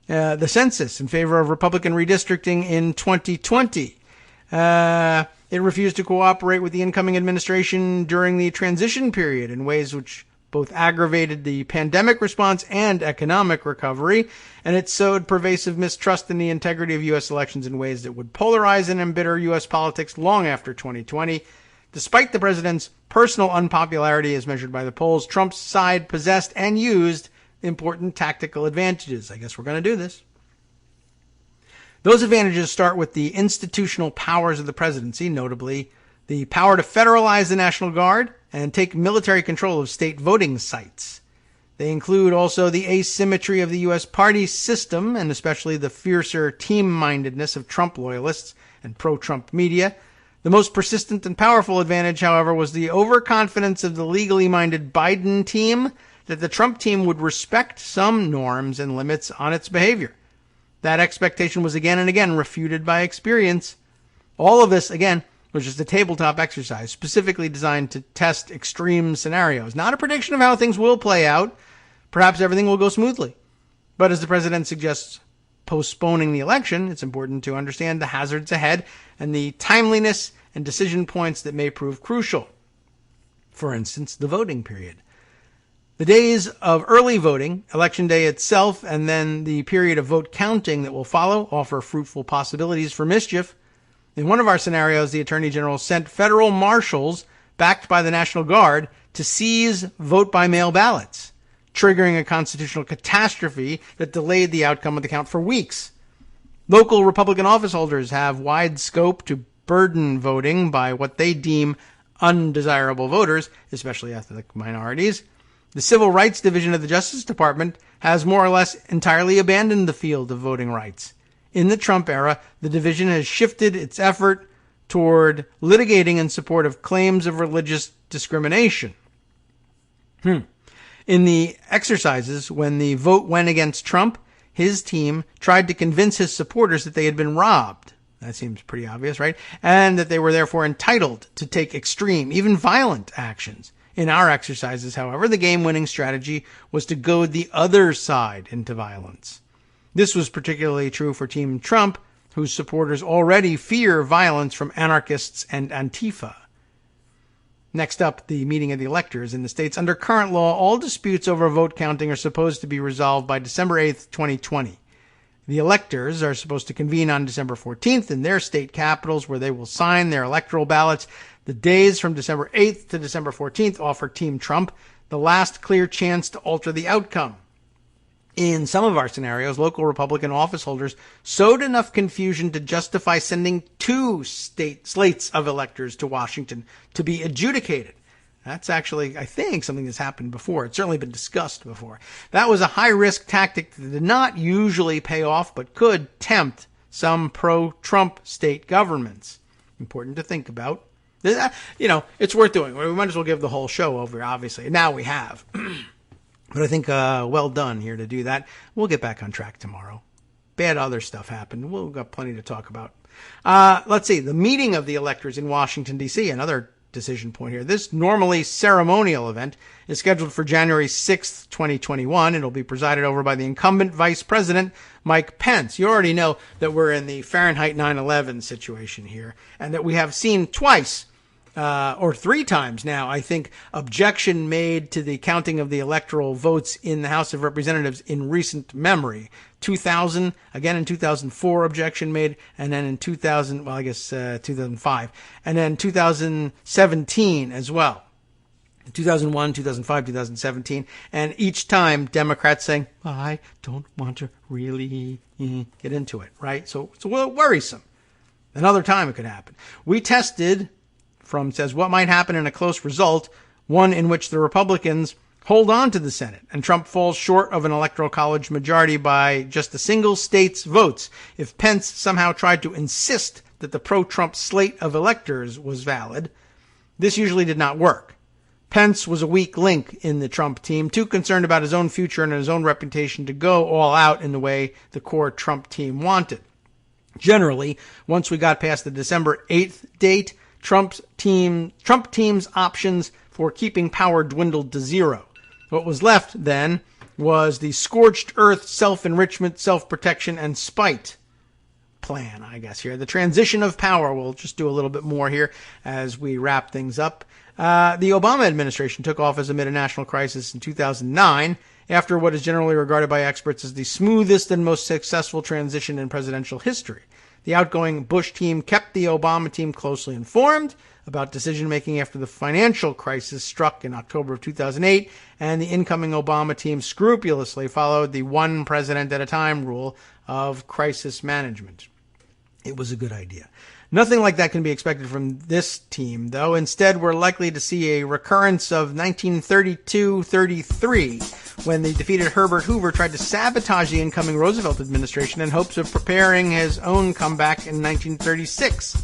Speaker 3: the census in favor of Republican redistricting in 2020. It refused to cooperate with the incoming administration during the transition period in ways which both aggravated the pandemic response and economic recovery, and it sowed pervasive mistrust in the integrity of U.S. elections in ways that would polarize and embitter U.S. politics long after 2020. Despite the president's personal unpopularity as measured by the polls, Trump's side possessed and used important tactical advantages. I guess we're going to do this. Those advantages start with the institutional powers of the presidency, notably the power to federalize the National Guard and take military control of state voting sites. They include also the asymmetry of the U.S. party system, and especially the fiercer team-mindedness of Trump loyalists and pro-Trump media. The most persistent and powerful advantage, however, was the overconfidence of the legally minded Biden team that the Trump team would respect some norms and limits on its behavior. That expectation was again and again refuted by experience. All of this, again, was just a tabletop exercise specifically designed to test extreme scenarios. Not a prediction of how things will play out. Perhaps everything will go smoothly. But as the president suggests postponing the election, it's important to understand the hazards ahead and the timeliness and decision points that may prove crucial. For instance, the voting period. The days of early voting, election day itself, and then the period of vote counting that will follow offer fruitful possibilities for mischief. In one of our scenarios, the Attorney General sent federal marshals backed by the National Guard to seize vote-by-mail ballots, triggering a constitutional catastrophe that delayed the outcome of the count for weeks. Local Republican office holders have wide scope to burden voting by what they deem undesirable voters, especially ethnic minorities. The Civil Rights Division of the Justice Department has more or less entirely abandoned the field of voting rights. In the Trump era, the division has shifted its effort toward litigating in support of claims of religious discrimination. In the exercises, when the vote went against Trump, his team tried to convince his supporters that they had been robbed. That seems pretty obvious, right? And that they were therefore entitled to take extreme, even violent actions. In our exercises, however, the game-winning strategy was to goad the other side into violence. This was particularly true for Team Trump, whose supporters already fear violence from anarchists and Antifa. Next up, the meeting of the electors. In the states under current law, all disputes over vote counting are supposed to be resolved by December 8th, 2020. The electors are supposed to convene on December 14th in their state capitals, where they will sign their electoral ballots. The days from December 8th to December 14th offer Team Trump the last clear chance to alter the outcome. In some of our scenarios, local Republican office holders sowed enough confusion to justify sending 2 state slates of electors to Washington to be adjudicated. That's actually, I think, something that's happened before. It's certainly been discussed before. That was a high-risk tactic that did not usually pay off, but could tempt some pro-Trump state governments. Important to think about. You know, it's worth doing. We might as well give the whole show over, obviously. Now we have. But I think well done here to do that. We'll get back on track tomorrow. Bad other stuff happened. We've got plenty to talk about. Let's see. The meeting of the electors in Washington, D.C., another decision point here. This normally ceremonial event is scheduled for January 6th, 2021. It'll be presided over by the incumbent Vice President, Mike Pence. You already know that we're in the Fahrenheit 9/11 situation here, and that we have seen twice or 3 times now, I think, objection made to the counting of the electoral votes in the House of Representatives in recent memory. 2000, again in 2004, objection made, and then in 2005, and then 2017 as well. 2001, 2005, 2017, and each time Democrats saying, I don't want to really get into it, right? So it's a little worrisome. Another time it could happen. We tested says what might happen in a close result, one in which the Republicans hold on to the Senate and Trump falls short of an electoral college majority by just a single state's votes. If Pence somehow tried to insist that the pro-Trump slate of electors was valid, this usually did not work. Pence was a weak link in the Trump team, too concerned about his own future and his own reputation to go all out in the way the core Trump team wanted. Generally, once we got past the December 8th date, Trump team's options for keeping power dwindled to zero. What was left then was the scorched earth self-enrichment, self-protection, and spite plan, I guess, here. The transition of power. We'll just do a little bit more here as we wrap things up. The Obama administration took office amid a national crisis in 2009, after what is generally regarded by experts as the smoothest and most successful transition in presidential history. The outgoing Bush team kept the Obama team closely informed about decision-making after the financial crisis struck in October of 2008, and the incoming Obama team scrupulously followed the one president at a time rule of crisis management. It was a good idea. Nothing like that can be expected from this team, though. Instead, we're likely to see a recurrence of 1932-33, when the defeated Herbert Hoover tried to sabotage the incoming Roosevelt administration in hopes of preparing his own comeback in 1936.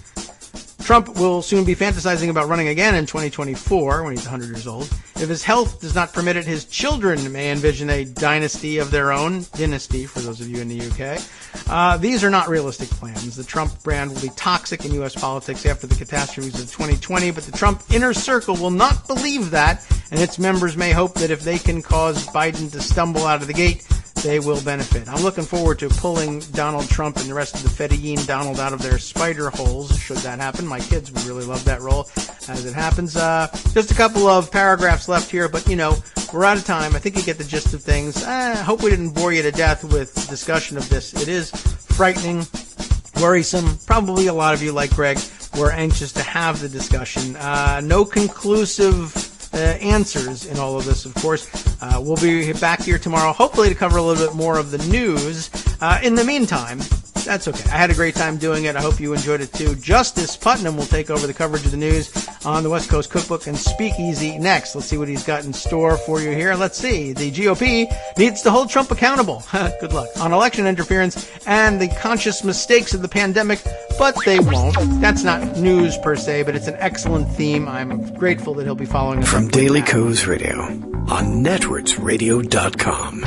Speaker 3: Trump will soon be fantasizing about running again in 2024 when he's 100 years old. If his health does not permit it, his children may envision a dynasty of their own. Dynasty, for those of you in the UK. These are not realistic plans. The Trump brand will be toxic in U.S. politics after the catastrophes of 2020, but the Trump inner circle will not believe that, and its members may hope that if they can cause Biden to stumble out of the gate, they will benefit. I'm looking forward to pulling Donald Trump and the rest of the Fedayeen Donald out of their spider holes, should that happen. My kids would really love that role as it happens. Just a couple of paragraphs left here, but, we're out of time. I think you get the gist of things. I hope we didn't bore you to death with discussion of this. It is frightening, worrisome. Probably a lot of you, like Greg, were anxious to have the discussion. No conclusive answers in all of this, of course. We'll be back here tomorrow, hopefully to cover a little bit more of the news. In the meantime, that's okay. I had a great time doing it. I hope you enjoyed it too. Justice Putnam will take over the coverage of the news on the West Coast Cookbook and Speakeasy next. Let's see what he's got in store for you here. Let's see. The GOP needs to hold Trump accountable. Good luck. On election interference and the conscious mistakes of the pandemic, but they won't. That's not news per se, but it's an excellent theme. I'm grateful that he'll be following us.
Speaker 1: From Daily Kos Radio on netrootsradio.com.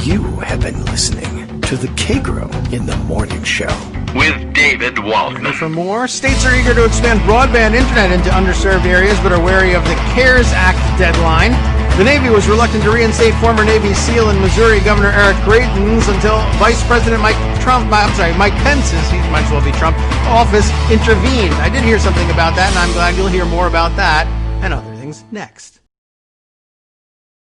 Speaker 1: You have been listening to the Kagro in the Morning Show
Speaker 2: with David Waldman.
Speaker 3: For more, states are eager to expand broadband internet into underserved areas, but are wary of the CARES Act deadline. The Navy was reluctant to reinstate former Navy SEAL and Missouri Governor Eric Greitens until Vice President Mike Pence's, he might as well be Trump, office intervened. I did hear something about that, and I'm glad you'll hear more about that and other things next.